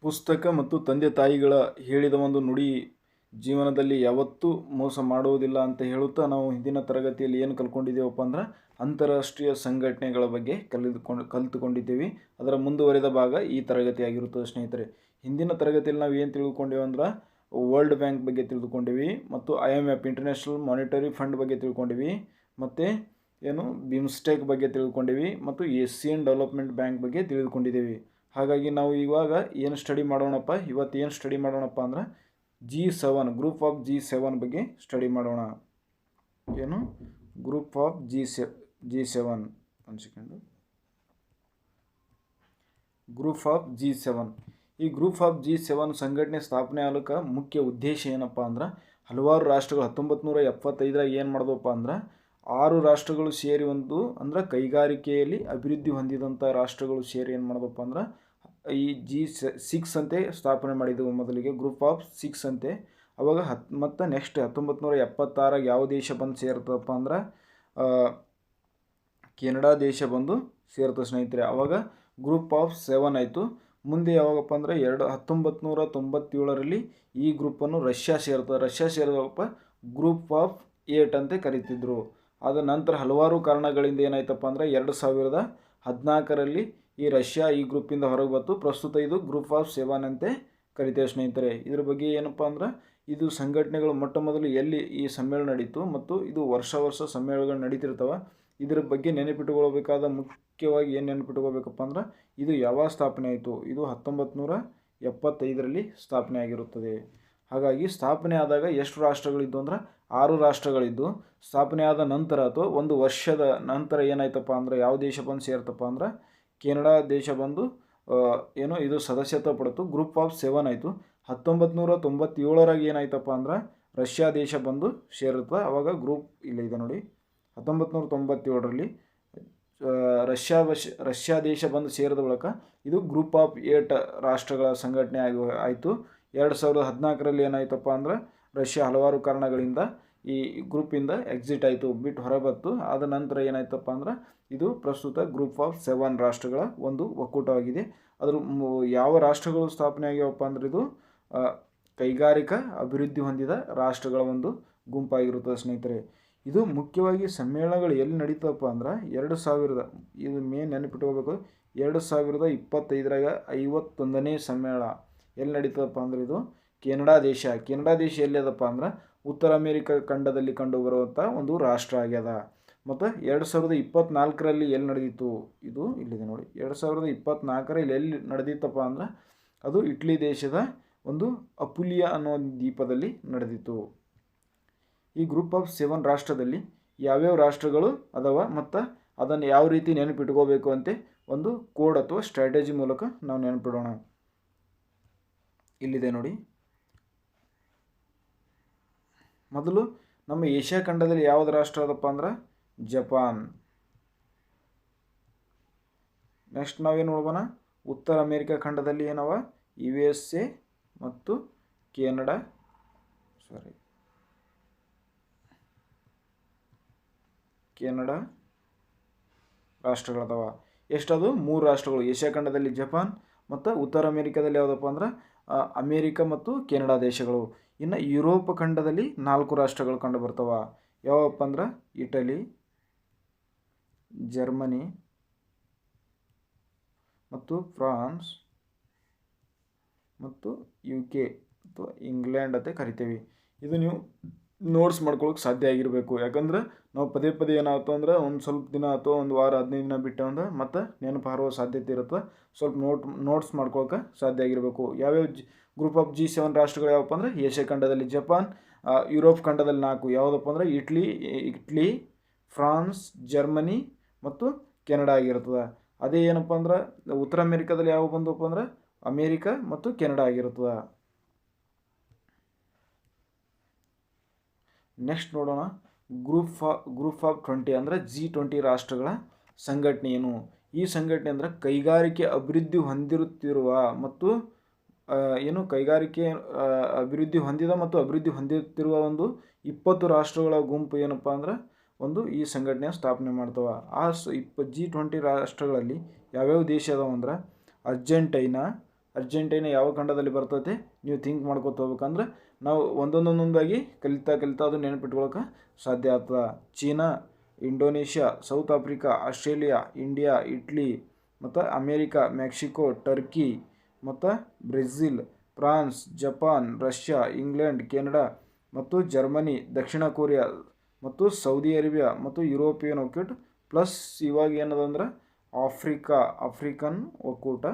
ಪುಸ್ತಕ ಮತ್ತು ತಂದೆ ತಾಯಿಗಳ ಹೇಳಿದ ಒಂದು ನುಡಿ ಜೀವನದಲ್ಲಿ ಯಾವತ್ತೂ ಮೋಸ ಮಾಡುವುದಿಲ್ಲ ಅಂತ ಹೇಳುತ್ತಾ ನಾವು ಹಿಂದಿನ ತರಗತಿಯಲ್ಲಿ ಏನು ಕಲ್ತ್ಕೊಂಡಿದ್ದೇವಪ್ಪ ಅಂದ್ರೆ ಅಂತಾರಾಷ್ಟ್ರೀಯ ಸಂಘಟನೆಗಳ ಬಗ್ಗೆ ಕಲಿತುಕೊಂಡಿದ್ದೇವೆ. ಅದರ ಮುಂದುವರೆದ ಭಾಗ ಈ ತರಗತಿಯಾಗಿರುತ್ತದೆ ಸ್ನೇಹಿತರೆ. ಹಿಂದಿನ ತರಗತಿಯಲ್ಲಿ ನಾವು ಏನು ತಿಳ್ಕೊಂಡೇವೆ ಅಂದ್ರೆ ವರ್ಲ್ಡ್ ಬ್ಯಾಂಕ್ ಬಗ್ಗೆ ತಿಳ್ಕೊಂಡಿವಿ, ಮತ್ತು IMF ಇಂಟರ್ನ್ಯಾಷನಲ್ ಮಾನಿಟರಿ ಫಂಡ್ ಬಗ್ಗೆ ತಿಳ್ಕೊಂಡಿವಿ, ಮತ್ತು ಏನು ಬಿಮ್ಸ್ಟೆಕ್ ಬಗ್ಗೆ ತಿಳ್ಕೊಂಡಿವಿ, ಮತ್ತು ಏಷ್ಯನ್ ಡೆವಲಪ್ಮೆಂಟ್ ಬ್ಯಾಂಕ್ ಬಗ್ಗೆ ತಿಳಿದುಕೊಂಡಿದ್ದೇವೆ. ಹಾಗಾಗಿ ನಾವು ಇವಾಗ ಏನು ಸ್ಟಡಿ ಮಾಡೋಣಪ್ಪ, ಇವತ್ತು ಏನು ಸ್ಟಡಿ ಮಾಡೋಣಪ್ಪ ಅಂದ್ರೆ G7 ಗ್ರೂಪ್ ಆಫ್ G7 ಬಗ್ಗೆ ಸ್ಟಡಿ ಮಾಡೋಣ. ಏನು ಗ್ರೂಪ್ ಆಫ್ G7 ಒಂದು ಸೆಕೆಂಡು. ಗ್ರೂಪ್ ಆಫ್ G7, ಈ ಗ್ರೂಪ್ ಆಫ್ G7 ಸಂಘಟನೆ ಸ್ಥಾಪನೆ ಆಗಲಿಕ್ಕೆ ಮುಖ್ಯ ಉದ್ದೇಶ ಏನಪ್ಪ ಅಂದ್ರೆ ಹಲವಾರು ರಾಷ್ಟ್ರಗಳು 1975 ಏನು ಮಾಡಿದವಪ್ಪ ಅಂದ್ರೆ 6 ರಾಷ್ಟ್ರಗಳು ಸೇರಿ ಒಂದು ಅಂದ್ರೆ ಕೈಗಾರಿಕೆಯಲ್ಲಿ ಅಭಿವೃದ್ಧಿ ಹೊಂದಿದಂಥ ರಾಷ್ಟ್ರಗಳು ಸೇರಿ ಏನು ಮಾಡೋದಪ್ಪ ಅಂದ್ರೆ ಈ G6 ಅಂತೆ ಸ್ಥಾಪನೆ ಮಾಡಿದವು. ಮೊದಲಿಗೆ ಗ್ರೂಪ್ ಆಫ್ 6 ಅಂತೆ. ಅವಾಗ ಮತ್ತು ನೆಕ್ಸ್ಟ್ 1976 ಯಾವ ದೇಶ ಬಂದು ಸೇರ್ತದಪ್ಪ ಅಂದ್ರೆ ಕೆನಡಾ ದೇಶ ಬಂದು ಸೇರ್ತದೆ ಸ್ನೇಹಿತರೆ. ಅವಾಗ ಗ್ರೂಪ್ ಆಫ್ 7 ಆಯಿತು. ಮುಂದೆ ಯಾವಾಗಪ್ಪ ಅಂದರೆ 1997ರಲ್ಲಿ ಈ ಗ್ರೂಪನ್ನು ರಷ್ಯಾ ಸೇರ್ತದೆ. ರಷ್ಯಾ ಸೇರಿದವಪ್ಪ ಗ್ರೂಪ್ ಆಫ್ 8 ಅಂತ ಕರೀತಿದ್ರು. ಅದ ನಂತರ ಹಲವಾರು ಕಾರಣಗಳಿಂದ ಏನಾಯ್ತಪ್ಪ ಅಂದರೆ 2014ರಲ್ಲಿ ಈ ರಷ್ಯಾ ಈ ಗ್ರೂಪಿಂದ ಹೊರಗೆ ಬಂತು. ಪ್ರಸ್ತುತ ಇದು ಗ್ರೂಪ್ ಆಫ್ 7 ಅಂತೆ ಕರಿತೇವೆ ಸ್ನೇಹಿತರೆ. ಇದ್ರ ಬಗ್ಗೆ ಏನಪ್ಪ ಅಂದ್ರೆ ಇದು ಸಂಘಟನೆಗಳು ಮೊಟ್ಟ ಮೊದಲು ಎಲ್ಲಿ ಈ ಸಮ್ಮೇಳನ ನಡೀತು ಮತ್ತು ಇದು ವರ್ಷ ಸಮ್ಮೇಳನಗಳು ನಡೀತಿರ್ತವೆ. ಇದ್ರ ಬಗ್ಗೆ ನೆನಪಿಟ್ಟುಕೊಳ್ಬೇಕಾದ ಮುಖ್ಯವಾಗಿ ಏನು ನೆನಪಿಟ್ಕೋಬೇಕಪ್ಪ ಅಂದ್ರೆ ಇದು ಯಾವಾಗ ಸ್ಥಾಪನೆ ಆಯಿತು, ಇದು 1975ರಲ್ಲಿ ಸ್ಥಾಪನೆ ಆಗಿರುತ್ತದೆ. ಹಾಗಾಗಿ ಸ್ಥಾಪನೆ ಆದಾಗ ಎಷ್ಟು ರಾಷ್ಟ್ರಗಳಿದ್ದು ಅಂದ್ರೆ 6 ರಾಷ್ಟ್ರಗಳಿದ್ದು, ಸ್ಥಾಪನೆ ಆದ ನಂತರ ಅಥವಾ ಒಂದು ವರ್ಷದ ನಂತರ ಏನಾಯ್ತಪ್ಪ ಅಂದ್ರೆ ಯಾವ ದೇಶ ಬಂದು ಸೇರ್ತಪ್ಪ ಅಂದ್ರೆ ಕೆನಡಾ ದೇಶ ಬಂದು ಏನು ಇದು ಸದಸ್ಯತ್ವ ಪಡೆತು. ಗ್ರೂಪ್ ಆಫ್ 7 ಆಯಿತು. 1997ರಾಗ ಏನಾಯ್ತಪ್ಪ ಅಂದ್ರೆ ರಷ್ಯಾ ದೇಶ ಬಂದು ಸೇರುತ್ತೆ. ಅವಾಗ ಗ್ರೂಪ್ ಇದೆ ನೋಡಿ, 1997ರಲ್ಲಿ ರಷ್ಯಾ ದೇಶ ಬಂದು ಸೇರಿದ ಬಳಿಕ ಇದು ಗ್ರೂಪ್ ಆಫ್ 8 ರಾಷ್ಟ್ರಗಳ ಸಂಘಟನೆ ಆಯಿತು. 2014ರಲ್ಲಿ ಏನಾಯ್ತಪ್ಪ ಅಂದ್ರೆ ರಷ್ಯಾ ಹಲವಾರು ಕಾರಣಗಳಿಂದ ಈ ಗ್ರೂಪಿಂದ ಎಕ್ಸಿಟ್ ಆಯಿತು, ಬಿಟ್ಟು ಹೊರಬತ್ತು. ಆದ ನಂತರ ಏನಾಯ್ತಪ್ಪ ಅಂದ್ರೆ ಇದು ಪ್ರಸ್ತುತ ಗ್ರೂಪ್ ಆಫ್ 7 ರಾಷ್ಟ್ರಗಳ ಒಂದು ಒಕ್ಕೂಟವಾಗಿದೆ. ಅದ್ರ ಯಾವ ರಾಷ್ಟ್ರಗಳು ಸ್ಥಾಪನೆ ಆಗ್ಯಾವಪ್ಪ ಅಂದ್ರೆ ಇದು ಕೈಗಾರಿಕಾ ಅಭಿವೃದ್ಧಿ ಹೊಂದಿದ ರಾಷ್ಟ್ರಗಳ ಒಂದು ಗುಂಪಾಗಿರುತ್ತದೆ ಸ್ನೇಹಿತರೆ. ಇದು ಮುಖ್ಯವಾಗಿ ಸಮ್ಮೇಳನಗಳು ಎಲ್ಲಿ ನಡೀತಪ್ಪ ಅಂದ್ರೆ 2000 ಇದು ಮೇನ್ ನೆನಪಿಟ್ಕೋಬೇಕು. 2025ರಾಗ 51ನೇ ಸಮ್ಮೇಳನ ಎಲ್ಲಿ ನಡೀತದಪ್ಪ ಅಂದ್ರೆ ಇದು ಕೆನಡಾ ದೇಶ. ಕೆನಡಾ ದೇಶ ಎಲ್ಲಿ ಅದಪ್ಪ ಅಂದ್ರೆ ಉತ್ತರ ಅಮೇರಿಕಾ ಖಂಡದಲ್ಲಿ ಕಂಡು ಬರುವಂಥ ಒಂದು ರಾಷ್ಟ್ರ ಆಗ್ಯದ. ಮತ್ತು 2024ರಲ್ಲಿ ಎಲ್ಲಿ ನಡೆದಿತ್ತು, ಇದು ಇಲ್ಲಿದೆ ನೋಡಿ. 2024ರಲ್ಲಿ ಎಲ್ಲಿ ನಡೆದಿತ್ತಪ್ಪ ಅಂದ್ರೆ ಅದು ಇಟ್ಲಿ ದೇಶದ ಒಂದು ಅಪುಲಿಯಾ ಅನ್ನೋ ದ್ವೀಪದಲ್ಲಿ ನಡೆದಿತ್ತು. ಈ ಗ್ರೂಪ್ ಆಫ್ 7 ರಾಷ್ಟ್ರದಲ್ಲಿ ಯಾವ್ಯಾವ ರಾಷ್ಟ್ರಗಳು ಅದಾವ ಮತ್ತು ಅದನ್ನು ಯಾವ ರೀತಿ ನೆನಪಿಟ್ಕೋಬೇಕು ಅಂತ ಒಂದು ಕೋಡ್ ಅಥವಾ ಸ್ಟ್ರಾಟಜಿ ಮೂಲಕ ನಾವು ನೆನಪಿಡೋಣ. ಇಲ್ಲಿದೆ ನೋಡಿ. ಮೊದಲು ನಮ್ಮ ಏಷ್ಯಾ ಖಂಡದಲ್ಲಿ ಯಾವ್ದು ರಾಷ್ಟ್ರ ಅದಪ್ಪ ಅಂದ್ರೆ ಜಪಾನ್. ನೆಕ್ಸ್ಟ್ ನಾವೇನು ನೋಡೋಣ, ಉತ್ತರ ಅಮೇರಿಕಾ ಖಂಡದಲ್ಲಿ ಏನವ USA ಮತ್ತು ಕೆನಡಾ ರಾಷ್ಟ್ರಗಳದಾವ. ಎಷ್ಟದು 3 ರಾಷ್ಟ್ರಗಳು. ಏಷ್ಯಾ ಖಂಡದಲ್ಲಿ ಜಪಾನ್ ಮತ್ತು ಉತ್ತರ ಅಮೇರಿಕಾದಲ್ಲಿ ಯಾವುದಪ್ಪ ಅಂದ್ರೆ ಅಮೇರಿಕಾ ಮತ್ತು ಕೆನಡಾ ದೇಶಗಳು. ಇನ್ನು ಯುರೋಪ್ ಖಂಡದಲ್ಲಿ 4 ರಾಷ್ಟ್ರಗಳು ಕಂಡು ಬರ್ತಾವ. ಯಾವಪ್ಪ ಅಂದ್ರೆ ಇಟಲಿ, ಜರ್ಮನಿ ಮತ್ತು ಫ್ರಾನ್ಸ್ ಮತ್ತು UK ಅಥವಾ ಇಂಗ್ಲೆಂಡ್ ಅಂತ ಕರಿತೀವಿ. ಇದು ನೀವು ನೋಟ್ಸ್ ಮಾಡ್ಕೊಳ್ಳೋಕೆ ಸಾಧ್ಯ ಆಗಿರಬೇಕು. ಯಾಕಂದ್ರೆ ನಾವು ಪದೇ ಏನಾಯ್ತು ಅಂದ್ರೆ ಒಂದು ಸ್ವಲ್ಪ ದಿನ ಅಥವಾ ಒಂದು ವಾರ 15 ದಿನ ಬಿಟ್ಟು ಅಂದ್ರೆ ಮತ್ತೆ ನೆನಪು ಹಾರುವ ಸಾಧ್ಯತೆ ಇರುತ್ತೆ. ಸ್ವಲ್ಪ ನೋಟ್ಸ್ ಮಾಡ್ಕೊಳ್ಳೋಕೆ ಸಾಧ್ಯ ಆಗಿರಬೇಕು. ಯಾವ್ಯಾವ ಗ್ರೂಪ್ ಆಫ್ G7 ರಾಷ್ಟ್ರಗಳು ಯಾವಪ್ಪ ಅಂದರೆ ಏಷ್ಯಾ ಖಂಡದಲ್ಲಿ ಜಪಾನ್, ಯುರೋಪ್ ಖಂಡದಲ್ಲಿ 4 ಯಾವುದಪ್ಪ ಅಂದರೆ ಇಟ್ಲಿ, ಫ್ರಾನ್ಸ್, ಜರ್ಮನಿ ಮತ್ತು ಕೆನಡಾ ಆಗಿರ್ತದೆ. ಅದೇ ಏನಪ್ಪ ಅಂದ್ರೆ ಉತ್ತರ ಅಮೇರಿಕಾದಲ್ಲಿ ಯಾವ ಬಂದಪ್ಪ ಅಂದ್ರೆ ಅಮೇರಿಕಾ ಮತ್ತು ಕೆನಡಾ ಆಗಿರ್ತದೆ. ನೆಕ್ಸ್ಟ್ ನೋಡೋಣ, ಗ್ರೂಪ್ ಆಫ್ 20 ಅಂದರೆ G20 ರಾಷ್ಟ್ರಗಳ ಸಂಘಟನೆ ಏನು. ಈ ಸಂಘಟನೆ ಅಂದರೆ ಕೈಗಾರಿಕೆ ಅಭಿವೃದ್ಧಿ ಹೊಂದಿರುತ್ತಿರುವ ಮತ್ತು ಕೈಗಾರಿಕೆ ಅಭಿವೃದ್ಧಿ ಹೊಂದಿದ ಮತ್ತು ಅಭಿವೃದ್ಧಿ ಹೊಂದುತ್ತಿರುವ ಒಂದು 20 ರಾಷ್ಟ್ರಗಳ ಗುಂಪು ಏನಪ್ಪ ಅಂದ್ರೆ ಒಂದು ಈ ಸಂಘಟನೆಯ ಸ್ಥಾಪನೆ ಮಾಡ್ತವೆ. ಆ G20 ರಾಷ್ಟ್ರಗಳಲ್ಲಿ ಯಾವ್ಯಾವ ದೇಶ ಅದಾವ ಅಂದ್ರೆ ಅರ್ಜೆಂಟೈನಾ, ಅರ್ಜೆಂಟೈನಾ ಯಾವ ಖಂಡದಲ್ಲಿ ಬರ್ತೈತೆ ನೀವು ಥಿಂಕ್ ಮಾಡ್ಕೊತ ಹೋಗ್ಬೇಕಂದ್ರೆ ನಾವು ಒಂದೊಂದಾಗಿ ಕಲಿತಾ ಅದು ನೆನಪಿಟ್ಕೊಳಕ್ಕೆ ಸಾಧ್ಯ ಆಗ್ತದೆ. China, Indonesia, South Africa, Australia, India, Italy ಮತ್ತು ಅಮೇರಿಕಾ, ಮೆಕ್ಸಿಕೋ, ಟರ್ಕಿ ಮತ್ತು Brazil, France, Japan, Russia, England, Canada ಮತ್ತು ಜರ್ಮನಿ, ದಕ್ಷಿಣ ಕೊರಿಯಾ ಮತ್ತು ಸೌದಿ ಅರೇಬಿಯಾ ಮತ್ತು ಯುರೋಪಿಯನ್ ಒಕ್ಕೂಟ ಪ್ಲಸ್ ಇವಾಗ ಏನದಂದ್ರೆ ಆಫ್ರಿಕನ್ ಒಕ್ಕೂಟ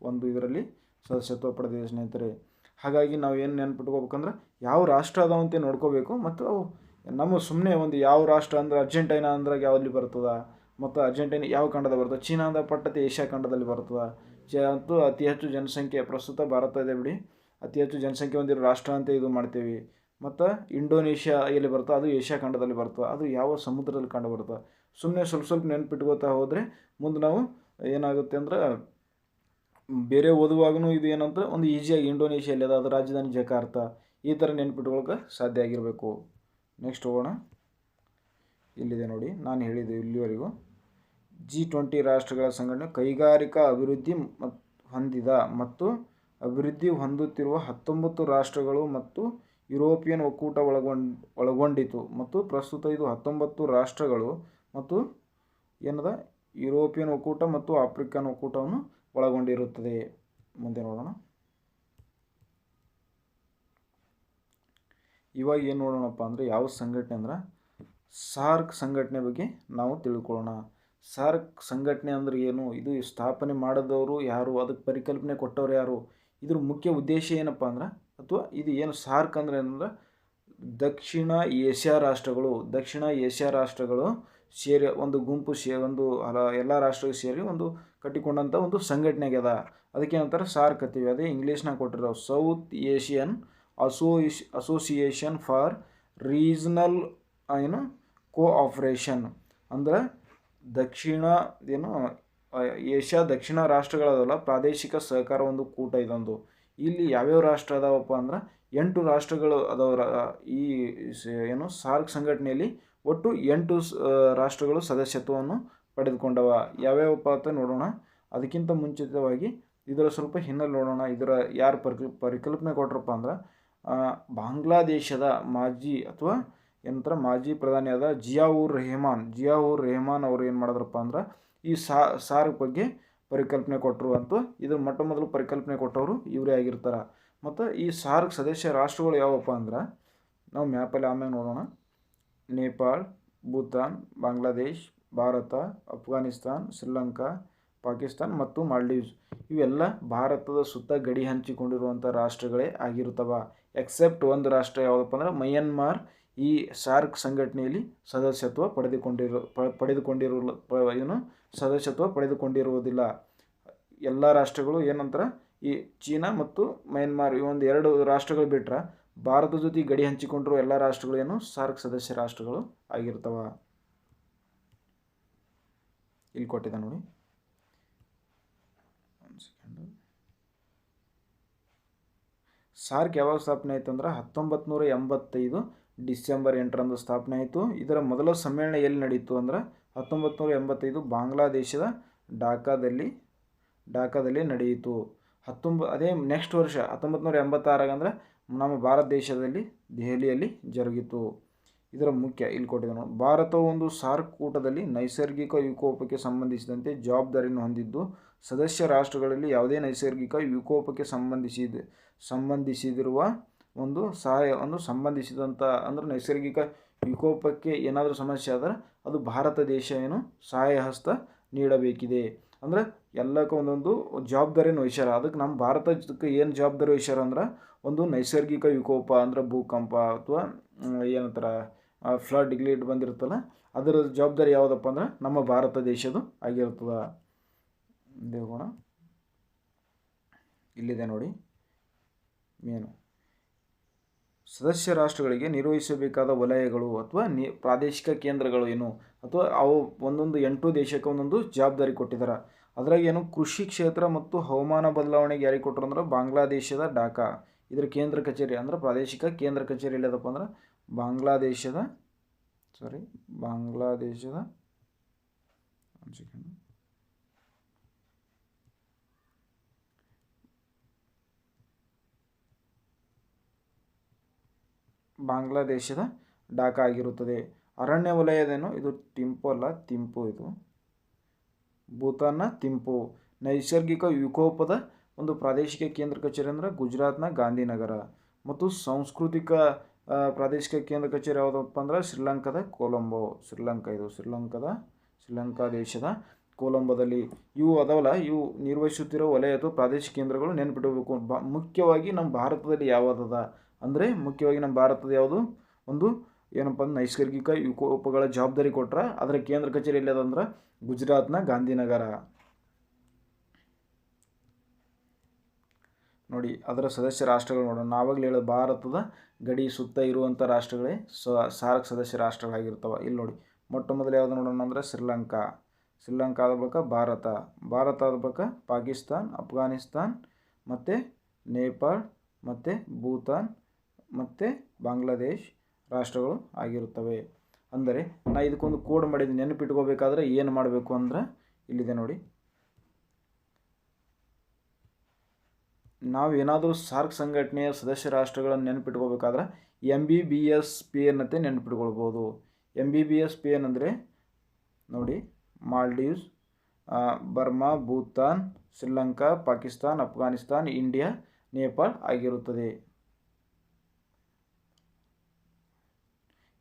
ಒಂದು ಇದರಲ್ಲಿ ಸದಸ್ಯತ್ವ ಪಡೆದಿದೆ ಸ್ನೇಹಿತರೆ. ಹಾಗಾಗಿ ನಾವು ಏನು ನೆನ್ಪಿಟ್ಕೋಬೇಕಂದ್ರೆ ಯಾವ ರಾಷ್ಟ್ರ ಅದಾವಂತೆ ನೋಡ್ಕೋಬೇಕು ಮತ್ತು ಅವು ನಮ್ಮ ಸುಮ್ಮನೆ ಒಂದು ಯಾವ ರಾಷ್ಟ್ರ ಅಂದ್ರೆ ಅರ್ಜೆಂಟೈನಾ ಅಂದ್ರೆ ಯಾವಲ್ಲಿ ಬರ್ತದೆ ಮತ್ತು ಅರ್ಜೆಂಟೈನಾ ಯಾವ ಖಂಡದ ಬರ್ತದೆ, ಚೀನಾದ ಪಟ್ಟತೆ ಏಷ್ಯಾ ಖಂಡದಲ್ಲಿ ಬರ್ತದೆ. ಮತ್ತು ಅತಿ ಹೆಚ್ಚು ಜನಸಂಖ್ಯೆ ಪ್ರಸ್ತುತ ಭಾರತ ಇದೆ ಬಿಡಿ, ಅತಿ ಹೆಚ್ಚು ಜನಸಂಖ್ಯೆ ಹೊಂದಿರೋ ರಾಷ್ಟ್ರ ಅಂತ ಇದು ಮಾಡ್ತೀವಿ. ಮತ್ತು ಇಂಡೋನೇಷ್ಯಾ ಎಲ್ಲಿ ಬರ್ತದೆ ಅದು ಏಷ್ಯಾ ಖಂಡದಲ್ಲಿ ಬರ್ತದೆ, ಅದು ಯಾವ ಸಮುದ್ರದಲ್ಲಿ ಕಂಡು ಬರ್ತದೆ. ಸುಮ್ಮನೆ ಸ್ವಲ್ಪ ನೆನ್ಪಿಟ್ಕೋತಾ ಹೋದರೆ ಮುಂದೆ ನಾವು ಏನಾಗುತ್ತೆ ಅಂದ್ರೆ ಬೇರೆ ಓದುವಾಗೂ ಇದು ಏನಂತ ಒಂದು ಈಸಿಯಾಗಿ ಇಂಡೋನೇಷ್ಯಲ್ಲಿ ಅದ ಅದು ರಾಜಧಾನಿ ಜಕಾರ್ತ ಈ ಥರ ನೆನ್ಪಿಟ್ಕೊಳಕ್ಕೆ ಸಾಧ್ಯ ಆಗಿರಬೇಕು. ನೆಕ್ಸ್ಟ್ ಹೋಗೋಣ. ಇಲ್ಲಿದೆ ನೋಡಿ, ನಾನು ಹೇಳಿದೆ ಇಲ್ಲಿವರೆಗೂ G20 ರಾಷ್ಟ್ರಗಳ ಸಂಘಟನೆ ಕೈಗಾರಿಕಾ ಅಭಿವೃದ್ಧಿ ಹೊಂದಿದ ಮತ್ತು ಅಭಿವೃದ್ಧಿ ಹೊಂದುತ್ತಿರುವ 19 ರಾಷ್ಟ್ರಗಳು ಮತ್ತು ಯುರೋಪಿಯನ್ ಒಕ್ಕೂಟ ಒಳಗೊಂಡಿತು. ಮತ್ತು ಪ್ರಸ್ತುತ ಇದು 19 ರಾಷ್ಟ್ರಗಳು ಮತ್ತು ಏನದ ಯುರೋಪಿಯನ್ ಒಕ್ಕೂಟ ಮತ್ತು ಆಫ್ರಿಕನ್ ಒಕ್ಕೂಟವನ್ನು ಒಳಗೊಂಡಿರುತ್ತದೆ. ಮುಂದೆ ನೋಡೋಣ. ಇವಾಗ ಏನು ನೋಡೋಣಪ್ಪ ಅಂದರೆ ಯಾವ ಸಂಘಟನೆ ಅಂದ್ರೆ ಸಾರ್ಕ್ ಸಂಘಟನೆ ಬಗ್ಗೆ ನಾವು ತಿಳ್ಕೊಳ್ಳೋಣ. ಸಾರ್ಕ್ ಸಂಘಟನೆ ಅಂದ್ರೆ ಏನು, ಇದು ಸ್ಥಾಪನೆ ಮಾಡಿದವರು ಯಾರು, ಅದಕ್ಕೆ ಪರಿಕಲ್ಪನೆ ಕೊಟ್ಟವ್ರು ಯಾರು, ಇದ್ರ ಮುಖ್ಯ ಉದ್ದೇಶ ಏನಪ್ಪ ಅಂದ್ರೆ ಅಥವಾ ಇದು ಏನು ಸಾರ್ಕ್ ಅಂದರೆ ಏನಂದ್ರೆ ದಕ್ಷಿಣ ಏಷ್ಯಾ ರಾಷ್ಟ್ರಗಳು ಸೇರಿ ಒಂದು ಗುಂಪು ಎಲ್ಲ ರಾಷ್ಟ್ರಗಳು ಸೇರಿ ಒಂದು ಕಟ್ಟಿಕೊಂಡಂಥ ಒಂದು ಸಂಘಟನೆ ಆಗ್ಯದ. ಅದಕ್ಕೆ ಏನಂತಾರೆ ಸಾರ್ಕ್ ಅಂತೀವಿ. ಅದೇ ಇಂಗ್ಲೀಷ್ನಾಗ ಕೊಟ್ಟಿರೋ south Asian association for regional cooperation ಅಂದ್ರೆ ದಕ್ಷಿಣ ರಾಷ್ಟ್ರಗಳದಲ್ಲ ಪ್ರಾದೇಶಿಕ ಸಹಕಾರ ಒಂದು ಕೂಟ ಇದೊಂದು. ಇಲ್ಲಿ ಯಾವ್ಯಾವ ರಾಷ್ಟ್ರ ಅದಾವಪ್ಪ ಅಂದ್ರೆ 8 ರಾಷ್ಟ್ರಗಳು ಅದಾವ. ಈ ಸಾರ್ಕ್ ಸಂಘಟನೆಯಲ್ಲಿ ಒಟ್ಟು 8 ರಾಷ್ಟ್ರಗಳು ಸದಸ್ಯತ್ವವನ್ನು ಪಡೆದುಕೊಂಡವ. ಯಾವ್ಯಾವಪ್ಪ ಅಂತ ನೋಡೋಣ. ಅದಕ್ಕಿಂತ ಮುಂಚಿತವಾಗಿ ಇದರ ಸ್ವಲ್ಪ ಹಿನ್ನೆಲೆ ನೋಡೋಣ. ಇದರ ಯಾರು ಪರಿಕಲ್ಪನೆ ಕೊಟ್ರಪ್ಪ ಅಂದ್ರೆ ಬಾಂಗ್ಲಾದೇಶದ ಮಾಜಿ ಪ್ರಧಾನಿಯಾದ ಜಿಯಾವುರ್ ರೆಹಮಾನ್ ಅವರು ಏನು ಮಾಡಿದ್ರಪ್ಪ ಅಂದ್ರೆ ಈ ಸಾರ್ಕ್ ಬಗ್ಗೆ ಪರಿಕಲ್ಪನೆ ಕೊಟ್ಟರು ಅಂತ. ಇದ್ರ ಮೊದಲು ಪರಿಕಲ್ಪನೆ ಕೊಟ್ಟವರು ಇವರೇ ಆಗಿರ್ತಾರೆ. ಮತ್ತು ಈ ಸಾರ್ಕ್ ಸದಸ್ಯ ರಾಷ್ಟ್ರಗಳು ಯಾವಪ್ಪ ಅಂದ್ರೆ ನಾವು ಮ್ಯಾಪಲ್ಲಿ ಆಮೇಲೆ ನೋಡೋಣ. ನೇಪಾಳ್, ಭೂತಾನ್, ಬಾಂಗ್ಲಾದೇಶ್, ಭಾರತ, ಅಫ್ಘಾನಿಸ್ತಾನ್, ಶ್ರೀಲಂಕಾ, ಪಾಕಿಸ್ತಾನ್ ಮತ್ತು ಮಾಲ್ಡೀವ್ಸ್ ಇವೆಲ್ಲ ಭಾರತದ ಸುತ್ತ ಗಡಿ ಹಂಚಿಕೊಂಡಿರುವಂಥ ರಾಷ್ಟ್ರಗಳೇ ಆಗಿರುತ್ತವೆ. ಎಕ್ಸೆಪ್ಟ್ ಒಂದು ರಾಷ್ಟ್ರ ಯಾವುದಪ್ಪ ಅಂದ್ರೆ ಮಯನ್ಮಾರ್ ಈ ಸಾರ್ಕ್ ಸಂಘಟನೆಯಲ್ಲಿ ಸದಸ್ಯತ್ವ ಪಡೆದುಕೊಂಡಿರುವುದಿಲ್ಲ. ಎಲ್ಲ ರಾಷ್ಟ್ರಗಳು ಏನಂತಾರೆ ಈ ಚೀನಾ ಮತ್ತು ಮಯನ್ಮಾರ್ ಈ ಒಂದು 2 ರಾಷ್ಟ್ರಗಳು ಬಿಟ್ಟರೆ ಭಾರತ ಜೊತೆ ಗಡಿ ಹಂಚಿಕೊಂಡಿರುವ ಎಲ್ಲ ರಾಷ್ಟ್ರಗಳು ಏನು ಸಾರ್ಕ್ ಸದಸ್ಯ ರಾಷ್ಟ್ರಗಳು ಆಗಿರ್ತವೆ. ಇಲ್ಲಿ ಕೊಟ್ಟಿದೆ ನೋಡಿ. ಸಾರ್ಕ್ ಯಾವಾಗ ಸ್ಥಾಪನೆ ಆಯಿತು ಅಂದ್ರೆ 1985 ಡಿಸೆಂಬರ್ 8ರಂದು ಸ್ಥಾಪನೆ ಆಯಿತು. ಇದರ ಮೊದಲ ಸಮ್ಮೇಳನ ಎಲ್ಲಿ ನಡೀತು ಅಂದ್ರೆ 1985 ಬಾಂಗ್ಲಾದೇಶದ ಢಾಕಾದಲ್ಲಿ ನಡೆಯಿತು. ಅದೇ ನೆಕ್ಸ್ಟ್ ವರ್ಷ 1986 ಅಂದರೆ ನಮ್ಮ ಭಾರತ ದೇಶದಲ್ಲಿ ದೆಹಲಿಯಲ್ಲಿ ಜರುಗಿತು. ಇದರ ಮುಖ್ಯ ಇಲ್ಲಿ ಕೊಟ್ಟಿದೆ ನೋಡಿ. ಭಾರತವು ಒಂದು ಸಾರ್ಕ್ ಕೂಟದಲ್ಲಿ ನೈಸರ್ಗಿಕ ವಿಕೋಪಕ್ಕೆ ಸಂಬಂಧಿಸಿದಂತೆ ಜವಾಬ್ದಾರಿಯನ್ನು ಹೊಂದಿದ್ದು ಸದಸ್ಯ ರಾಷ್ಟ್ರಗಳಲ್ಲಿ ಯಾವುದೇ ನೈಸರ್ಗಿಕ ವಿಕೋಪಕ್ಕೆ ಸಂಬಂಧಿಸಿದಿರುವ ಸಂಬಂಧಿಸಿದಂಥ ಅಂದರೆ ನೈಸರ್ಗಿಕ ವಿಕೋಪಕ್ಕೆ ಏನಾದರೂ ಸಮಸ್ಯೆ ಆದರೆ ಅದು ಭಾರತ ದೇಶ ಸಹಾಯ ಹಸ್ತ ನೀಡಬೇಕಿದೆ. ಅಂದರೆ ಎಲ್ಲಕ್ಕೂ ಒಂದೊಂದು ಜವಾಬ್ದಾರಿಯನ್ನು ವಹಿಸ್ಯಾರ. ಅದಕ್ಕೆ ನಮ್ಮ ಭಾರತಕ್ಕೆ ಏನು ಜವಾಬ್ದಾರಿ ವಹಿಸ್ಯಾರ ಅಂದ್ರೆ ಒಂದು ನೈಸರ್ಗಿಕ ವಿಕೋಪ ಅಂದರೆ ಭೂಕಂಪ ಅಥವಾ ಏನಂತಾರೆ ಫ್ಲಡ್ ಬಂದಿರುತ್ತಲ್ಲ ಅದರ ಜವಾಬ್ದಾರಿ ಯಾವುದಪ್ಪ ಅಂದ್ರೆ ನಮ್ಮ ಭಾರತ ದೇಶದ್ದು ಆಗಿರ್ತದೆ. ಹೋಗೋಣ. ಇಲ್ಲಿದೆ ನೋಡಿ ಮೇನು ಸದಸ್ಯ ರಾಷ್ಟ್ರಗಳಿಗೆ ನಿರ್ವಹಿಸಬೇಕಾದ ವಲಯಗಳು ಅಥವಾ ಪ್ರಾದೇಶಿಕ ಕೇಂದ್ರಗಳು ಏನು ಅಥವಾ ಅವು ಒಂದೊಂದು 8 ದೇಶಕ್ಕೆ ಒಂದೊಂದು ಜವಾಬ್ದಾರಿ ಕೊಟ್ಟಿದ್ದಾರೆ. ಅದ್ರಾಗ ಕೃಷಿ ಕ್ಷೇತ್ರ ಮತ್ತು ಹವಾಮಾನ ಬದಲಾವಣೆಗೆ ಯಾರಿಗೆ ಕೊಟ್ಟರು ಅಂದ್ರೆ ಬಾಂಗ್ಲಾದೇಶದ ಢಾಕಾ ಇದರ ಕೇಂದ್ರ ಕಚೇರಿ ಅಂದ್ರೆ ಪ್ರಾದೇಶಿಕ ಕೇಂದ್ರ ಕಚೇರಿ ಎಲ್ಲದಪ್ಪ ಅಂದ್ರೆ ಬಾಂಗ್ಲಾದೇಶದ ಬಾಂಗ್ಲಾದೇಶದ ಢಾಕಾ ಆಗಿರುತ್ತದೆ. ಅರಣ್ಯ ವಲಯದೇನು ಇದು ಟಿಂಪು ಅಲ್ಲ, ತಿಂಪು. ಇದು ಭೂತಾನ್ನ ತಿಂಪು. ನೈಸರ್ಗಿಕ ವಿಕೋಪದ ಒಂದು ಪ್ರಾದೇಶಿಕ ಕೇಂದ್ರ ಕಚೇರಿ ಅಂದರೆ ಗುಜರಾತ್ನ ಗಾಂಧಿನಗರ. ಮತ್ತು ಸಾಂಸ್ಕೃತಿಕ ಪ್ರಾದೇಶಿಕ ಕೇಂದ್ರ ಕಚೇರಿ ಯಾವುದಪ್ಪ ಅಂದ್ರೆ ಶ್ರೀಲಂಕಾದ ಕೊಲಂಬೋ. ಶ್ರೀಲಂಕಾ ದೇಶದ ಕೊಲಂಬೋದಲ್ಲಿ ಇವು ಅದಾವಲ್ಲ, ಇವು ನಿರ್ವಹಿಸುತ್ತಿರೋ ವಲಯ ಅಥವಾ ಪ್ರಾದೇಶಿಕ ಕೇಂದ್ರಗಳು ನೆನ್ಪಿಡಬೇಕು. ಮುಖ್ಯವಾಗಿ ನಮ್ಮ ಭಾರತದಲ್ಲಿ ಯಾವುದದ ಅಂದರೆ ಮುಖ್ಯವಾಗಿ ನಮ್ಮ ಭಾರತದ ಯಾವುದು ಒಂದು ಏನಪ್ಪ ಅಂದ್ರೆ ನೈಸರ್ಗಿಕ ವಿಕೋಪಗಳ ಜವಾಬ್ದಾರಿ ಕೊಟ್ರೆ ಅದರ ಕೇಂದ್ರ ಕಚೇರಿ ಎಲ್ಲಿ ಅದಂದ್ರೆ ಗುಜರಾತ್ನ ಗಾಂಧಿನಗರ. ನೋಡಿ ಅದರ ಸದಸ್ಯ ರಾಷ್ಟ್ರಗಳು ನೋಡೋಣ. ನಾವಾಗಲೇ ಹೇಳೋದು ಭಾರತದ ಗಡಿ ಸುತ್ತ ಇರುವಂಥ ರಾಷ್ಟ್ರಗಳೇ ಸಾರ್ಕ್ ಸದಸ್ಯ ರಾಷ್ಟ್ರಗಳಾಗಿರ್ತವೆ. ಇಲ್ಲಿ ನೋಡಿ ಮೊಟ್ಟ ಮೊದಲು ಯಾವುದು ನೋಡೋಣ ಅಂದರೆ ಶ್ರೀಲಂಕಾ ಆದ ಬಳಿಕ ಭಾರತ ಆದ ಬಳಿಕ ಪಾಕಿಸ್ತಾನ್, ಅಫ್ಘಾನಿಸ್ತಾನ್, ಮತ್ತು ನೇಪಾಳ್, ಮತ್ತು ಭೂತಾನ್, ಮತ್ತು ಬಾಂಗ್ಲಾದೇಶ್ ರಾಷ್ಟ್ರಗಳು ಆಗಿರುತ್ತವೆ. ಅಂದರೆ ನಾ ಇದಕ್ಕೊಂದು ಕೋಡ್ ಮಾಡಿದ್ದೀನಿ. ನೆನಪಿಟ್ಕೋಬೇಕಾದ್ರೆ ಏನು ಮಾಡಬೇಕು ಅಂದ್ರೆ ಇಲ್ಲಿದೆ ನೋಡಿ. ನಾವು ಏನಾದರೂ ಸಾರ್ಕ್ ಸಂಘಟನೆಯ ಸದಸ್ಯ ರಾಷ್ಟ್ರಗಳನ್ನು ನೆನಪಿಟ್ಕೋಬೇಕಾದ್ರೆ MBBSP ಅನ್ನತ್ತೆ ನೆನಪಿಟ್ಕೊಳ್ಬೋದು. MBBSP ಅಂದರೆ ನೋಡಿ ಮಾಲ್ಡೀವ್ಸ್, ಬರ್ಮಾ, ಭೂತಾನ್, ಶ್ರೀಲಂಕಾ, ಪಾಕಿಸ್ತಾನ್, ಅಫ್ಘಾನಿಸ್ತಾನ್, ಇಂಡಿಯಾ, ನೇಪಾಳ್ ಆಗಿರುತ್ತದೆ.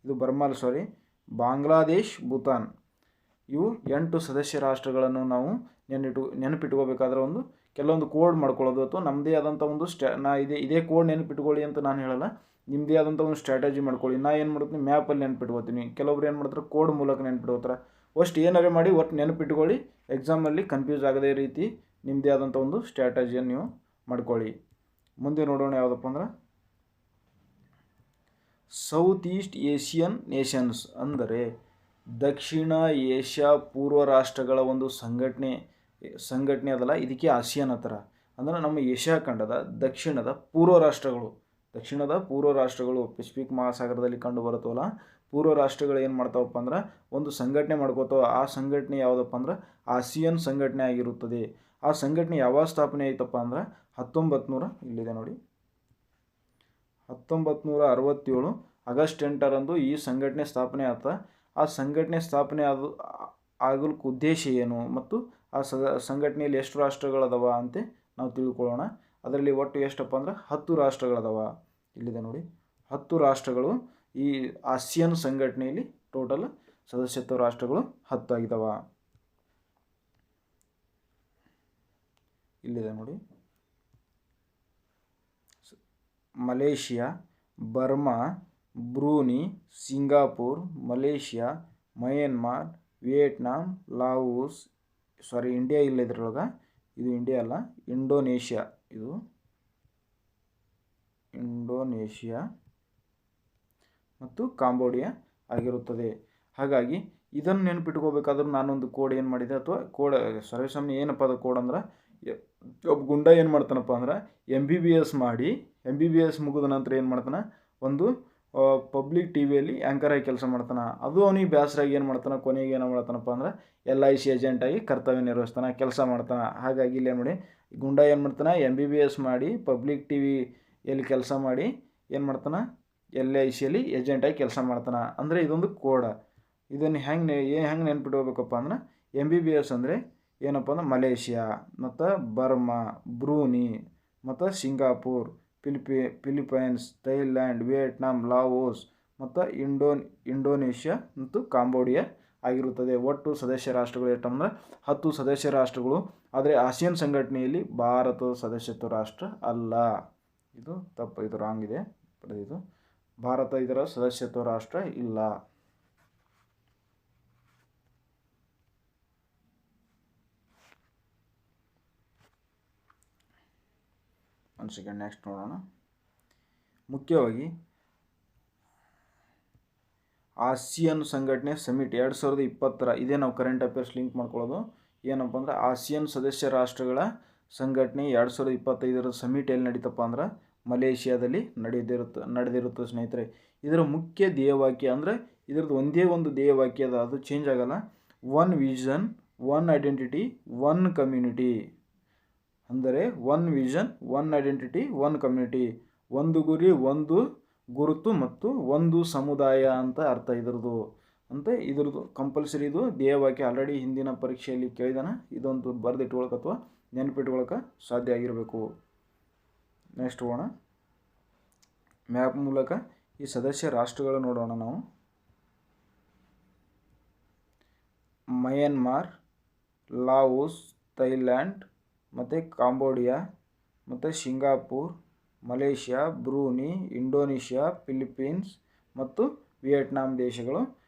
ಇದು ಬಾಂಗ್ಲಾದೇಶ್, ಭೂತಾನ್ ಇವು 8 ಸದಸ್ಯ ರಾಷ್ಟ್ರಗಳನ್ನು ನಾವು ನೆನಪಿಟ್ಕೋಬೇಕಾದ್ರೆ ಕೆಲವೊಂದು ಕೋಡ್ ಮಾಡ್ಕೊಳ್ಳೋದು ಅಥವಾ ನಮ್ಮದೇ ಆದಂಥ ಒಂದು ಇದೇ ಕೋಡ್ ನೆನಪಿಟ್ಕೊಳ್ಳಿ ಅಂತ ನಾನು ಹೇಳಲ್ಲ. ನಿಮ್ಮದೇ ಆದಂಥ ಒಂದು ಸ್ಟ್ರಾಟಜಿ ಮಾಡ್ಕೊಳ್ಳಿ. ನಾ ಏನು ಮಾಡ್ತೀನಿ, ಮ್ಯಾಪಲ್ಲಿ ನೆನಪಿಟ್ಕೋತೀನಿ. ಕೆಲವೊಬ್ರು ಏನು ಮಾಡ್ತಾರೆ ಕೋಡ್ ಮೂಲಕ ನೆನಪಿಟ್ಕೋತಾರೆ. ಅಷ್ಟು ಏನಾರೇ ಮಾಡಿ ಒಟ್ಟು ನೆನಪಿಟ್ಕೊಳ್ಳಿ. ಎಕ್ಸಾಮಲ್ಲಿ ಕನ್ಫ್ಯೂಸ್ ಆಗದೇ ರೀತಿ ನಿಮ್ಮದೇ ಆದಂಥ ಒಂದು ಸ್ಟ್ರಾಟಜಿಯನ್ನು ನೀವು ಮಾಡ್ಕೊಳ್ಳಿ. ಮುಂದೆ ನೋಡೋಣ ಯಾವುದಪ್ಪ ಅಂದ್ರೆ ಸೌತ್ ಈಸ್ಟ್ ಏಷ್ಯನ್ ನೇಷನ್ಸ್ ಅಂದರೆ ದಕ್ಷಿಣ ಏಷ್ಯಾ ಪೂರ್ವ ರಾಷ್ಟ್ರಗಳ ಒಂದು ಸಂಘಟನೆ ಅದಲ್ಲ. ಇದಕ್ಕೆ ಆಸಿಯಾನ್ ಹತ್ರ ಅಂದರೆ ನಮ್ಮ ಏಷ್ಯಾ ಖಂಡದ ದಕ್ಷಿಣದ ಪೂರ್ವ ರಾಷ್ಟ್ರಗಳು ಪೆಸಿಫಿಕ್ ಮಹಾಸಾಗರದಲ್ಲಿ ಕಂಡು ಬರುತ್ತವಲ್ಲ ಪೂರ್ವ ರಾಷ್ಟ್ರಗಳು ಏನು ಮಾಡ್ತಾವಪ್ಪ ಅಂದ್ರೆ ಒಂದು ಸಂಘಟನೆ ಮಾಡ್ಕೋತಾವ. ಆ ಸಂಘಟನೆ ಯಾವುದಪ್ಪ ಅಂದ್ರೆ ಆಸಿಯಾನ್ ಸಂಘಟನೆ ಆಗಿರುತ್ತದೆ. ಆ ಸಂಘಟನೆ ಯಾವಾಗ ಸ್ಥಾಪನೆ ಆಯ್ತಪ್ಪ ಅಂದ್ರೆ 1967 ಆಗಸ್ಟ್ 8ರಂದು ಈ ಸಂಘಟನೆ ಸ್ಥಾಪನೆ ಆತ. ಆ ಸಂಘಟನೆ ಸ್ಥಾಪನೆ ಆಗಲಿಕ್ಕೆ ಉದ್ದೇಶ ಏನು ಮತ್ತು ಆ ಸಂಘಟನೆಯಲ್ಲಿ ಎಷ್ಟು ರಾಷ್ಟ್ರಗಳದವ ಅಂತ ನಾವು ತಿಳ್ಕೊಳ್ಳೋಣ. ಅದರಲ್ಲಿ ಒಟ್ಟು ಎಷ್ಟಪ್ಪ ಅಂದ್ರೆ 10 ರಾಷ್ಟ್ರಗಳದವ. ಇಲ್ಲಿದೆ ನೋಡಿ 10 ರಾಷ್ಟ್ರಗಳು ಈ ಆಸಿಯಾನ್ ಸಂಘಟನೆಯಲ್ಲಿ ಟೋಟಲ್ ಸದಸ್ಯತ್ವ ರಾಷ್ಟ್ರಗಳು 10 ಆಗಿದಾವ. ಇಲ್ಲಿದೆ ನೋಡಿ Malaysia, Burma, Brunei, Singapore, Malaysia, Myanmar, Vietnam, Laos, India ಇಲ್ಲ ಇದ್ರೊಳಗೆ. ಇದು ಇಂಡಿಯಾ ಅಲ್ಲ, ಇಂಡೋನೇಷ್ಯಾ. ಇದು ಇಂಡೋನೇಷ್ಯಾ ಮತ್ತು ಕಾಂಬೋಡಿಯಾ ಆಗಿರುತ್ತದೆ. ಹಾಗಾಗಿ ಇದನ್ನು ನೆನಪಿಟ್ಕೋಬೇಕಾದ್ರೂ ನಾನೊಂದು ಕೋಡ್ ಏನು ಮಾಡಿದೆ ಅಥವಾ ಕೋಡ್ ಸರ್ವೇಸಾಮಾನ್ಯ ಏನಪ್ಪ ಅದು ಕೋಡ್ ಅಂದ್ರೆ ಒಬ್ಬ ಗುಂಡ ಏನು ಮಾಡ್ತಾನಪ್ಪ ಅಂದ್ರೆ MBBS ಮಾಡಿ MBBS ಮುಗಿದ ನಂತರ ಏನು ಮಾಡ್ತಾನೆ ಒಂದು ಪಬ್ಲಿಕ್ ಟಿವಿಯಲ್ಲಿ ಆ್ಯಂಕರ್ ಆಗಿ ಕೆಲಸ ಮಾಡ್ತಾನೆ. ಅದು ಅವನಿಗೆ ಬೇಸರಾಗಿ ಏನು ಮಾಡ್ತಾನೆ ಕೊನೆಗೆ ಏನು ಮಾಡ್ತಾನಪ್ಪ ಅಂದ್ರೆ LIC ಏಜೆಂಟಾಗಿ ಕರ್ತವ್ಯ ನಿರ್ವಹಿಸ್ತಾನೆ, ಕೆಲಸ ಮಾಡ್ತಾನೆ. ಹಾಗಾಗಿ ಇಲ್ಲಿ ನೋಡಿ ಗುಂಡ ಏನು ಮಾಡ್ತಾನೆ MBBS ಮಾಡಿ ಪಬ್ಲಿಕ್ ಟಿವಿಯಲ್ಲಿ ಕೆಲಸ ಮಾಡಿ ಏನು ಮಾಡ್ತಾನೆ LICಯಲ್ಲಿ ಏಜೆಂಟಾಗಿ ಕೆಲಸ ಮಾಡ್ತಾನೆ. ಅಂದರೆ ಇದೊಂದು ಕೋಡ. ಇದನ್ನು ಹೆಂಗೆ ನೆನ್ಪಿಟ್ಕೋಬೇಕಪ್ಪ ಅಂದ್ರೆ MBBS ಅಂದರೆ ಏನಪ್ಪ ಅಂದ್ರೆ ಮಲೇಷಿಯಾ ಮತ್ತು ಬರ್ಮಾ, ಬ್ರೂನಿ ಮತ್ತು Singapore, Philippines, Thailand, Vietnam, Laos ಮತ್ತು ಇಂಡೋನೇಷ್ಯಾ ಮತ್ತು ಕಾಂಬೋಡಿಯಾ ಆಗಿರುತ್ತದೆ. ಒಟ್ಟು ಸದಸ್ಯ ರಾಷ್ಟ್ರಗಳು ಎಷ್ಟಂದ್ರೆ 10 ಸದಸ್ಯ ರಾಷ್ಟ್ರಗಳು. ಆದರೆ ಆಸಿಯಾನ್ ಸಂಘಟನೆಯಲ್ಲಿ ಭಾರತದ ಸದಸ್ಯತ್ವ ರಾಷ್ಟ್ರ ಅಲ್ಲ. ಇದು ತಪ್ಪು, ಇದು ರಾಂಗ್ ಇದೆ. ಇದು ಭಾರತ ಇದರ ಸದಸ್ಯತ್ವ ರಾಷ್ಟ್ರ ಇಲ್ಲ. ಒಂದು ಸೆಕೆಂಡ್, ನೆಕ್ಸ್ಟ್ ನೋಡೋಣ. ಮುಖ್ಯವಾಗಿ ಆಸಿಯಾನ್ ಸಂಘಟನೆ ಸಮಿಟ್ 2020 ಇದೇ ನಾವು ಕರೆಂಟ್ ಅಫೇರ್ಸ್ ಲಿಂಕ್ ಮಾಡ್ಕೊಳ್ಳೋದು. ಏನಪ್ಪ ಅಂದ್ರೆ ಆಸಿಯಾನ್ ಸದಸ್ಯ ರಾಷ್ಟ್ರಗಳ ಸಂಘಟನೆ 2025 ಸಮಿಟ್ ಎಲ್ಲಿ ನಡೀತಪ್ಪ ಅಂದ್ರೆ ಮಲೇಷಿಯಾದಲ್ಲಿ ನಡೆದಿರುತ್ತೆ ಸ್ನೇಹಿತರೆ. ಇದರ ಮುಖ್ಯ ಧ್ಯೇಯವಾಕ್ಯ ಅಂದರೆ ಇದರದ್ದು ಒಂದೇ ಒಂದು ಧ್ಯೇಯವಾಕ್ಯ ಅದು ಚೇಂಜ್ ಆಗಲ್ಲ. 1 ವಿಷನ್ 1 ಐಡೆಂಟಿಟಿ 1 ಕಮ್ಯುನಿಟಿ. ಅಂದರೆ 1 ವಿಷನ್ 1 ಐಡೆಂಟಿಟಿ 1 ಕಮ್ಯುನಿಟಿ. ಒಂದು ಗುರಿ, ಒಂದು ಗುರುತು ಮತ್ತು ಒಂದು ಸಮುದಾಯ ಅಂತ ಅರ್ಥ ಇದ್ರದ್ದು. ಅಂತ ಇದ್ರದ್ದು ಕಂಪಲ್ಸರಿ ಇದು ಧ್ಯೇಯವಾಕ್ಯ. ಆಲ್ರೆಡಿ ಹಿಂದಿನ ಪರೀಕ್ಷೆಯಲ್ಲಿ ಕೇಳಿದಾನ, ಇದೊಂದು ಬರೆದಿಟ್ಕೊಳಕ್ಕೆ ಅಥವಾ ನೆನಪಿಟ್ಕೊಳಕ್ಕೆ ಸಾಧ್ಯ ಆಗಿರಬೇಕು. ನೆಕ್ಸ್ಟ್ ಹೋಗೋಣ. ಮ್ಯಾಪ್ ಮೂಲಕ ಈ ಸದಸ್ಯ ರಾಷ್ಟ್ರಗಳು ನೋಡೋಣ ನಾವು. ಮಯನ್ಮಾರ್, ಲಾವೋಸ್, ಥೈಲ್ಯಾಂಡ್ ಮತ್ತು ಕಾಂಬೋಡಿಯಾ ಮತ್ತು Singapore, Malaysia, Brunei, Indonesia, Philippines ಮತ್ತು ವಿಯೆಟ್ನಾಂ ದೇಶಗಳು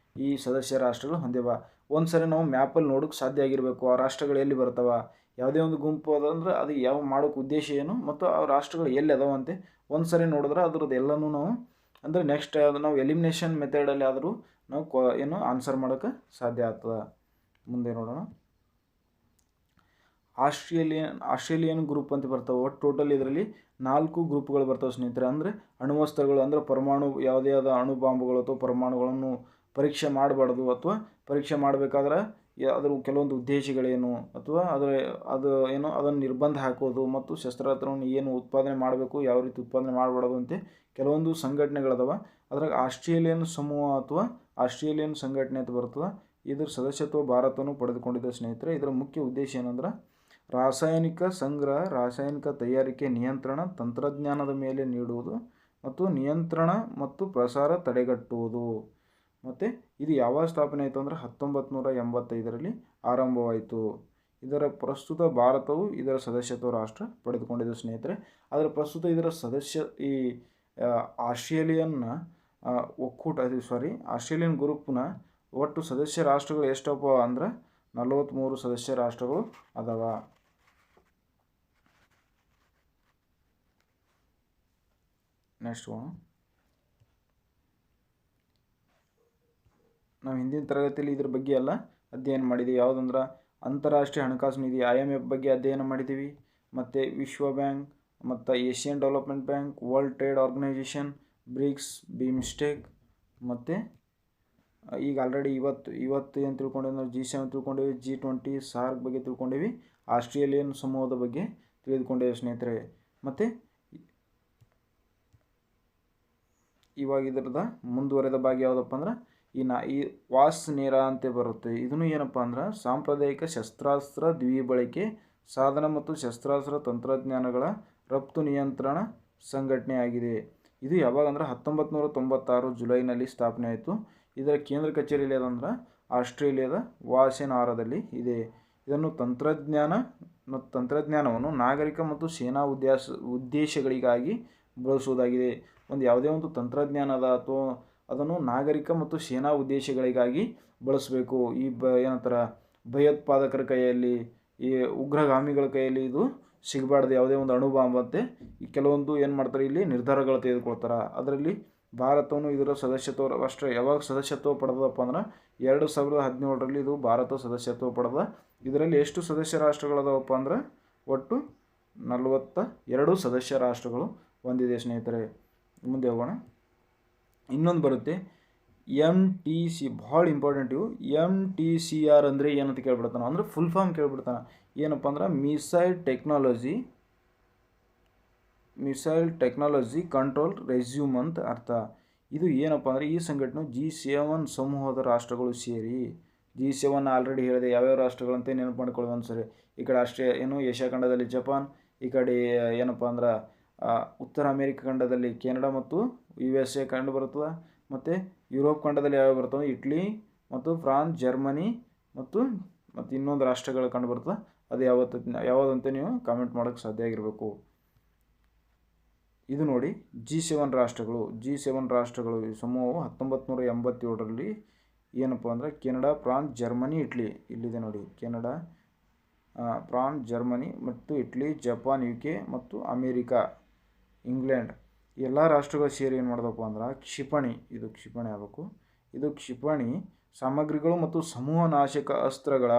ಈ ಸದಸ್ಯ ರಾಷ್ಟ್ರಗಳು ಹೊಂದಿವ. ಒಂದು ಸರಿ ನಾವು ಮ್ಯಾಪಲ್ಲಿ ನೋಡೋಕ್ಕೆ ಸಾಧ್ಯ ಆಗಿರಬೇಕು ಆ ರಾಷ್ಟ್ರಗಳು ಎಲ್ಲಿ ಬರ್ತಾವ, ಯಾವುದೇ ಒಂದು ಗುಂಪು ಅದಂದ್ರೆ ಅದು ಯಾವ ಮಾಡೋಕ್ಕೆ ಉದ್ದೇಶ ಏನು ಮತ್ತು ಆ ರಾಷ್ಟ್ರಗಳು ಎಲ್ಲಿ ಅದಾವಂತೆ ಒಂದು ಸರಿ ನೋಡಿದ್ರೆ ಅದ್ರದ್ದು ಎಲ್ಲನೂ ನಾವು ಅಂದರೆ ನೆಕ್ಸ್ಟ್ ನಾವು ಎಲಿಮಿನೇಷನ್ ಮೆಥಡಲ್ಲಿ ಆದರೂ ನಾವು ಆನ್ಸರ್ ಮಾಡೋಕ್ಕೆ ಸಾಧ್ಯ ಆಗ್ತದೆ. ಮುಂದೆ ನೋಡೋಣ. ಆಸ್ಟ್ರೇಲಿಯನ್ ಗ್ರೂಪ್ ಅಂತ ಬರ್ತಾವೆ. ಒಟ್ಟು ಟೋಟಲ್ ಇದರಲ್ಲಿ 4 ಗ್ರೂಪ್ಗಳು ಬರ್ತಾವೆ ಸ್ನೇಹಿತರೆ. ಅಂದರೆ ಅಣ್ವಸ್ತ್ರಗಳು ಅಂದರೆ ಪರಮಾಣು ಯಾವುದೇ ಆದ ಅಣು ಬಾಂಬುಗಳು ಅಥವಾ ಪರಮಾಣುಗಳನ್ನು ಪರೀಕ್ಷೆ ಮಾಡಬಾರ್ದು ಅಥವಾ ಪರೀಕ್ಷೆ ಮಾಡಬೇಕಾದ್ರೆ ಅದರ ಕೆಲವೊಂದು ಉದ್ದೇಶಗಳೇನು ಅಥವಾ ಅದನ್ನು ನಿರ್ಬಂಧ ಹಾಕೋದು ಮತ್ತು ಶಸ್ತ್ರಾಸ್ತ್ರವನ್ನು ಏನು ಉತ್ಪಾದನೆ ಮಾಡಬೇಕು, ಯಾವ ರೀತಿ ಉತ್ಪಾದನೆ ಮಾಡಬಾರ್ದು ಅಂತ ಕೆಲವೊಂದು ಸಂಘಟನೆಗಳದಾವ. ಅದ್ರಾಗ ಆಸ್ಟ್ರೇಲಿಯನ್ ಸಮೂಹ ಅಥವಾ ಆಸ್ಟ್ರೇಲಿಯನ್ ಸಂಘಟನೆ ಅಂತ ಬರ್ತದೆ. ಇದರ ಸದಸ್ಯತ್ವ ಭಾರತವನ್ನು ಪಡೆದುಕೊಂಡಿದೆ ಸ್ನೇಹಿತರೆ. ಇದರ ಮುಖ್ಯ ಉದ್ದೇಶ ಏನಂದ್ರೆ ರಾಸಾಯನಿಕ ಸಂಗ್ರಹ, ರಾಸಾಯನಿಕ ತಯಾರಿಕೆ ನಿಯಂತ್ರಣ, ತಂತ್ರಜ್ಞಾನದ ಮೇಲೆ ನೀಡುವುದು ಮತ್ತು ನಿಯಂತ್ರಣ ಮತ್ತು ಪ್ರಸಾರ ತಡೆಗಟ್ಟುವುದು. ಮತ್ತು ಇದು ಯಾವಾಗ ಸ್ಥಾಪನೆ ಆಯಿತು ಅಂದರೆ 1985ರಲ್ಲಿ ಆರಂಭವಾಯಿತು. ಇದರ ಪ್ರಸ್ತುತ ಭಾರತವು ಇದರ ಸದಸ್ಯತ್ವ ರಾಷ್ಟ್ರ ಪಡೆದುಕೊಂಡಿದೆ ಸ್ನೇಹಿತರೆ. ಅದರ ಪ್ರಸ್ತುತ ಇದರ ಈ ಆಸ್ಟ್ರೇಲಿಯನ್ ಆಸ್ಟ್ರೇಲಿಯನ್ ಗ್ರೂಪ್ನ ಒಟ್ಟು ಸದಸ್ಯ ರಾಷ್ಟ್ರಗಳು ಎಷ್ಟಪ್ಪ ಅಂದ್ರೆ 43 ಸದಸ್ಯ ರಾಷ್ಟ್ರಗಳು ಅದಾವ. ನೆಕ್ಸ್ಟ್ ನಾವು ಹಿಂದಿನ ತರಗತಿಯಲ್ಲಿ ಇದ್ರ ಬಗ್ಗೆ ಎಲ್ಲ ಅಧ್ಯಯನ ಮಾಡಿದ್ದೀವಿ. ಯಾವುದಂದ್ರೆ ಅಂತಾರಾಷ್ಟ್ರೀಯ ಹಣಕಾಸು ನಿಧಿ IMF ಬಗ್ಗೆ ಅಧ್ಯಯನ ಮಾಡಿದ್ದೀವಿ. ಮತ್ತು ವಿಶ್ವ ಬ್ಯಾಂಕ್ ಮತ್ತು Asian development bank, world trade organisation, BRICS, BIMSTEC ಮತ್ತು ಈಗ ಆಲ್ರೆಡಿ ಇವತ್ತು ಏನು ತಿಳ್ಕೊಂಡಿವಿ, G7 ತಿಳ್ಕೊಂಡಿವಿ, G20, ಸಾರ್ಕ್ ಬಗ್ಗೆ ತಿಳ್ಕೊಂಡಿವಿ, ಆಸ್ಟ್ರೇಲಿಯನ್ ಸಮೂಹದ ಬಗ್ಗೆ ತಿಳಿದುಕೊಂಡಿವಿ ಸ್ನೇಹಿತರೆ. ಮತ್ತು ಇವಾಗ ಇದರದ ಮುಂದುವರೆದ ಭಾಗ ಯಾವುದಪ್ಪ ಅಂದ್ರೆ ಈ ವಾಸ್ ನೇರ ಅಂತ ಬರುತ್ತೆ. ಇದನ್ನು ಏನಪ್ಪ ಅಂದ್ರೆ ಸಾಂಪ್ರದಾಯಿಕ ಶಸ್ತ್ರಾಸ್ತ್ರ ದ್ವಿಬಳಕೆ ಸಾಧನ ಮತ್ತು ಶಸ್ತ್ರಾಸ್ತ್ರ ತಂತ್ರಜ್ಞಾನಗಳ ರಫ್ತು ನಿಯಂತ್ರಣ ಸಂಘಟನೆ ಆಗಿದೆ. ಇದು ಯಾವಾಗ ಅಂದ್ರೆ 1996 ಜುಲೈನಲ್ಲಿ ಸ್ಥಾಪನೆ ಆಯಿತು. ಇದರ ಕೇಂದ್ರ ಕಚೇರಿಯಲ್ಲಿ ಅದಂದ್ರೆ ಆಸ್ಟ್ರೇಲಿಯಾದ ವಾಸೆನಾರದಲ್ಲಿ ಇದೆ. ಇದನ್ನು ತಂತ್ರಜ್ಞಾನವನ್ನು ನಾಗರಿಕ ಮತ್ತು ಸೇನಾ ಉದ್ದೇಶಗಳಿಗಾಗಿ ಬಳಸುವುದಾಗಿದೆ. ಯಾವುದೇ ಒಂದು ತಂತ್ರಜ್ಞಾನ ಅದ ಅಥವಾ ಅದನ್ನು ನಾಗರಿಕ ಮತ್ತು ಸೇನಾ ಉದ್ದೇಶಗಳಿಗಾಗಿ ಬಳಸಬೇಕು. ಏನಂತಾರೆ ಭಯೋತ್ಪಾದಕರ ಕೈಯಲ್ಲಿ, ಈ ಉಗ್ರಗಾಮಿಗಳ ಕೈಯಲ್ಲಿ ಇದು ಸಿಗಬಾರ್ದು. ಯಾವುದೇ ಒಂದು ಅಣು ಬಾಂಬ್ ಅಂತೆ ಈ ಕೆಲವೊಂದು ಏನು ಮಾಡ್ತಾರೆ ಇಲ್ಲಿ ನಿರ್ಧಾರಗಳು ತೆಗೆದುಕೊಳ್ತಾರೆ. ಅದರಲ್ಲಿ ಭಾರತವನ್ನು ಇದರ ಸದಸ್ಯತ್ವ ರಾಷ್ಟ್ರ ಯಾವಾಗ ಸದಸ್ಯತ್ವ ಪಡೆದಪ್ಪ ಅಂದ್ರೆ 2017ರಲ್ಲಿ ಇದು ಭಾರತ ಸದಸ್ಯತ್ವ ಪಡೆದ. ಇದರಲ್ಲಿ ಎಷ್ಟು ಸದಸ್ಯ ರಾಷ್ಟ್ರಗಳದಾವಪ್ಪ ಅಂದ್ರೆ ಒಟ್ಟು 42 ಸದಸ್ಯ ರಾಷ್ಟ್ರಗಳು ಹೊಂದಿದೆ ಸ್ನೇಹಿತರೆ. ಮುಂದೆ ಹೋಗೋಣ. ಇನ್ನೊಂದು ಬರುತ್ತೆ MTC, ಭಾಳ ಇಂಪಾರ್ಟೆಂಟ್ ಇವು. MTCR ಅಂದರೆ ಏನಂತ ಕೇಳ್ಬಿಡ್ತಾನೆ ಅಂದರೆ ಫುಲ್ ಫಾರ್ಮ್ ಕೇಳ್ಬಿಡ್ತಾನೆ. ಏನಪ್ಪ ಅಂದ್ರೆ ಮಿಸೈಲ್ ಟೆಕ್ನಾಲಜಿ ಕಂಟ್ರೋಲ್ ರೆಸ್ಯೂಮ್ ಅಂತ ಅರ್ಥ. ಇದು ಏನಪ್ಪ ಅಂದರೆ ಈ ಸಂಘಟನೆ G7 ಸಮೂಹದ ರಾಷ್ಟ್ರಗಳು ಸೇರಿ, G7 ಆಲ್ರೆಡಿ ಹೇಳಿದೆ ಯಾವ್ಯಾವ ರಾಷ್ಟ್ರಗಳಂತ ನೆನಪು ಮಾಡ್ಕೊಳ್ಳಿ ಒಂದ್ಸರಿ. ಈ ಕಡೆ ಏಷ್ಯಾ ಖಂಡದಲ್ಲಿ ಜಪಾನ್, ಈ ಕಡೆ ಏನಪ್ಪ ಅಂದ್ರೆ ಉತ್ತರ ಅಮೇರಿಕಾ ಖಂಡದಲ್ಲಿ ಕೆನಡಾ ಮತ್ತು USA ಕಂಡು ಬರ್ತದೆ. ಮತ್ತು ಯುರೋಪ್ ಖಂಡದಲ್ಲಿ ಯಾವ್ಯಾವ ಬರ್ತವೆ ಇಟ್ಲಿ ಮತ್ತು ಫ್ರಾನ್ಸ್, ಜರ್ಮನಿ ಮತ್ತು ಇನ್ನೊಂದು ರಾಷ್ಟ್ರಗಳು ಕಂಡು ಬರ್ತದೆ. ಅದು ಯಾವುದಂತ ನೀವು ಕಾಮೆಂಟ್ ಮಾಡೋಕ್ಕೆ ಸಾಧ್ಯ ಆಗಿರಬೇಕು. ಇದು ನೋಡಿ G7 ರಾಷ್ಟ್ರಗಳು ಈ ಸಮೂಹವು 1987ರಲ್ಲಿ ಏನಪ್ಪ ಅಂದರೆ ಕೆನಡಾ, ಫ್ರಾನ್ಸ್, ಜರ್ಮನಿ, ಇಟ್ಲಿ ಇಲ್ಲಿದೆ ನೋಡಿ. ಕೆನಡಾ, ಫ್ರಾನ್ಸ್, ಜರ್ಮನಿ ಮತ್ತು ಇಟ್ಲಿ, ಜಪಾನ್, UK ಮತ್ತು ಅಮೇರಿಕಾ, ಇಂಗ್ಲೆಂಡ್ ಎಲ್ಲ ರಾಷ್ಟ್ರಗಳು ಸೇರಿ ಏನು ಮಾಡೋದಪ್ಪ ಅಂದ್ರೆ ಕ್ಷಿಪಣಿ ಆಗಬೇಕು. ಇದು ಕ್ಷಿಪಣಿ ಸಾಮಗ್ರಿಗಳು ಮತ್ತು ಸಮೂಹ ನಾಶಕ ಅಸ್ತ್ರಗಳ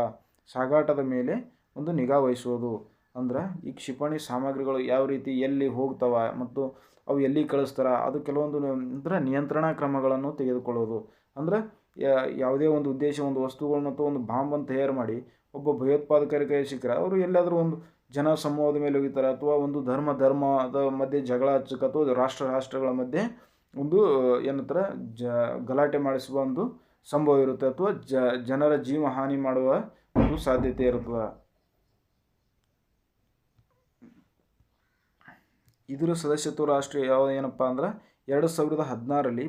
ಸಾಗಾಟದ ಮೇಲೆ ಒಂದು ನಿಗಾ ವಹಿಸುವುದು. ಅಂದ್ರೆ ಈ ಕ್ಷಿಪಣಿ ಸಾಮಗ್ರಿಗಳು ಯಾವ ರೀತಿ ಎಲ್ಲಿ ಹೋಗ್ತವ ಮತ್ತು ಅವು ಎಲ್ಲಿ ಕಳಿಸ್ತಾರೆ ಅದು ಕೆಲವೊಂದು ಅಂದರೆ ನಿಯಂತ್ರಣಾ ಕ್ರಮಗಳನ್ನು ತೆಗೆದುಕೊಳ್ಳೋದು. ಅಂದರೆ ಯಾವುದೇ ಒಂದು ಉದ್ದೇಶ ಒಂದು ವಸ್ತುಗಳನ್ನ ಅಥವಾ ಒಂದು ಬಾಂಬನ್ನು ತಯಾರು ಮಾಡಿ ಒಬ್ಬ ಭಯೋತ್ಪಾದಕರ ಕೈ ಸಿಕ್ಕರೆ ಅವರು ಎಲ್ಲಾದರೂ ಒಂದು ಜನ ಸಮೂಹದ ಮೇಲೆ ಹೋಗಿರ್ತಾರೆ ಅಥವಾ ಒಂದು ಧರ್ಮದ ಮಧ್ಯೆ ಜಗಳ ಹಚ್ಚಕ್ಕೆ ಅಥವಾ ರಾಷ್ಟ್ರಗಳ ಮಧ್ಯೆ ಒಂದು ಏನಂತರ ಗಲಾಟೆ ಮಾಡಿಸುವ ಒಂದು ಸಂಭವ ಇರುತ್ತೆ, ಅಥವಾ ಜನರ ಜೀವ ಹಾನಿ ಮಾಡುವ ಒಂದು ಸಾಧ್ಯತೆ ಇರುತ್ತದೆ. ಇದರ ಸದಸ್ಯತ್ವ ರಾಷ್ಟ್ರ ಯಾವ ಏನಪ್ಪ ಅಂದ್ರೆ 2016ರಲ್ಲಿ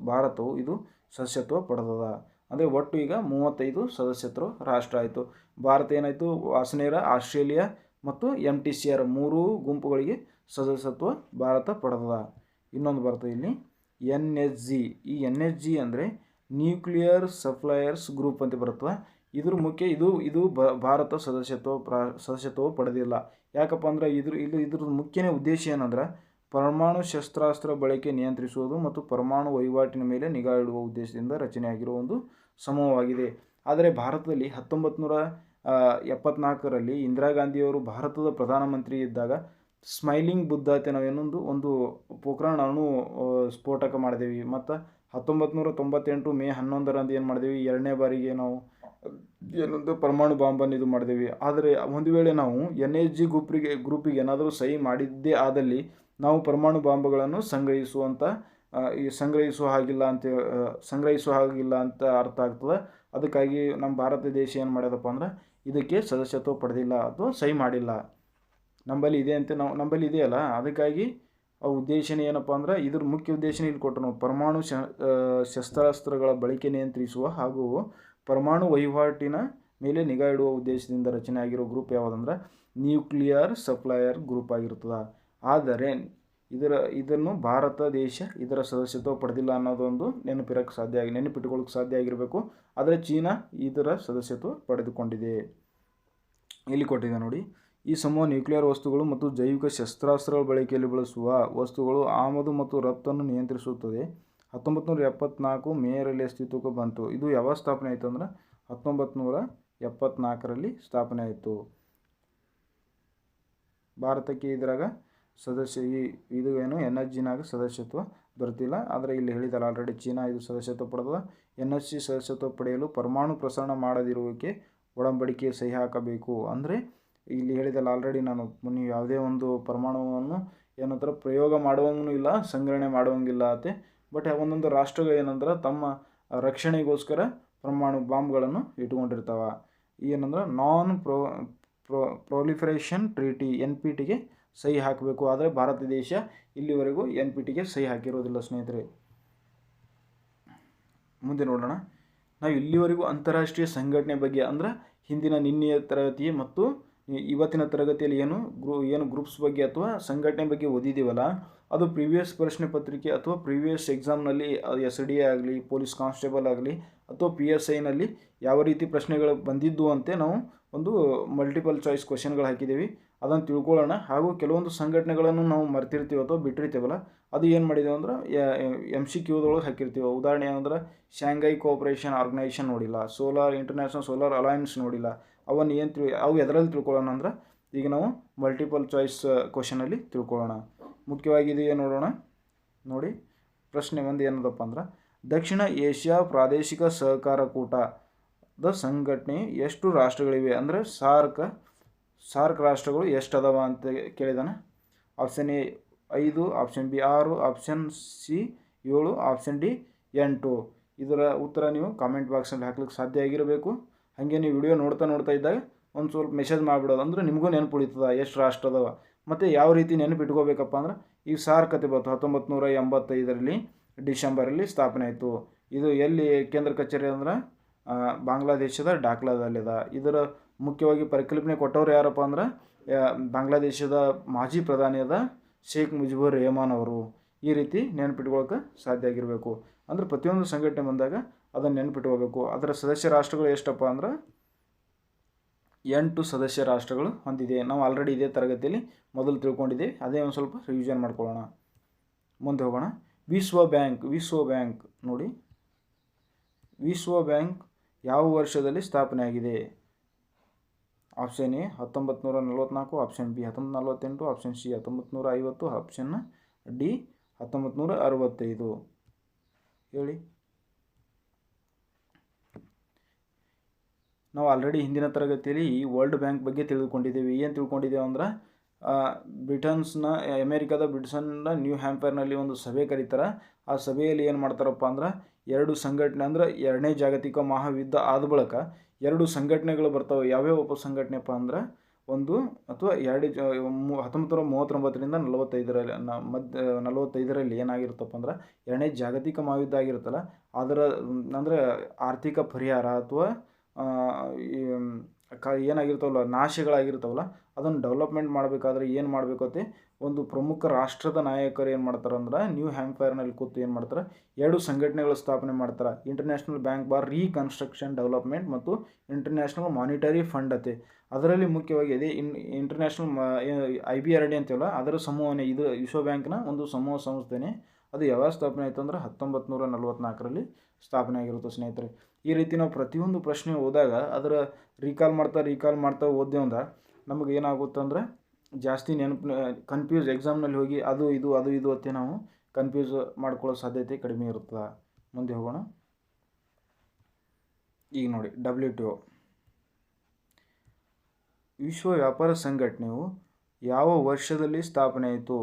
ಭಾರತವು ಇದು ಸದಸ್ಯತ್ವ ಪಡೆದದ. ಅಂದರೆ ಒಟ್ಟು ಈಗ 35 ಸದಸ್ಯತ್ವ ರಾಷ್ಟ್ರ ಆಯಿತು. ಭಾರತ ಏನಾಯಿತು, ವಾಸನೇರ, ಆಸ್ಟ್ರೇಲಿಯಾ ಮತ್ತು MTCR 3 ಗುಂಪುಗಳಿಗೆ ಸದಸ್ಯತ್ವ ಭಾರತ ಪಡೆದದ. ಇನ್ನೊಂದು ಬರ್ತದೆ ಇಲ್ಲಿ NSG. ಈ NSG ಅಂದರೆ ನ್ಯೂಕ್ಲಿಯರ್ ಸಪ್ಲೈಯರ್ಸ್ ಗ್ರೂಪ್ ಅಂತ ಬರ್ತದೆ. ಇದ್ರ ಮುಖ್ಯ ಇದು ಭಾರತ ಸದಸ್ಯತ್ವ ಪಡೆದಿಲ್ಲ. ಯಾಕಪ್ಪ ಅಂದ್ರೆ ಇದ್ರ ಮುಖ್ಯನೇ ಉದ್ದೇಶ ಏನಂದ್ರೆ ಪರಮಾಣು ಶಸ್ತ್ರಾಸ್ತ್ರ ಬಳಕೆ ನಿಯಂತ್ರಿಸುವುದು ಮತ್ತು ಪರಮಾಣು ವಹಿವಾಟಿನ ಮೇಲೆ ನಿಗಾ ಇಡುವ ಉದ್ದೇಶದಿಂದ ರಚನೆಯಾಗಿರುವ ಒಂದು ಸಮೂಹವಾಗಿದೆ. ಆದರೆ ಭಾರತದಲ್ಲಿ 1974ರಲ್ಲಿ ಇಂದಿರಾ ಗಾಂಧಿಯವರು ಭಾರತದ ಪ್ರಧಾನಮಂತ್ರಿ ಇದ್ದಾಗ ಸ್ಮೈಲಿಂಗ್ ಬುದ್ಧ ನಾವೇನೊಂದು ಒಂದು ಪೋಖ್ರಾನ್ ಅಣು ಸ್ಫೋಟಕ ಮಾಡಿದೇವಿ. ಮತ್ತು 1998 ಮೇ 11ರಂದು ಏನು ಮಾಡಿದೇವಿ, 2ನೇ ಬಾರಿಗೆ ನಾವು ಏನೊಂದು ಪರಮಾಣು ಬಾಂಬನ್ನು ಇದು ಮಾಡಿದೇವಿ. ಆದರೆ ಒಂದು ವೇಳೆ ನಾವು NSG ಗ್ರೂಪಿಗೆ ಏನಾದರೂ ಸಹಿ ಮಾಡಿದ್ದೇ ಆದಲ್ಲಿ ನಾವು ಪರಮಾಣು ಬಾಂಬ್ಗಳನ್ನು ಸಂಗ್ರಹಿಸುವ ಹಾಗಿಲ್ಲ ಅಂತ ಅರ್ಥ ಆಗ್ತದೆ. ಅದಕ್ಕಾಗಿ ನಮ್ಮ ಭಾರತ ದೇಶ ಏನು ಮಾಡ್ಯದಪ್ಪ ಅಂದ್ರೆ ಇದಕ್ಕೆ ಸದಸ್ಯತ್ವ ಪಡೆದಿಲ್ಲ ಅಥವಾ ಸಹಿ ಮಾಡಿಲ್ಲ. ನಂಬಲ್ಲಿ ಇದೆಯಲ್ಲ, ಅದಕ್ಕಾಗಿ ಆ ಉದ್ದೇಶನೇ ಏನಪ್ಪ ಅಂದ್ರೆ ಇದ್ರ ಮುಖ್ಯ ಉದ್ದೇಶನೇ ಇಲ್ಲಿ ಕೊಟ್ಟರು ನಾವು, ಪರಮಾಣು ಶಸ್ತ್ರಾಸ್ತ್ರಗಳ ಬಳಕೆ ನಿಯಂತ್ರಿಸುವ ಹಾಗೂ ಪರಮಾಣು ವಹಿವಾಟಿನ ಮೇಲೆ ನಿಗಾ ಇಡುವ ಉದ್ದೇಶದಿಂದ ರಚನೆ ಆಗಿರೋ ಗ್ರೂಪ್ ಯಾವುದಂದ್ರೆ ನ್ಯೂಕ್ಲಿಯರ್ ಸಪ್ಲೈಯರ್ ಗ್ರೂಪ್ ಆಗಿರ್ತದೆ. ಆದರೆ ಇದನ್ನು ಭಾರತ ದೇಶ ಇದರ ಸದಸ್ಯತ್ವ ಪಡೆದಿಲ್ಲ ಅನ್ನೋದೊಂದು ನೆನಪಿಟ್ಟುಕೊಳ್ಳೋಕೆ ಸಾಧ್ಯ ಆಗಿರಬೇಕು. ಆದರೆ ಚೀನಾ ಇದರ ಸದಸ್ಯತ್ವ ಪಡೆದುಕೊಂಡಿದೆ. ಇಲ್ಲಿ ಕೊಟ್ಟಿದೆ ನೋಡಿ, ಈ ಸಮೂಹ ನ್ಯೂಕ್ಲಿಯರ್ ವಸ್ತುಗಳು ಮತ್ತು ಜೈವಿಕ ಶಸ್ತ್ರಾಸ್ತ್ರಗಳ ಬಳಕೆಯಲ್ಲಿ ಬಳಸುವ ವಸ್ತುಗಳು ಆಮದು ಮತ್ತು ರಫ್ತನ್ನು ನಿಯಂತ್ರಿಸುತ್ತದೆ. 1974 ಮೇಯಲ್ಲಿ ಅಸ್ತಿತ್ವಕ್ಕೆ ಬಂತು. ಇದು ಯಾವಾಗ ಸ್ಥಾಪನೆ ಆಯಿತು ಅಂದ್ರೆ 1974ರಲ್ಲಿ ಸ್ಥಾಪನೆ ಆಯಿತು. ಭಾರತಕ್ಕೆ ಇದ್ರಾಗ ಇದು ಏನು NSGನಾಗ ಸದಸ್ಯತ್ವ ದೊರೆತಿಲ್ಲ. ಆದರೆ ಇಲ್ಲಿ ಹೇಳಿದಲ್ಲ ಆಲ್ರೆಡಿ ಚೀನಾ ಇದು ಸದಸ್ಯತ್ವ ಪಡೆದ. NSG ಸದಸ್ಯತ್ವ ಪಡೆಯಲು ಪರಮಾಣು ಪ್ರಸರಣ ಮಾಡದಿರುವಿಕೆ ಒಡಂಬಡಿಕೆ ಸಹಿ ಹಾಕಬೇಕು. ಅಂದರೆ ಇಲ್ಲಿ ಹೇಳಿದಲ್ಲ ಆಲ್ರೆಡಿ ನಾನು, ನೀವು ಯಾವುದೇ ಒಂದು ಪರಮಾಣುವನ್ನು ಏನಂತಾರೆ ಪ್ರಯೋಗ ಮಾಡುವಂಗೂ ಇಲ್ಲ, ಸಂಗ್ರಹಣೆ ಮಾಡುವಂಗಿಲ್ಲ ಆತೆ. ಬಟ್ ಒಂದೊಂದು ರಾಷ್ಟ್ರಗಳು ಏನಂದ್ರೆ ತಮ್ಮ ರಕ್ಷಣೆಗೋಸ್ಕರ ಪರಮಾಣು ಬಾಂಬ್ಗಳನ್ನು ಇಟ್ಕೊಂಡಿರ್ತಾವ. ಏನಂದ್ರೆ ನಾನ್ ಪ್ರೊಲಿಫರೇಷನ್ ಟ್ರೀಟಿ NPTಗೆ ಸಹಿ ಹಾಕಬೇಕು. ಆದರೆ ಭಾರತ ದೇಶ ಇಲ್ಲಿವರೆಗೂ NPTಗೆ ಸಹಿ ಹಾಕಿರೋದಿಲ್ಲ ಸ್ನೇಹಿತರೆ. ಮುಂದೆ ನೋಡೋಣ. ನಾವು ಇಲ್ಲಿವರೆಗೂ ಅಂತಾರಾಷ್ಟ್ರೀಯ ಸಂಘಟನೆ ಬಗ್ಗೆ ಅಂದ್ರೆ ನಿನ್ನೆಯ ತರಗತಿ ಮತ್ತು ಇವತ್ತಿನ ತರಗತಿಯಲ್ಲಿ ಏನು ಗ್ರೂಪ್ಸ್ ಬಗ್ಗೆ ಅಥವಾ ಸಂಘಟನೆ ಬಗ್ಗೆ ಓದಿದ್ದೀವಲ್ಲ, ಅದು ಪ್ರೀವಿಯಸ್ ಪ್ರಶ್ನೆ ಪತ್ರಿಕೆ ಅಥವಾ ಪ್ರೀವಿಯಸ್ ಎಕ್ಸಾಮ್ನಲ್ಲಿ SDA ಆಗಲಿ, ಪೊಲೀಸ್ ಕಾನ್ಸ್ಟೇಬಲ್ ಆಗಲಿ ಅಥವಾ PSIನಲ್ಲಿ ಯಾವ ರೀತಿ ಪ್ರಶ್ನೆಗಳು ಬಂದಿದ್ದು ಅಂತೆ ನಾವು ಒಂದು ಮಲ್ಟಿಪಲ್ ಚಾಯ್ಸ್ ಕ್ವಶನ್ಗಳು ಹಾಕಿದ್ದೀವಿ. ಅದನ್ನು ತಿಳ್ಕೊಳ್ಳೋಣ. ಹಾಗೂ ಕೆಲವೊಂದು ಸಂಘಟನೆಗಳನ್ನು ನಾವು ಮರ್ತಿರ್ತೀವಿ ಅಥವಾ ಬಿಟ್ಟಿರ್ತೀವಲ್ಲ, ಅದು ಏನು ಮಾಡಿದ್ದೇವೆ ಅಂದ್ರೆ MCQದೊಳಗೆ ಹಾಕಿರ್ತೀವಿ. ಉದಾಹರಣೆ ಏನಂದ್ರೆ ಶಾಂಘೈ ಕೋಆಪರೇಷನ್ ಆರ್ಗನೈಸೇಷನ್ ನೋಡಿಲ್ಲ, ಇಂಟರ್ನ್ಯಾಷನಲ್ ಸೋಲಾರ್ ಅಲಯನ್ಸ್ ನೋಡಿಲ್ಲ. ಅವು ಎದರಲ್ಲಿ ತಿಳ್ಕೊಳ್ಳೋಣ ಅಂದ್ರೆ ಈಗ ನಾವು ಮಲ್ಟಿಪಲ್ ಚಾಯ್ಸ್ ಕ್ವಶನಲ್ಲಿ ತಿಳ್ಕೊಳ್ಳೋಣ. ಮುಖ್ಯವಾಗಿ ಇದು ಏನು ನೋಡೋಣ ನೋಡಿ. ಪ್ರಶ್ನೆ ಒಂದು ಏನದಪ್ಪ ಅಂದ್ರೆ ದಕ್ಷಿಣ ಏಷ್ಯಾ ಪ್ರಾದೇಶಿಕ ಸಹಕಾರ ಕೂಟದ ಸಂಘಟನೆ ಎಷ್ಟು ರಾಷ್ಟ್ರಗಳಿವೆ ಅಂದರೆ ಸಾರ್ಕ್ ರಾಷ್ಟ್ರಗಳು ಎಷ್ಟು ಅದಾವ ಅಂತ ಕೇಳಿದಾನೆ. Option A 5, option B 6, option C 7, option D 8. ಇದರ ಉತ್ತರ ನೀವು ಕಾಮೆಂಟ್ ಬಾಕ್ಸಲ್ಲಿ ಹಾಕ್ಲಿಕ್ಕೆ ಸಾಧ್ಯ ಆಗಿರಬೇಕು. ಹಾಗೆ ನೀವು ವಿಡಿಯೋ ನೋಡ್ತಾ ಇದ್ದಾಗ ಒಂದು ಸ್ವಲ್ಪ ಮೆಸೇಜ್ ಮಾಡಿಬಿಡೋದು, ಅಂದರೆ ನಿಮಗೂ ನೆನಪು ಉಳಿತದ ಎಷ್ಟು ರಾಷ್ಟ್ರ ಅದಾವ. ಮತ್ತು ಯಾವ ರೀತಿ ನೆನಪಿಟ್ಕೋಬೇಕಪ್ಪ ಅಂದ್ರೆ ಈ ಸಾರ್ಕ್ ಕತೆ ಬಂತು 1985ರಲ್ಲಿ ಡಿಸೆಂಬರಲ್ಲಿ ಸ್ಥಾಪನೆ ಆಯಿತು. ಇದು ಎಲ್ಲಿ ಕೇಂದ್ರ ಕಚೇರಿ ಅಂದ್ರೆ ಬಾಂಗ್ಲಾದೇಶದ ಢಾಕ್ಲಾದಲ್ಲಿದೆ. ಇದರ ಮುಖ್ಯವಾಗಿ ಪರಿಕಲ್ಪನೆ ಕೊಟ್ಟವರು ಯಾರಪ್ಪ ಅಂದ್ರೆ ಬಾಂಗ್ಲಾದೇಶದ ಮಾಜಿ ಪ್ರಧಾನಿಯಾದ ಶೇಖ್ ಮುಜಿಬುರ್ ರೆಹಮಾನ್ ಅವರು. ಈ ರೀತಿ ನೆನಪಿಟ್ಕೊಳ್ಳೋಕೆ ಸಾಧ್ಯ ಆಗಿರಬೇಕು. ಅಂದರೆ ಪ್ರತಿಯೊಂದು ಸಂಘಟನೆ ಬಂದಾಗ ಅದನ್ನು ನೆನಪಿಟ್ಕೋಬೇಕು. ಅದರ ಸದಸ್ಯ ರಾಷ್ಟ್ರಗಳು ಎಷ್ಟಪ್ಪ ಅಂದ್ರೆ 8 ಸದಸ್ಯ ರಾಷ್ಟ್ರಗಳು ಹೊಂದಿದೆ. ನಾವು ಆಲ್ರೆಡಿ ಇದೇ ತರಗತಿಯಲ್ಲಿ ಮೊದಲು ತಿಳ್ಕೊಂಡಿದ್ದೇವೆ. ಅದೇ ಒಂದು ಸ್ವಲ್ಪ ರಿವಿಷನ್ ಮಾಡ್ಕೊಳ್ಳೋಣ. ಮುಂದೆ ಹೋಗೋಣ. ವಿಶ್ವ ಬ್ಯಾಂಕ್ ನೋಡಿ, ವಿಶ್ವ ಬ್ಯಾಂಕ್ ಯಾವ ವರ್ಷದಲ್ಲಿ ಸ್ಥಾಪನೆ ಆಗಿದೆ? Option A 1944, option B 1948, option C 1950, option D 1965. ಹೇಳಿ. ನಾವು ಆಲ್ರೆಡಿ ಹಿಂದಿನ ತರಗತಿಯಲ್ಲಿ ಈ ವರ್ಲ್ಡ್ ಬ್ಯಾಂಕ್ ಬಗ್ಗೆ ತಿಳ್ಕೊಂಡಿದ್ದೇವೆ. ಏನು ತಿಳ್ಕೊಂಡಿದ್ದೇವೆ ಅಂದ್ರೆ ಅಮೇರಿಕಾದ ಬ್ರಿಟನ್ನ ನ್ಯೂ ಹ್ಯಾಂಪರ್ನಲ್ಲಿ ಒಂದು ಸಭೆ ಕರೀತಾರೆ. ಆ ಸಭೆಯಲ್ಲಿ ಏನು ಮಾಡ್ತಾರಪ್ಪ ಅಂದ್ರೆ ಎರಡು ಸಂಘಟನೆ ಅಂದ್ರೆ ಎರಡನೇ ಜಾಗತಿಕ ಮಹಾಯುದ್ಧ ಆದ ಬಳಿಕ ಎರಡು ಸಂಘಟನೆಗಳು ಬರ್ತವೆ. ಯಾವ್ಯಾವ ಉಪಸಂಘಟನೆಪ್ಪ ಅಂದ್ರೆ ಒಂದು ಅಥವಾ 1939ರಿಂದ 45ರಲ್ಲಿ ಏನಾಗಿರುತ್ತಪ್ಪ ಅಂದ್ರೆ ಎರಡನೇ ಜಾಗತಿಕ ಮಹಾಯುದ್ಧ ಆಗಿರುತ್ತಲ್ಲ, ಅದರ ಅಂದರೆ ಆರ್ಥಿಕ ಪರಿಹಾರ ಅಥವಾ ಏನಾಗಿರ್ತಾವಲ್ಲ ನಾಶಗಳಾಗಿರ್ತಾವಲ್ಲ ಅದನ್ನು ಡೆವಲಪ್ಮೆಂಟ್ ಮಾಡಬೇಕಾದ್ರೆ ಏನು ಮಾಡಬೇಕತ್ತೆ, ಒಂದು ಪ್ರಮುಖ ರಾಷ್ಟ್ರದ ನಾಯಕರು ಏನು ಮಾಡ್ತಾರೆ ಅಂದ್ರೆ ನ್ಯೂ ಹ್ಯಾಂಪೈರ್ನಲ್ಲಿ ಕೂತು ಏನು ಮಾಡ್ತಾರೆ, ಎರಡು ಸಂಘಟನೆಗಳು ಸ್ಥಾಪನೆ ಮಾಡ್ತಾರೆ. International bank for reconstruction development ಮತ್ತು ಇಂಟರ್ನ್ಯಾಷನಲ್ ಮಾನಿಟರಿ ಫಂಡ್ ಅತೆ. ಅದರಲ್ಲಿ ಮುಖ್ಯವಾಗಿ ಇದೆ ಇಂಟರ್ನ್ಯಾಷನಲ್ IBRD ಅಂತೀವಲ್ಲ ಅದರ ಸಮೂಹನೇ ಇದು. ವಿಶ್ವ ಬ್ಯಾಂಕ್ನ ಒಂದು ಸಮೂಹ ಸಂಸ್ಥೆನೇ. ಅದು ಯಾವಾಗ ಸ್ಥಾಪನೆ ಆಯಿತು ಅಂದ್ರೆ 1944ರಲ್ಲಿ ಸ್ಥಾಪನೆ ಆಗಿರುತ್ತೆ ಸ್ನೇಹಿತರೆ. ಈ ರೀತಿ ನಾವು ಪ್ರತಿಯೊಂದು ಪ್ರಶ್ನೆ ಹೋದಾಗ ಅದರ ರೀಕಾಲ್ ಮಾಡ್ತಾ ಓದ್ದೆ ಅಂದ್ರೆ ನಮಗೆ ಏನಾಗುತ್ತೆ ಅಂದರೆ ಜಾಸ್ತಿ ಕನ್ಫ್ಯೂಸ್ ಎಕ್ಸಾಮ್ನಲ್ಲಿ ಹೋಗಿ ಅದು ಇದು ಅತ್ತೆ ನಾವು ಕನ್ಫ್ಯೂಸ್ ಮಾಡ್ಕೊಳ್ಳೋ ಸಾಧ್ಯತೆ ಕಡಿಮೆ ಇರುತ್ತದೆ. ಮುಂದೆ ಹೋಗೋಣ. ಈಗ ನೋಡಿ, WTO ವಿಶ್ವ ವ್ಯಾಪಾರ ಸಂಘಟನೆಯು ಯಾವ ವರ್ಷದಲ್ಲಿ ಸ್ಥಾಪನೆ ಆಯಿತು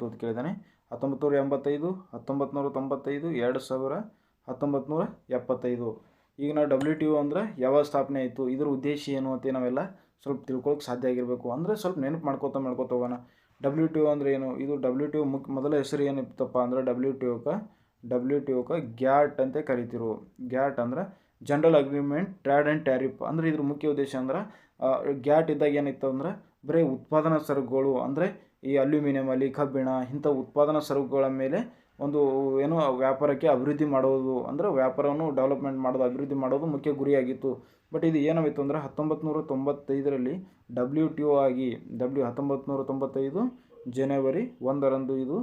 ಅಂತ ಕೇಳಿದಾನೆ. 1985, 1995, 2000, 1975. ಈಗ ನಾವು WTO ಅಂದರೆ ಯಾವಾಗ ಸ್ಥಾಪನೆ ಆಯಿತು, ಇದರ ಉದ್ದೇಶ ಏನು ಅಂತ ನಾವೆಲ್ಲ ಸ್ವಲ್ಪ ತಿಳ್ಕೊಳ್ಳೋಕೆ ಸಾಧ್ಯ ಆಗಿರಬೇಕು. ಅಂದರೆ ಸ್ವಲ್ಪ ನೆನಪು ಮಾಡ್ಕೋತಾ ಹೋಗೋಣ. WTO ಅಂದರೆ ಏನು? ಇದು WTO ಮೊದಲ ಹೆಸರು ಏನಿತ್ತಪ್ಪ ಅಂದ್ರೆ WTOಕ್ಕೆ ಗ್ಯಾಟ್ ಅಂತ ಕರಿತಿರು. ಗ್ಯಾಟ್ ಅಂದರೆ general agreement trade and tariff. ಅಂದರೆ ಇದ್ರ ಮುಖ್ಯ ಉದ್ದೇಶ ಅಂದ್ರೆ ಗ್ಯಾಟ್ ಇದ್ದಾಗ ಏನಿತ್ತು ಅಂದ್ರೆ ಬರೀ ಉತ್ಪಾದನಾ ಸರಕುಗಳು ಅಂದರೆ ಈ ಅಲ್ಯೂಮಿನಿಯಂ ಅಲ್ಲಿ ಕಬ್ಬಿಣ ಇಂಥ ಉತ್ಪಾದನಾ ಸರಕುಗಳ ಮೇಲೆ ಒಂದು ಏನು ವ್ಯಾಪಾರಕ್ಕೆ ಅಭಿವೃದ್ಧಿ ಮಾಡೋದು, ಅಂದರೆ ವ್ಯಾಪಾರವನ್ನು ಡೆವಲಪ್ಮೆಂಟ್ ಮಾಡೋದು, ಅಭಿವೃದ್ಧಿ ಮಾಡೋದು ಮುಖ್ಯ ಗುರಿಯಾಗಿತ್ತು. ಬಟ್ ಇದು ಏನಾಯಿತು ಅಂದರೆ 1995ರಲ್ಲಿ WTO ಆಗಿ 1995 ಜನವರಿ 1ರಂದು ಇದು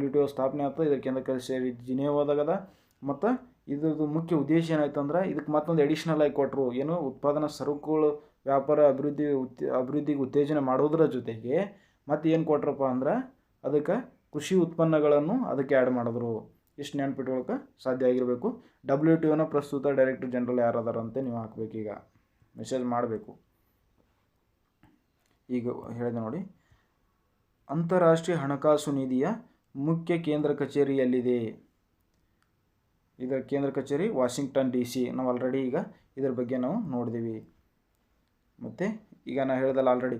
WTO ಸ್ಥಾಪನೆ ಆಗ್ತದೆ. ಇದಕ್ಕೆ ಕೇಂದ್ರ ಸೇರಿ ಜಿನೇವಾದಾಗದ. ಮತ್ತು ಇದ್ರದ್ದು ಮುಖ್ಯ ಉದ್ದೇಶ ಏನಾಯ್ತು ಅಂದ್ರೆ ಇದಕ್ಕೆ ಮತ್ತೊಂದು ಅಡಿಷ್ನಲ್ ಆಗಿ ಕೊಟ್ಟರು. ಏನು ಉತ್ಪಾದನಾ ಸರಕುಗಳು ವ್ಯಾಪಾರ ಅಭಿವೃದ್ಧಿಗೆ ಉತ್ತೇಜನ ಮಾಡೋದ್ರ ಜೊತೆಗೆ ಮತ್ತು ಏನು ಕೊಟ್ರಪ್ಪ ಅಂದ್ರೆ ಅದಕ್ಕೆ ಕೃಷಿ ಉತ್ಪನ್ನಗಳನ್ನು ಅದಕ್ಕೆ ಆ್ಯಡ್ ಮಾಡಿದ್ರು. ಇಷ್ಟು ನೆನ್ಪಿಟ್ಕೊಳ್ಳೋಕೆ ಸಾಧ್ಯ ಆಗಿರಬೇಕು. WTOನ ಪ್ರಸ್ತುತ ಡೈರೆಕ್ಟರ್ ಜನರಲ್ ಯಾರದಾರ ಅಂತ ನೀವು ಹಾಕಬೇಕು. ಈಗ ಮೆಸೇಜ್ ಮಾಡಬೇಕು. ಈಗ ಹೇಳಿದೆ ನೋಡಿ, ಅಂತಾರಾಷ್ಟ್ರೀಯ ಹಣಕಾಸು ನಿಧಿಯ ಮುಖ್ಯ ಕೇಂದ್ರ ಕಚೇರಿ ಎಲ್ಲಿದೆ? ಇದರ ಕೇಂದ್ರ ಕಚೇರಿ ವಾಷಿಂಗ್ಟನ್ DC. ನಾವು ಆಲ್ರೆಡಿ ಈಗ ಇದರ ಬಗ್ಗೆ ನಾವು ನೋಡಿದ್ದೀವಿ. ಮತ್ತು ಈಗ ನಾನು ಹೇಳಿದಲ್ಲ ಆಲ್ರೆಡಿ,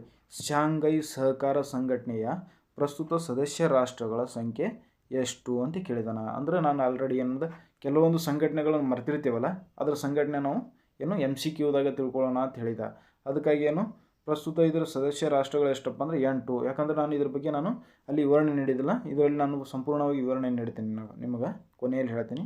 ಶಾಂಘೈ ಸಹಕಾರ ಸಂಘಟನೆಯ ಪ್ರಸ್ತುತ ಸದಸ್ಯ ರಾಷ್ಟ್ರಗಳ ಸಂಖ್ಯೆ ಎಷ್ಟು ಅಂತ ಕೇಳಿದಾನ. ಅಂದರೆ ನಾನು ಆಲ್ರೆಡಿ ಏನಂದ್ರೆ ಕೆಲವೊಂದು ಸಂಘಟನೆಗಳನ್ನು ಮರ್ತಿರ್ತೀವಲ್ಲ, ಅದರ ಸಂಘಟನೆ ನಾವು MCQದಾಗ ತಿಳ್ಕೊಳ್ಳೋಣ ಅಂತ ಹೇಳಿದ. ಅದಕ್ಕಾಗಿ ಪ್ರಸ್ತುತ ಇದರ ಸದಸ್ಯ ರಾಷ್ಟ್ರಗಳು ಎಷ್ಟಪ್ಪ ಅಂದರೆ 8. ಯಾಕಂದರೆ ನಾನು ಇದ್ರ ಬಗ್ಗೆ ಅಲ್ಲಿ ವಿವರಣೆ ನೀಡಿದಿಲ್ಲ. ಇದರಲ್ಲಿ ನಾನು ಸಂಪೂರ್ಣವಾಗಿ ವಿವರಣೆ ನೀಡ್ತೀನಿ, ನಿಮಗೆ ಕೊನೆಯಲ್ಲಿ ಹೇಳ್ತೀನಿ.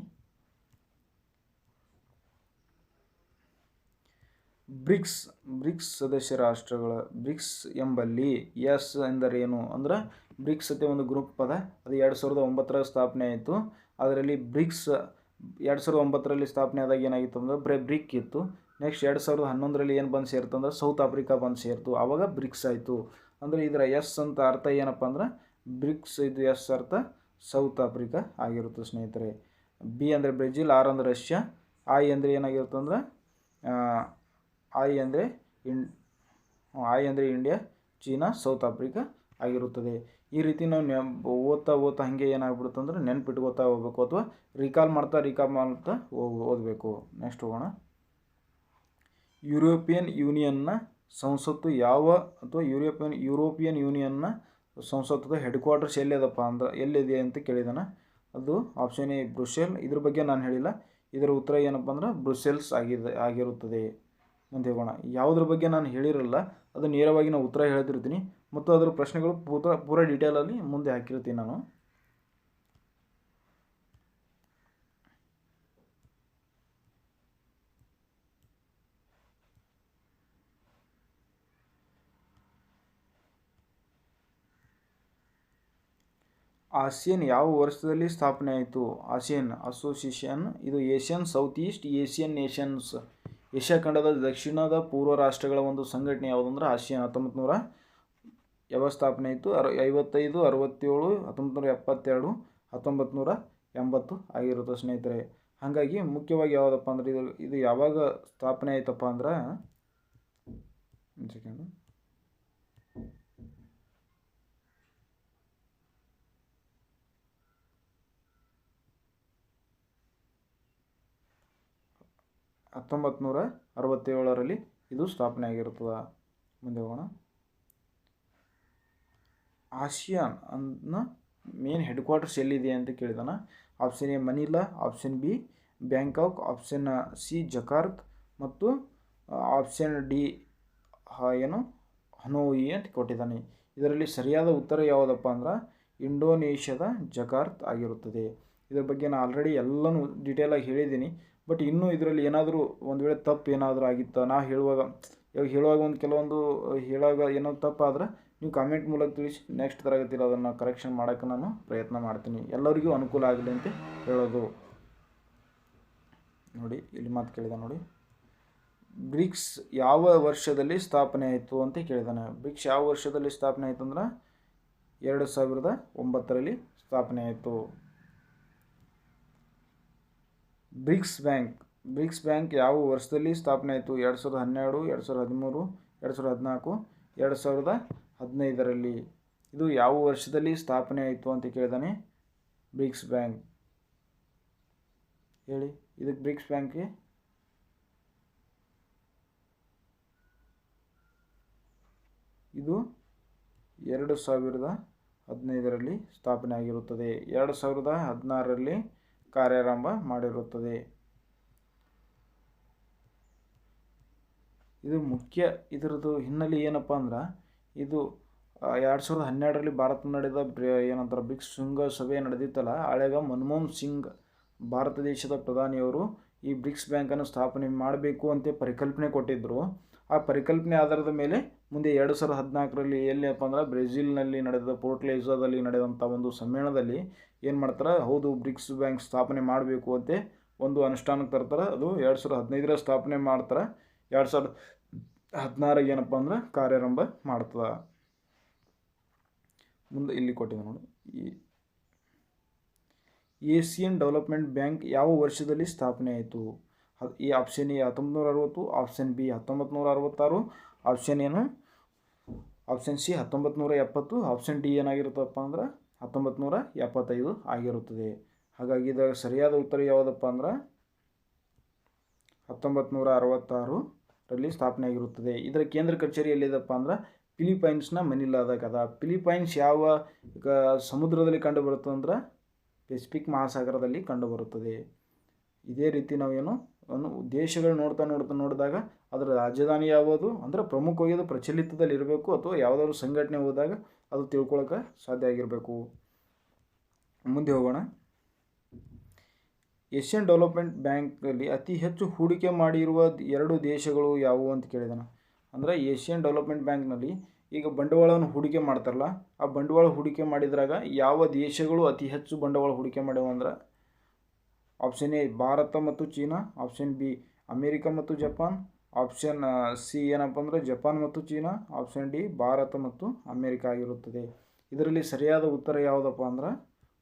ಬ್ರಿಕ್ಸ್ ಸದಸ್ಯ ರಾಷ್ಟ್ರಗಳ ಬ್ರಿಕ್ಸ್ ಎಂಬಲ್ಲಿ ಎಸ್ ಎಂದರೇನು ಅಂದ್ರೆ ಬ್ರಿಕ್ಸ್ ಅತ್ತೆ ಒಂದು ಗ್ರೂಪ್ ಪದ. ಅದು 2009ರ ಸ್ಥಾಪನೆ ಆಯಿತು. ಅದರಲ್ಲಿ ಬ್ರಿಕ್ಸ್ 2009ರಲ್ಲಿ ಸ್ಥಾಪನೆ ಆದಾಗ ಏನಾಗಿತ್ತು ಅಂದ್ರೆ ಬರೀ ಬ್ರಿಕ್ ಇತ್ತು. ನೆಕ್ಸ್ಟ್ 2011ರಲ್ಲಿ ಏನು ಬಂದು ಸೇರ್ತು ಅಂದ್ರೆ ಸೌತ್ ಆಫ್ರಿಕಾ ಬಂದು ಸೇರ್ತು. ಆವಾಗ ಬ್ರಿಕ್ಸ್ ಆಯಿತು. ಅಂದರೆ ಇದರ ಎಸ್ ಅಂತ ಅರ್ಥ ಏನಪ್ಪ ಅಂದ್ರೆ ಬ್ರಿಕ್ಸ್, ಇದು ಎಸ್ ಅರ್ಥ ಸೌತ್ ಆಫ್ರಿಕಾ ಆಗಿರುತ್ತೆ ಸ್ನೇಹಿತರೆ. B ಅಂದರೆ ಬ್ರೆಜಿಲ್, R ಅಂದರೆ ರಷ್ಯಾ, I ಅಂದರೆ ಏನಾಗಿರುತ್ತೆ ಅಂದ್ರೆ I ಅಂದರೆ ಇಂಡಿಯಾ, ಚೀನಾ, ಸೌತ್ ಆಫ್ರಿಕಾ ಆಗಿರುತ್ತದೆ. ಈ ರೀತಿ ನಾವು ಓದ್ತಾ ಹಾಗೆ ಏನಾಗ್ಬಿಡುತ್ತೆ ಅಂದರೆ ನೆನ್ಪಿಟ್ಕೋತಾ ಹೋಗ್ಬೇಕು, ಅಥವಾ ರಿಕಾಲ್ ಮಾಡ್ತಾ ಓದಬೇಕು. ನೆಕ್ಸ್ಟ್ ಹೋಗೋಣ. ಯುರೋಪಿಯನ್ ಯೂನಿಯನ್ನ ಸಂಸತ್ತು ಯುರೋಪಿಯನ್ ಯೂನಿಯನ್ನ ಸಂಸತ್ತದ ಹೆಡ್ ಕ್ವಾರ್ಟರ್ಸ್ ಎಲ್ಲಿದೆ ಅಂತ ಕೇಳಿದಾನ. ಅದು ಆಪ್ಷನ್ A ಬ್ರುಸೆಲ್. ಇದ್ರ ಬಗ್ಗೆ ನಾನು ಹೇಳಿಲ್ಲ. ಇದರ ಉತ್ತರ ಏನಪ್ಪ ಅಂದ್ರೆ ಬ್ರುಸೆಲ್ಸ್ ಆಗಿರುತ್ತದೆ. ಮುಂದೆ ಹೋಗೋಣ. ಯಾವುದ್ರ ಬಗ್ಗೆ ನಾನು ಹೇಳಿರಲ್ಲ ಅದು ನೇರವಾಗಿ ನಾನು ಉತ್ತರ ಹೇಳ್ತಿರ್ತೀನಿ ಮತ್ತು ಅದರ ಪ್ರಶ್ನೆಗಳು ಪೂರ ಡೀಟೇಲಲ್ಲಿ ಮುಂದೆ ಹಾಕಿರ್ತೀನಿ ನಾನು. ASEAN ಯಾವ ವರ್ಷದಲ್ಲಿ ಸ್ಥಾಪನೆ ಆಯಿತು? ASEAN ಅಸೋಸಿಯೇಷನ್ ಇದು Asian south East Asian Nations, Asia ಖಂಡದ ದಕ್ಷಿಣದ ಪೂರ್ವ ರಾಷ್ಟ್ರಗಳ ಒಂದು ಸಂಘಟನೆ ಯಾವುದಂದ್ರೆ ASEAN. 1900 ಯಾವಾಗ ಸ್ಥಾಪನೆ ಆಯಿತು? 55, 67, 1972, 1980 ಆಗಿರುತ್ತೆ ಸ್ನೇಹಿತರೆ. ಹಾಗಾಗಿ ಮುಖ್ಯವಾಗಿ ಯಾವುದಪ್ಪ ಅಂದರೆ ಇದು ಯಾವಾಗ ಸ್ಥಾಪನೆ ಆಯ್ತಪ್ಪ ಅಂದ್ರೆ 1967ರಲ್ಲಿ ಇದು ಸ್ಥಾಪನೆ ಆಗಿರ್ತದೆ. ಮುಂದೆ ಹೋಗೋಣ. ಆಸಿಯಾನ್ ಅನ್ನ ಮೇನ್ ಹೆಡ್ ಕ್ವಾರ್ಟರ್ಸ್ ಎಲ್ಲಿದೆ ಅಂತ ಕೇಳಿದಾನ. Option A Manila, option B Bangkok, option C Jakarta ಮತ್ತು ಆಪ್ಷನ್ ಡಿ ಹನೋಯಿ ಅಂತ ಕೊಟ್ಟಿದ್ದಾನೆ. ಇದರಲ್ಲಿ ಸರಿಯಾದ ಉತ್ತರ ಯಾವುದಪ್ಪ ಅಂದ್ರೆ ಇಂಡೋನೇಷ್ಯಾದ ಜಕಾರ್ತ್ ಆಗಿರುತ್ತದೆ. ಇದರ ಬಗ್ಗೆ ನಾನು ಆಲ್ರೆಡಿ ಎಲ್ಲನೂ ಡೀಟೇಲಾಗಿ ಹೇಳಿದ್ದೀನಿ. ಬಟ್ ಇನ್ನೂ ಇದರಲ್ಲಿ ಏನಾದರೂ ಒಂದು ವೇಳೆ ತಪ್ಪು ಏನಾದರೂ ಆಗಿತ್ತು ನಾ ಹೇಳುವಾಗ ಒಂದು ಕೆಲವೊಂದು ಹೇಳುವಾಗ ಏನಾದ್ರು ತಪ್ಪಾದ್ರೆ ನೀವು ಕಾಮೆಂಟ್ ಮೂಲಕ ತಿಳಿಸಿ ನೆಕ್ಸ್ಟ್ ತರಗತಿಯಲ್ಲಿ ಅದನ್ನು ಕರೆಕ್ಷನ್ ಮಾಡೋಕ್ಕೆ ನಾನು ಪ್ರಯತ್ನ ಮಾಡ್ತೀನಿ. ಎಲ್ಲರಿಗೂ ಅನುಕೂಲ ಆಗಲಿ ಅಂತ ಹೇಳೋದು. ನೋಡಿ ಇಲ್ಲಿ ಮಾತು ಕೇಳಿದ ನೋಡಿ, ಬ್ರಿಕ್ಸ್ ಯಾವ ವರ್ಷದಲ್ಲಿ ಸ್ಥಾಪನೆ ಆಯಿತು ಅಂತ ಕೇಳಿದಾನೆ. ಬ್ರಿಕ್ಸ್ ಯಾವ ವರ್ಷದಲ್ಲಿ ಸ್ಥಾಪನೆ ಆಯಿತು ಅಂದ್ರೆ 2009ರಲ್ಲಿ ಸ್ಥಾಪನೆ ಆಯಿತು. ಬ್ರಿಕ್ಸ್ ಬ್ಯಾಂಕ್ ಯಾವ ವರ್ಷದಲ್ಲಿ ಸ್ಥಾಪನೆ ಆಯಿತು? 2012, 2013, 2014, 2015ರಲ್ಲಿ. ಇದು ಯಾವ ವರ್ಷದಲ್ಲಿ ಸ್ಥಾಪನೆ ಆಯಿತು ಅಂತ ಕೇಳಿದಾನೆ. ಬ್ರಿಕ್ಸ್ ಬ್ಯಾಂಕ್ ಹೇಳಿ. ಇದಕ್ಕೆ ಬ್ರಿಕ್ಸ್ ಬ್ಯಾಂಕ್ಗೆ ಇದು 2015ರಲ್ಲಿ ಸ್ಥಾಪನೆ ಆಗಿರುತ್ತದೆ. 2016ರಲ್ಲಿ ಕಾರ್ಯಾರಂಭ ಮಾಡಿರುತ್ತದೆ. ಇದು ಮುಖ್ಯ. ಇದರದ್ದು ಹಿನ್ನೆಲೆ ಏನಪ್ಪ ಅಂದ್ರೆ ಇದು 2012ರಲ್ಲಿ ಭಾರತ ನಡೆದ ಏನಂತಾರೆ ಬ್ರಿಕ್ಸ್ ಶೃಂಗಸಭೆ ನಡೆದಿತ್ತಲ್ಲ, ಆಳೆಗ ಮನಮೋಹನ್ ಸಿಂಗ್ ಭಾರತ ದೇಶದ ಪ್ರಧಾನಿಯವರು ಈ ಬ್ರಿಕ್ಸ್ ಬ್ಯಾಂಕನ್ನು ಸ್ಥಾಪನೆ ಮಾಡಬೇಕು ಅಂತ ಪರಿಕಲ್ಪನೆ ಕೊಟ್ಟಿದ್ದರು. ಆ ಪರಿಕಲ್ಪನೆ ಆಧಾರದ ಮೇಲೆ ಮುಂದೆ 2014ರಲ್ಲಿ ಎಲ್ಲಪ್ಪ ಅಂದ್ರೆ ಬ್ರೆಜಿಲ್ನಲ್ಲಿ ನಡೆದ ಪೋರ್ಟ್ಲೇಜಾದಲ್ಲಿ ನಡೆದಂಥ ಒಂದು ಸಮ್ಮೇಳನದಲ್ಲಿ ಏನು ಮಾಡ್ತಾರೆ, ಹೌದು ಬ್ರಿಕ್ಸ್ ಬ್ಯಾಂಕ್ ಸ್ಥಾಪನೆ ಮಾಡಬೇಕು ಅಂತ ಒಂದು ಅನುಷ್ಠಾನಕ್ಕೆ ತರ್ತಾರೆ. ಅದು 2015ರ ಸ್ಥಾಪನೆ ಮಾಡ್ತಾರೆ. 2016 ಏನಪ್ಪ ಅಂದ್ರೆ ಕಾರ್ಯಾರಂಭ ಮಾಡ್ತದೆ. ಮುಂದೆ ಇಲ್ಲಿ ಕೊಟ್ಟಿದೆ ನೋಡಿ, ಏಷಿಯನ್ ಡೆವಲಪ್ಮೆಂಟ್ ಬ್ಯಾಂಕ್ ಯಾವ ವರ್ಷದಲ್ಲಿ ಸ್ಥಾಪನೆ ಆಯಿತು? ಈ option A 1960, option B 1966, option C 1970, option D ಏನಾಗಿರುತ್ತಪ್ಪ ಅಂದ್ರೆ 1975 ಆಗಿರುತ್ತದೆ. ಹಾಗಾಗಿ ಇದರ ಸರಿಯಾದ ಉತ್ತರ ಯಾವುದಪ್ಪ ಅಂದ್ರೆ 1966ರಲ್ಲಿ ಸ್ಥಾಪನೆ ಆಗಿರುತ್ತದೆ. ಇದರ ಕೇಂದ್ರ ಕಚೇರಿ ಎಲ್ಲಿದೆಪ್ಪ ಅಂದ್ರೆ ಫಿಲಿಪೈನ್ಸ್ನ ಮನಿಲಾದಾಗ ಅದ. ಫಿಲಿಪೈನ್ಸ್ ಯಾವ ಸಮುದ್ರದಲ್ಲಿ ಕಂಡುಬರುತ್ತದೆ ಅಂದ್ರೆ ಪೆಸಿಫಿಕ್ ಮಹಾಸಾಗರದಲ್ಲಿ ಕಂಡುಬರುತ್ತದೆ. ಇದೇ ರೀತಿ ನಾವೇನು ದೇಶಗಳು ನೋಡಿದಾಗ ಅದರ ರಾಜಧಾನಿ ಯಾವುದು ಅಂದರೆ ಪ್ರಮುಖವಾಗಿ ಅದು ಪ್ರಚಲಿತದಲ್ಲಿ ಇರಬೇಕು, ಅಥವಾ ಯಾವುದಾದ್ರು ಸಂಘಟನೆ ಹೋದಾಗ ಅದು ತಿಳ್ಕೊಳ್ಳೋಕೆ ಸಾಧ್ಯ ಆಗಿರಬೇಕು. ಮುಂದೆ ಹೋಗೋಣ. ಏಷ್ಯನ್ ಡೆವಲಪ್ಮೆಂಟ್ ಬ್ಯಾಂಕಲ್ಲಿ ಅತಿ ಹೆಚ್ಚು ಹೂಡಿಕೆ ಮಾಡಿರುವ 2 ದೇಶಗಳು ಯಾವುವು ಅಂತ ಕೇಳಿದಾನೆ. ಅಂದರೆ ಏಷ್ಯನ್ ಡೆವಲಪ್ಮೆಂಟ್ ಬ್ಯಾಂಕ್ನಲ್ಲಿ ಈಗ ಬಂಡವಾಳವನ್ನು ಹೂಡಿಕೆ ಮಾಡ್ತಾರಲ್ಲ, ಆ ಬಂಡವಾಳ ಹೂಡಿಕೆ ಮಾಡಿದ್ರಾಗ ಯಾವ ದೇಶಗಳು ಅತಿ ಹೆಚ್ಚು ಬಂಡವಾಳ ಹೂಡಿಕೆ ಮಾಡ್ಯಾವ ಅಂದ್ರೆ ಆಪ್ಷನ್ ಎ ಭಾರತ ಮತ್ತು ಚೀನಾ, ಆಪ್ಷನ್ ಬಿ ಅಮೇರಿಕಾ ಮತ್ತು ಜಪಾನ್, ಆಪ್ಷನ್ ಸಿ ಏನಪ್ಪ ಅಂದರೆ ಜಪಾನ್ ಮತ್ತು ಚೀನಾ, ಆಪ್ಷನ್ ಡಿ ಭಾರತ ಮತ್ತು ಅಮೇರಿಕಾ ಆಗಿರುತ್ತದೆ. ಇದರಲ್ಲಿ ಸರಿಯಾದ ಉತ್ತರ ಯಾವುದಪ್ಪ ಅಂದ್ರೆ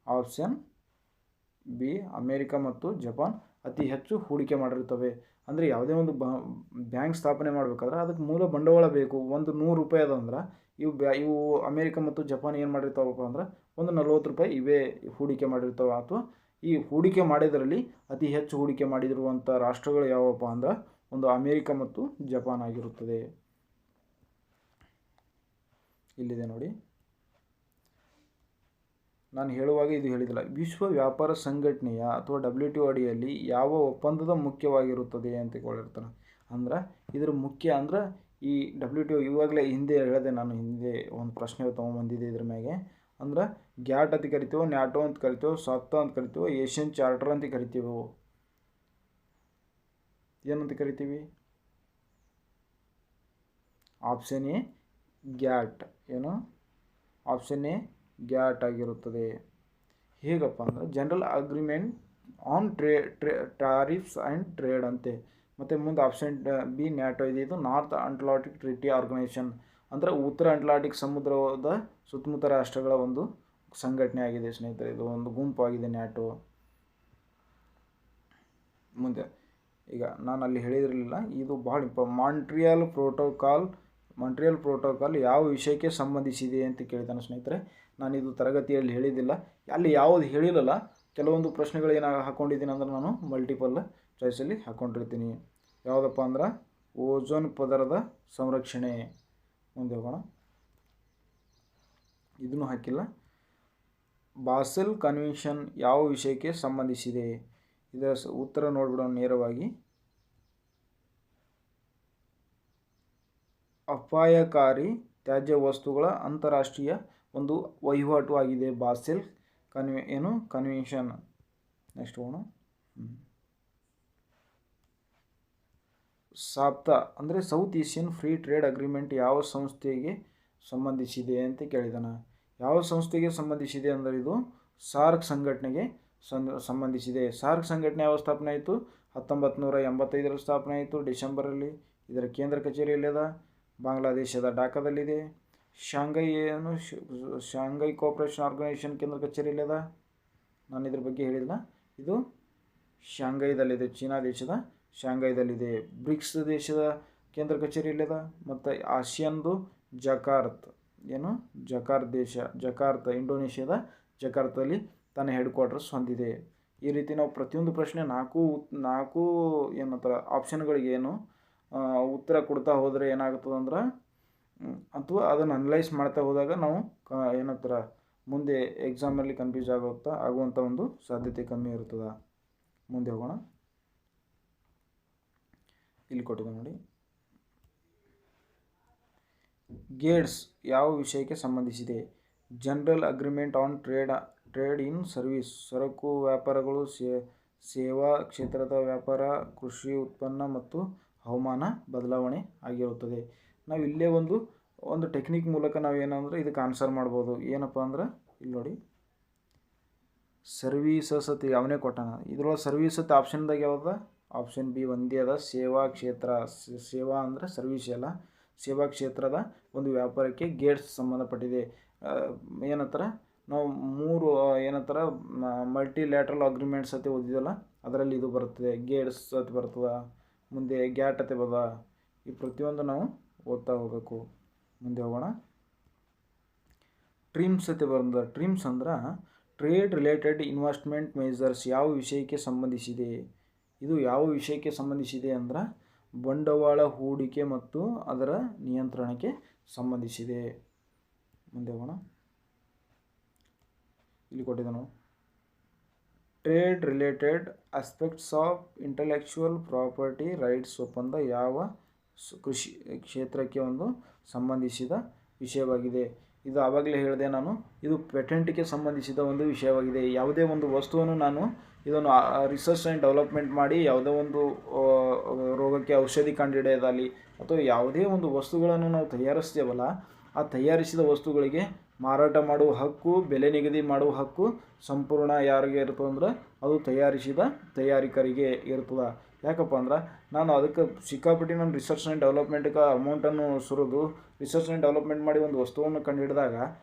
ಆಪ್ಷನ್ ಬಿ ಅಮೇರಿಕಾ ಮತ್ತು ಜಪಾನ್ ಅತಿ ಹೆಚ್ಚು ಹೂಡಿಕೆ ಮಾಡಿರ್ತವೆ. ಅಂದರೆ ಯಾವುದೇ ಒಂದು ಬ್ಯಾಂಕ್ ಸ್ಥಾಪನೆ ಮಾಡಬೇಕಾದ್ರೆ ಅದಕ್ಕೆ ಮೂಲ ಬಂಡವಾಳ ಬೇಕು. ಒಂದು $100 ಅದಂದ್ರೆ ಇವು ಅಮೇರಿಕಾ ಮತ್ತು ಜಪಾನ್ ಏನು ಮಾಡಿರ್ತಾವಪ್ಪ ಅಂದ್ರೆ ಒಂದು $40 ಇವೇ ಹೂಡಿಕೆ ಮಾಡಿರ್ತಾವೆ. ಅಥವಾ ಈ ಹೂಡಿಕೆ ಮಾಡಿದರಲ್ಲಿ ಅತಿ ಹೆಚ್ಚು ಹೂಡಿಕೆ ಮಾಡಿರುವಂಥ ರಾಷ್ಟ್ರಗಳು ಯಾವಪ್ಪ ಅಂದ್ರೆ ಒಂದು ಅಮೇರಿಕಾ ಮತ್ತು ಜಪಾನ್ ಆಗಿರುತ್ತದೆ. ಇಲ್ಲಿದೆ ನೋಡಿ, ನಾನು ಹೇಳುವಾಗ ಇದು ಹೇಳಿದಿಲ್ಲ. ವಿಶ್ವ ವ್ಯಾಪಾರ ಸಂಘಟನೆಯ ಅಥವಾ WTO ಅಡಿಯಲ್ಲಿ ಯಾವ ಒಪ್ಪಂದದ ಮುಖ್ಯವಾಗಿರುತ್ತದೆ ಅಂತ ಹೇಳಿರ್ತಾನೆ. ಅಂದ್ರೆ ಇದ್ರ ಮುಖ್ಯ ಅಂದ್ರೆ ಈ WTO ಇವಾಗಲೇ ಹಿಂದೆ ಹೇಳಿದೆ ನಾನು, ಹಿಂದೆ ಒಂದು ಪ್ರಶ್ನೆ ತೊಗೊಂಬಂದಿದ್ದೆ ಇದ್ರ ಮ್ಯಾಗೆ. ಅಂದ್ರೆ ಗ್ಯಾಟ್ ಅಂತ ಕರಿತೀವೋ, ನ್ಯಾಟೋ ಅಂತ ಕರಿತೀವೋ, ಸಾಕ್ತಾ ಅಂತ ಕರಿತೀವೋ, ಏಷ್ಯನ್ ಚಾರ್ಟರ್ ಅಂತ ಕರಿತೀವೋ, ಏನಂತ ಕರಿತೀವಿ? Option A ಗ್ಯಾಟ್. ಏನು ಆಪ್ಷನ್ ಎ ಗ್ಯಾಟ್ ಆಗಿರುತ್ತದೆ. ಹೇಗಪ್ಪ ಅಂದರೆ general agreement on tariffs and trade ಅಂತೆ. ಮತ್ತು ಮುಂದೆ ಆಪ್ಷನ್ ಬಿ ನ್ಯಾಟೋ ಇದೆ. ಇದು ನಾರ್ತ್ ಅಟ್ಲಾಂಟಿಕ್ ಟ್ರೀಟಿ ಆರ್ಗನೈಸೇಷನ್, ಅಂದರೆ ಉತ್ತರ ಅಟ್ಲಾಂಟಿಕ್ ಸಮುದ್ರದ ಸುತ್ತಮುತ್ತ ರಾಷ್ಟ್ರಗಳ ಒಂದು ಸಂಘಟನೆ ಆಗಿದೆ ಸ್ನೇಹಿತರೆ. ಇದು ಒಂದು ಗುಂಪಾಗಿದೆ ನ್ಯಾಟೋ. ಮುಂದೆ ಈಗ ನಾನು ಅಲ್ಲಿ ಹೇಳಿದಿರಲಿಲ್ಲ, ಇದು ಭಾಳ ಮಾಂಟ್ರಿಯಲ್ ಪ್ರೋಟೋಕಾಲ್ ಯಾವ ವಿಷಯಕ್ಕೆ ಸಂಬಂಧಿಸಿದೆ ಅಂತ ಕೇಳಿದ್ದಾನೆ ಸ್ನೇಹಿತರೆ. ನಾನಿದು ತರಗತಿಯಲ್ಲಿ ಹೇಳಿದ್ದಿಲ್ಲ, ಅಲ್ಲಿ ಯಾವುದು ಹೇಳಿಲ್ಲಲ್ಲ, ಕೆಲವೊಂದು ಪ್ರಶ್ನೆಗಳು ಹಾಕ್ಕೊಂಡಿದ್ದೀನಿ ಅಂದ್ರೆ ನಾನು ಮಲ್ಟಿಪಲ್ ಚಾಯ್ಸಲ್ಲಿ ಹಾಕ್ಕೊಂಡಿರ್ತೀನಿ. ಯಾವುದಪ್ಪ ಅಂದ್ರೆ ಓಝೋನ್ ಪದರದ ಸಂರಕ್ಷಣೆ. ಮುಂದೆ ಹೋಗೋಣ. ಇದನ್ನು ಹಾಕಿಲ್ಲ. ಬಾಸೆಲ್ ಕನ್ವೆನ್ಷನ್ ಯಾವ ವಿಷಯಕ್ಕೆ ಸಂಬಂಧಿಸಿದೆ? ಇದರ ಉತ್ತರ ನೋಡ್ಬಿಡೋಣ ನೇರವಾಗಿ. ಅಪಾಯಕಾರಿ ತ್ಯಾಜ್ಯ ವಸ್ತುಗಳ ಅಂತಾರಾಷ್ಟ್ರೀಯ ಒಂದು ವಹಿವಾಟು ಆಗಿದೆ ಬಾಸೆಲ್ ಕನ್ವೆನ್ಷನ್. ನೆಕ್ಸ್ಟ್ ಹೋಗೋಣ. ಸಾಪ್ತಾ ಅಂದರೆ south Asian free trade agreement ಯಾವ ಸಂಸ್ಥೆಗೆ ಸಂಬಂಧಿಸಿದೆ ಅಂತ ಕೇಳಿದಾನ. ಯಾವ ಸಂಸ್ಥೆಗೆ ಸಂಬಂಧಿಸಿದೆ ಅಂದರೆ ಇದು ಸಾರ್ಕ್ ಸಂಘಟನೆಗೆ ಸಂಬಂಧಿಸಿದೆ. ಸಾರ್ಕ್ ಸಂಘಟನೆ ಯಾವ ಸ್ಥಾಪನೆ ಆಯಿತು? 1985ರಲ್ಲಿ ಸ್ಥಾಪನೆ ಆಯಿತು ಡಿಸೆಂಬರಲ್ಲಿ. ಇದರ ಕೇಂದ್ರ ಕಚೇರಿ ಎಲ್ಲಿದೆ? ಬಾಂಗ್ಲಾದೇಶದ ಢಾಕಾದಲ್ಲಿದೆ. ಶಾಂಘೈ ಕೋಆಪರೇಷನ್ ಆರ್ಗನೈಸೇಷನ್ ಕೇಂದ್ರ ಕಚೇರಿ ಎಲ್ಲಿದೆ? ನಾನು ಇದ್ರ ಬಗ್ಗೆ ಹೇಳಿಲ್ಲ. ಇದು ಶಾಂಘೈದಲ್ಲಿದೆ, ಚೀನಾ ದೇಶದ ಶಾಂಘೈದಲ್ಲಿದೆ. ಬ್ರಿಕ್ಸ್ ದೇಶದ ಕೇಂದ್ರ ಕಚೇರಿ ಎಲ್ಲಿದೆ? ಮತ್ತು ಆಸಿಯಾನ್ದು ಜಕಾರ್ತ್, ಜಕಾರ್ತ್ ಇಂಡೋನೇಷ್ಯಾದ ಜಕಾರ್ತದಲ್ಲಿ ತನ್ನ ಹೆಡ್ ಕ್ವಾರ್ಟರ್ಸ್ ಹೊಂದಿದೆ. ಈ ರೀತಿ ನಾವು ಪ್ರತಿಯೊಂದು ಪ್ರಶ್ನೆ ನಾಲ್ಕು ಏನಂತಾರೆ ಆಪ್ಷನ್ಗಳಿಗೆ ಉತ್ತರ ಕೊಡ್ತಾ ಹೋದರೆ ಏನಾಗ್ತದಂದ್ರೆ, ಅಥವಾ ಅದನ್ನು ಅನಲೈಸ್ ಮಾಡ್ತಾ ಹೋದಾಗ ನಾವು ಏನಂತಾರೆ ಮುಂದೆ ಎಕ್ಸಾಮಲ್ಲಿ ಕನ್ಫ್ಯೂಸ್ ಆಗುವಂಥ ಒಂದು ಸಾಧ್ಯತೆ ಕಮ್ಮಿ ಇರ್ತದೆ. ಮುಂದೆ ಹೋಗೋಣ. ಇಲ್ಲಿ ಕೊಟ್ಟಿದೆ ನೋಡಿ. ಗೇಟ್ಸ್ ಯಾವ ವಿಷಯಕ್ಕೆ ಸಂಬಂಧಿಸಿದೆ? General agreement on trade in service, ಸರಕು ವ್ಯಾಪಾರಗಳು, ಸೇವಾ ಕ್ಷೇತ್ರದ ವ್ಯಾಪಾರ, ಕೃಷಿ ಉತ್ಪನ್ನ ಮತ್ತು ಹವಾಮಾನ ಬದಲಾವಣೆ ಆಗಿರುತ್ತದೆ. ನಾವು ಇಲ್ಲೇ ಒಂದು ಟೆಕ್ನಿಕ್ ಮೂಲಕ ನಾವು ಏನಂದ್ರೆ ಇದಕ್ಕೆ ಆನ್ಸರ್ ಮಾಡ್ಬೋದು. ಏನಪ್ಪ ಅಂದ್ರೆ ಇಲ್ಲಿ ನೋಡಿ, ಸರ್ವೀಸಸ್ ಅತಿ ಅವನೇ ಕೊಟ್ಟಾನ. ಇದ್ರೊಳಗೆ ಸರ್ವೀಸ್ ಅತಿ ಆಪ್ಷನ್ದಾಗ ಯಾವ್ದು? ಆಪ್ಷನ್ ಬಿ ಒಂದೇ ಅದ, ಸೇವಾ ಕ್ಷೇತ್ರ. ಸೇವಾ ಅಂದರೆ ಸರ್ವೀಸ್ ಅಲ್ಲ, ಸೇವಾ ಕ್ಷೇತ್ರದ ಒಂದು ವ್ಯಾಪಾರಕ್ಕೆ ಗೇಟ್ಸ್ ಸಂಬಂಧಪಟ್ಟಿದೆ. ಏನಂತಾರೆ ನಾವು 3 ಏನಂತಾರೆ ಮಲ್ಟಿಲ್ಯಾಟ್ರಲ್ ಅಗ್ರಿಮೆಂಟ್ಸ್ ಅತಿ ಓದಿದಲ್ಲ, ಅದರಲ್ಲಿ ಇದು ಬರ್ತದೆ. ಗೇಟ್ಸ್ ಅತಿ ಬರ್ತದೆ, ಮುಂದೆ ಗ್ಯಾಟ್ ಅತಿ ಬದ. ಈ ಪ್ರತಿಯೊಂದು ನಾವು ಓದ್ತಾ ಹೋಗಬೇಕು. ಮುಂದೆ ಹೋಗೋಣ. ಟ್ರಿಮ್ಸ್ ಅತಿ ಬರ್ತದೆ. ಟ್ರಿಮ್ಸ್ ಅಂದ್ರೆ ಟ್ರೇಡ್ ರಿಲೇಟೆಡ್ ಇನ್ವೆಸ್ಟ್ಮೆಂಟ್ ಮೆಜರ್ಸ್ ಯಾವ ವಿಷಯಕ್ಕೆ ಸಂಬಂಧಿಸಿದೆ? ಇದು ಯಾವ ವಿಷಯಕ್ಕೆ ಸಂಬಂಧಿಸಿದೆ ಅಂದ್ರೆ ಬಂಡವಾಳ ಹೂಡಿಕೆ ಮತ್ತು ಅದರ ನಿಯಂತ್ರಣಕ್ಕೆ ಸಂಬಂಧಿಸಿದೆ. ಮುಂದೆ ಹೋಗೋಣ. ಇಲ್ಲಿ ಕೊಟ್ಟಿದ್ದೆ ನಾವು, trade related aspects of intellectual property rights ಒಪ್ಪಂದ ಯಾವ ಕೃಷಿ ಕ್ಷೇತ್ರಕ್ಕೆ ಸಂಬಂಧಿಸಿದ ವಿಷಯವಾಗಿದೆ? ಇದು ಆವಾಗಲೇ ಹೇಳಿದೆ ನಾನು, ಇದು ಪೇಟೆಂಟ್ಗೆ ಸಂಬಂಧಿಸಿದ ಒಂದು ವಿಷಯವಾಗಿದೆ. ಯಾವುದೇ ಒಂದು ವಸ್ತುವನ್ನು ನಾನು ಇದನ್ನು ರಿಸರ್ಚ್ ಆ್ಯಂಡ್ ಡೆವಲಪ್ಮೆಂಟ್ ಮಾಡಿ ಯಾವುದೋ ಒಂದು ರೋಗಕ್ಕೆ ಔಷಧಿ ಕಂಡುಹಿಡಿಯೋದಾಗಲಿ ಅಥವಾ ಯಾವುದೇ ಒಂದು ವಸ್ತುಗಳನ್ನು ನಾವು ತಯಾರಿಸ್ತೇವಲ್ಲ, ಆ ತಯಾರಿಸಿದ ವಸ್ತುಗಳಿಗೆ ಮಾರಾಟ ಮಾಡುವ ಹಕ್ಕು, ಬೆಲೆ ನಿಗದಿ ಮಾಡುವ ಹಕ್ಕು ಸಂಪೂರ್ಣ ಯಾರಿಗೆ ಇರ್ತದೆ ಅಂದ್ರೆ ಅದು ತಯಾರಿಸಿದ ತಯಾರಿಕರಿಗೆ ಇರ್ತದೆ. ಯಾಕಪ್ಪ ಅಂದ್ರೆ ನಾನು ಅದಕ್ಕೆ ಸಿಕ್ಕಾಪಟ್ಟಿ ನಾನು ರಿಸರ್ಚ್ ಆ್ಯಂಡ್ ಡೆವಲಪ್ಮೆಂಟ್ಗೆ ಅಮೌಂಟನ್ನು ಸುರಿದು ರಿಸರ್ಚ್ ಆ್ಯಂಡ್ ಡೆವಲಪ್ಮೆಂಟ್ ಮಾಡಿ ಒಂದು ವಸ್ತುವನ್ನು ಕಂಡುಹಿಡಿದಾಗ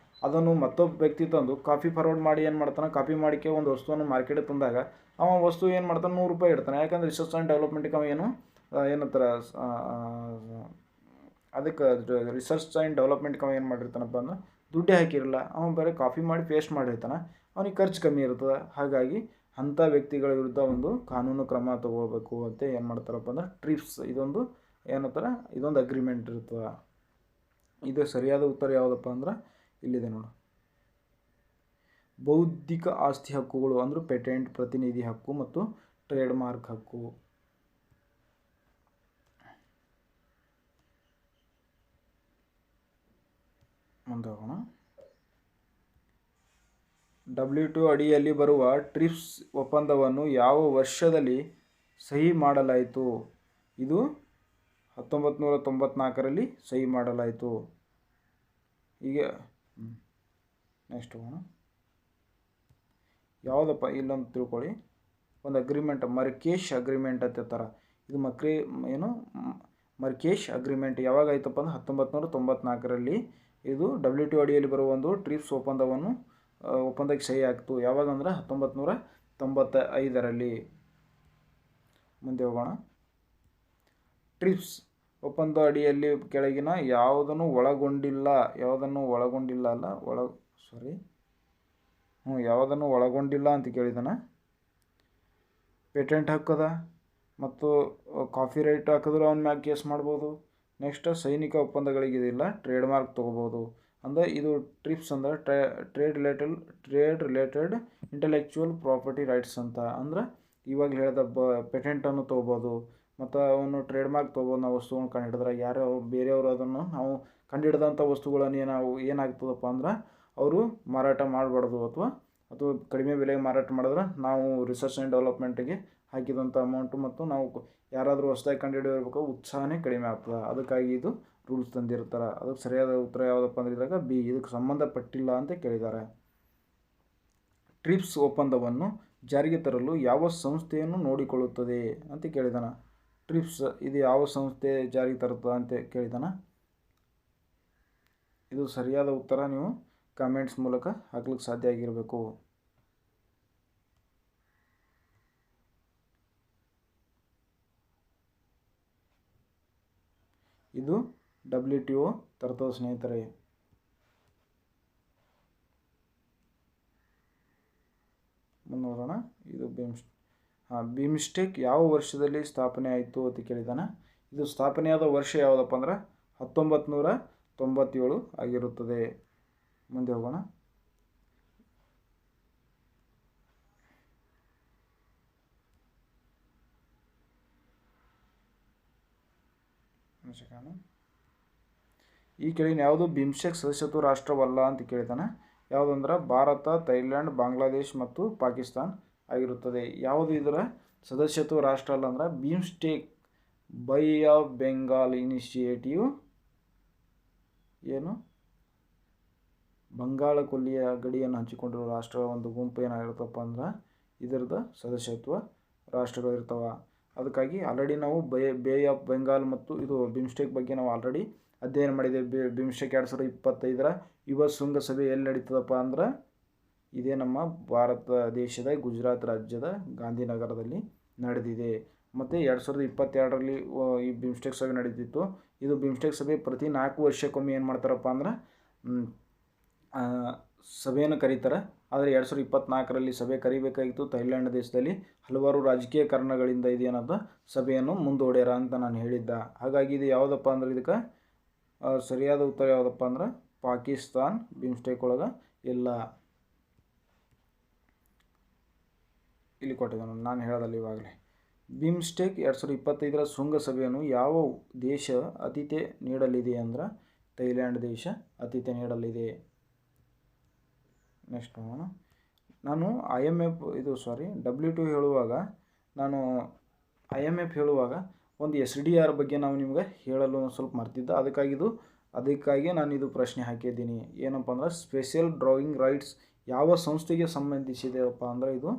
ಅದನ್ನು ಮತ್ತೊಬ್ಬ ವ್ಯಕ್ತಿ ತಂದು ಕಾಪಿ ಫಾರ್ವರ್ಡ್ ಮಾಡಿ ಏನು ಮಾಡ್ತಾನೆ, ಕಾಪಿ ಮಾಡಿಕೆ ಒಂದು ವಸ್ತುವನ್ನು ಮಾರ್ಕೆಟಿಗೆ ತಂದಾಗ ಅವ ವಸ್ತು ಏನು ಮಾಡ್ತಾನೆ, ₹100 ಇಡ್ತಾನೆ. ಯಾಕಂದ್ರೆ ರಿಸರ್ಚ್ ಆ್ಯಂಡ್ ಡೆವಲಪ್ಮೆಂಟ್ಗೆ ಅವ ಏನಂತಾರೆ ಅದಕ್ಕೆ ರಿಸರ್ಚ್ ಆ್ಯಂಡ್ ಡೆವಲಪ್ಮೆಂಟ್ಗೆ ಅವ ಏನು ಮಾಡಿರ್ತಾನಪ್ಪ ಅಂದ್ರೆ ದುಡ್ಡೇ ಹಾಕಿರಲ್ಲ, ಅವನು ಬೇರೆ ಕಾಪಿ ಮಾಡಿ ಪೇಸ್ಟ್ ಮಾಡಿರ್ತಾನೆ, ಅವನಿಗೆ ಖರ್ಚು ಕಮ್ಮಿ ಇರ್ತದೆ. ಹಾಗಾಗಿ ಅಂಥ ವ್ಯಕ್ತಿಗಳ ವಿರುದ್ಧ ಒಂದು ಕಾನೂನು ಕ್ರಮ ತಗೋಬೇಕು ಅಂತ ಏನು ಮಾಡ್ತಾರಪ್ಪ ಅಂದ್ರೆ ಟ್ರಿಪ್ಸ್ ಇದೊಂದು ಏನಂತಾರೆ ಇದೊಂದು ಅಗ್ರಿಮೆಂಟ್ ಇರ್ತದೆ. ಇದು ಸರಿಯಾದ ಉತ್ತರ ಯಾವುದಪ್ಪ ಅಂದ್ರೆ ಇಲ್ಲಿದೆ ನೋಡು. ಬೌದ್ಧಿಕ ಆಸ್ತಿ ಹಕ್ಕುಗಳು ಅಂದ್ರೆ ಪೇಟೆಂಟ್, ಪ್ರತಿನಿಧಿ ಹಕ್ಕು ಮತ್ತು ಟ್ರೇಡ್ ಮಾರ್ಕ್ ಹಕ್ಕು. ಮುಂದೆ ಹೋಗೋಣ. WTO ಅಡಿಯಲ್ಲಿ ಬರುವ ಟ್ರಿಪ್ಸ್ ಒಪ್ಪಂದವನ್ನು ಯಾವ ವರ್ಷದಲ್ಲಿ ಸಹಿ ಮಾಡಲಾಯಿತು? ಇದು 1994ರಲ್ಲಿ ಸಹಿ ಮಾಡಲಾಯಿತು. ಈಗ ನೆಕ್ಸ್ಟ್ ಹೋಗೋಣ. ಯಾವುದಪ್ಪ ಇಲ್ಲೊಂದು ತಿಳ್ಕೊಳ್ಳಿ, ಒಂದು ಅಗ್ರಿಮೆಂಟ್ ಮರ್ಕೇಶ್ ಅಗ್ರಿಮೆಂಟ್ ಅಂತ ಇದು ಮರ್ಕೇಶ್ ಅಗ್ರಿಮೆಂಟ್ ಯಾವಾಗ ಆಯ್ತಪ್ಪ ಅಂದ್ರೆ 1994ರಲ್ಲಿ ಇದು WTO ಅಡಿಯಲ್ಲಿ ಬರುವ ಒಂದು ಟ್ರಿಪ್ಸ್ ಒಪ್ಪಂದಕ್ಕೆ ಸಹಿ ಆಗ್ತು. ಯಾವಾಗ ಅಂದ್ರೆ 1995ರಲ್ಲಿ. ಮುಂದೆ ಹೋಗೋಣ. ಟ್ರಿಪ್ಸ್ ಒಪ್ಪಂದ ಅಡಿಯಲ್ಲಿ ಕೆಳಗಿನ ಯಾವುದನ್ನು ಒಳಗೊಂಡಿಲ್ಲ ಅಂತ ಕೇಳಿದಾನ. ಪೇಟೆಂಟ್ ಹಕ್ಕದ, ಮತ್ತು ಕಾಫಿ ರೈಟ್ ಹಾಕಿದ್ರೆ ಅವನ ಮ್ಯಾಗ ಕೇಸ್ ಮಾಡ್ಬೋದು. ನೆಕ್ಸ್ಟ್ ಸೈನಿಕ ಒಪ್ಪಂದಗಳಿಗೆ ಇದಿಲ್ಲ ಟ್ರೇಡ್ ಮಾರ್ಕ್ ತೊಗೋಬೋದು. ಅಂದರೆ ಇದು ಟ್ರಿಪ್ಸ್ ಅಂದರೆ trade related intellectual property rights ಅಂತ. ಅಂದ್ರೆ ಇವಾಗ ಹೇಳಿದ ಪೇಟೆಂಟನ್ನು ತೊಗೋಬೋದು ಮತ್ತು ಅವನು ಟ್ರೇಡ್ ಮಾರ್ಕ್ ತೊಗೋಬೋದು. ನಾವು ವಸ್ತುವನ್ನು ಕಂಡುಹಿಡಿದ್ರೆ ಯಾರೋ ಬೇರೆಯವರು ಅದನ್ನು ನಾವು ಕಂಡುಹಿಡಿದಂಥ ವಸ್ತುಗಳನ್ನು ಏನಾಗ್ತದಪ್ಪ ಅಂದ್ರೆ ಅವರು ಮಾರಾಟ ಮಾಡಬಾರ್ದು, ಅಥವಾ ಅದು ಕಡಿಮೆ ಬೆಲೆಗೆ ಮಾರಾಟ ಮಾಡಿದ್ರೆ ನಾವು ರಿಸರ್ಚ್ ಆ್ಯಂಡ್ ಡೆವಲಪ್ಮೆಂಟಿಗೆ ಹಾಕಿದಂಥ ಅಮೌಂಟು ಮತ್ತು ನಾವು ಯಾರಾದರೂ ಹೊಸದಾಗಿ ಕಂಡುಹಿಡಿಯಬೇಕು ಉತ್ಸಾಹನೇ ಕಡಿಮೆ ಆಗ್ತದೆ. ಅದಕ್ಕಾಗಿ ಇದು ರೂಲ್ಸ್ ತಂದಿರ್ತಾರೆ. ಅದಕ್ಕೆ ಸರಿಯಾದ ಉತ್ತರ ಯಾವುದಪ್ಪ ಅಂದ್ರೆ ಇದ್ರಾಗ ಬಿ, ಇದಕ್ಕೆ ಸಂಬಂಧಪಟ್ಟಿಲ್ಲ ಅಂತ ಕೇಳಿದ್ದಾರೆ. ಟ್ರಿಪ್ಸ್ ಒಪ್ಪಂದವನ್ನು ಜಾರಿಗೆ ತರಲು ಯಾವ ಸಂಸ್ಥೆಯನ್ನು ನೋಡಿಕೊಳ್ಳುತ್ತದೆ ಅಂತ ಕೇಳಿದಾನ. ಟ್ರಿಪ್ಸ್ ಇದು ಯಾವ ಸಂಸ್ಥೆ ಜಾರಿಗೆ ತರುತ್ತದೆ ಅಂತ ಕೇಳಿದಾನ. ಇದು ಸರಿಯಾದ ಉತ್ತರ ನೀವು ಕಾಮೆಂಟ್ಸ್ ಮೂಲಕ ಹಾಕ್ಲಿಕ್ಕೆ ಸಾಧ್ಯ ಆಗಿರಬೇಕು. ಇದು WTO ತರ್ತದೆ ಸ್ನೇಹಿತರೆ. ನೋಡೋಣ. ಇದು ಬಿಮ್ಸ್ಟೆಕ್ ಯಾವ ವರ್ಷದಲ್ಲಿ ಸ್ಥಾಪನೆ ಆಯಿತು ಅಂತ ಕೇಳಿದಾನ. ಇದು ಸ್ಥಾಪನೆಯಾದ ವರ್ಷ ಯಾವುದಪ್ಪ ಅಂದ್ರೆ 1997 ಆಗಿರುತ್ತದೆ. ಮುಂದೆ ಹೋಗೋಣ. ಈ ಕೆಳಗಿನ ಯಾವುದು ಬಿಮ್ಸ್ಟೆಕ್ ಸದಸ್ಯತ್ವ ರಾಷ್ಟ್ರವಲ್ಲ ಅಂತ ಕೇಳಿದಾನೆ. ಯಾವುದಂದ್ರೆ ಭಾರತ, ಥೈಲ್ಯಾಂಡ್, ಬಾಂಗ್ಲಾದೇಶ್ ಮತ್ತು ಪಾಕಿಸ್ತಾನ್ ಆಗಿರುತ್ತದೆ. ಯಾವುದು ಇದರ ಸದಸ್ಯತ್ವ ರಾಷ್ಟ್ರ ಅಲ್ಲ ಅಂದ್ರೆ BIMSTEC by of Bengal initiative ಏನು ಬಂಗಾಳ ಕೊಲ್ಲಿಯ ಗಡಿಯನ್ನು ಹಂಚಿಕೊಂಡಿರುವ ರಾಷ್ಟ್ರಗಳ ಒಂದು ಗುಂಪು ಏನಾಗಿರುತ್ತಪ್ಪ ಅಂದ್ರೆ ಇದರದ ಸದಸ್ಯತ್ವ ರಾಷ್ಟ್ರಗಳಿರ್ತಾವೆ. ಅದಕ್ಕಾಗಿ ಆಲ್ರೆಡಿ ನಾವು ಬೇ ಆಫ್ ಬೆಂಗಾಲ್ ಮತ್ತು ಇದು ಬಿಮ್ಸ್ಟೆಕ್ ಬಗ್ಗೆ ನಾವು ಆಲ್ರೆಡಿ ಅಧ್ಯಯನ ಮಾಡಿದ್ದೇವೆ. ಬಿಮ್ಸ್ಟೆಕ್ 2025 ಯುವ ಶೃಂಗಸಭೆ ಎಲ್ಲಿ ನಡೀತದಪ್ಪ ಅಂದ್ರೆ ಇದೇ ನಮ್ಮ ಭಾರತ ದೇಶದ ಗುಜರಾತ್ ರಾಜ್ಯದ ಗಾಂಧಿನಗರದಲ್ಲಿ ನಡೆದಿದೆ. ಮತ್ತು 2022ರಲ್ಲಿ ಈ ಬಿಮ್ಸ್ಟೆಕ್ ಸಭೆ ನಡೀತಿತ್ತು. ಇದು ಬಿಮ್ಸ್ಟೆಕ್ ಸಭೆ ಪ್ರತಿ 4 ವರ್ಷಕ್ಕೊಮ್ಮೆ ಏನು ಮಾಡ್ತಾರಪ್ಪ ಅಂದ್ರೆ ಸಭೆಯನ್ನು ಕರೀತಾರೆ. ಆದರೆ 2024ರಲ್ಲಿ ಸಭೆ ಕರಿಬೇಕಾಗಿತ್ತು. ಥೈಲ್ಯಾಂಡ್ ದೇಶದಲ್ಲಿ ಹಲವಾರು ರಾಜಕೀಯ ಕಾರಣಗಳಿಂದ ಇದೇನದ ಸಭೆಯನ್ನು ಮುಂದೂಡ್ಯಾರ ಅಂತ ನಾನು ಹೇಳಿದ್ದ. ಹಾಗಾಗಿ ಇದು ಯಾವುದಪ್ಪ ಅಂದ್ರೆ ಇದಕ್ಕೆ ಸರಿಯಾದ ಉತ್ತರ ಯಾವುದಪ್ಪ ಅಂದ್ರೆ ಪಾಕಿಸ್ತಾನ್ ಬಿಮ್ಸ್ಟೆಕ್ ಒಳಗೆ ಇಲ್ಲ. ಇಲ್ಲಿ ಕೊಟ್ಟಿದ್ದಾನೆ ನಾನು ಹೇಳೋದಲ್ಲ ಇವಾಗಲೇ. ಬಿಮ್ಸ್ಟೆಕ್ 2025ರ ಶೃಂಗಸಭೆಯನ್ನು ಯಾವ ದೇಶ ಆತಿಥ್ಯ ನೀಡಲಿದೆ ಅಂದ್ರೆ ಥೈಲ್ಯಾಂಡ್ ದೇಶ ಆತಿಥ್ಯ ನೀಡಲಿದೆ. ನೆಕ್ಸ್ಟ್ ನೋಡೋಣ. ನಾನು WTO ಹೇಳುವಾಗ ನಾನು IMF ಹೇಳುವಾಗ ಒಂದು SDR ಬಗ್ಗೆ ನಾವು ನಿಮ್ಗೆ ಹೇಳಲು ಸ್ವಲ್ಪ ಮರ್ತಿದ್ದ. ಅದಕ್ಕಾಗಿ ನಾನು ಇದು ಪ್ರಶ್ನೆ ಹಾಕಿದ್ದೀನಿ. ಏನಪ್ಪ ಅಂದ್ರೆ ಸ್ಪೆಷಲ್ ಡ್ರಾಯಿಂಗ್ ರೈಟ್ಸ್ ಯಾವ ಸಂಸ್ಥೆಗೆ ಸಂಬಂಧಿಸಿದೆಯಪ್ಪ ಅಂದ್ರೆ ಇದು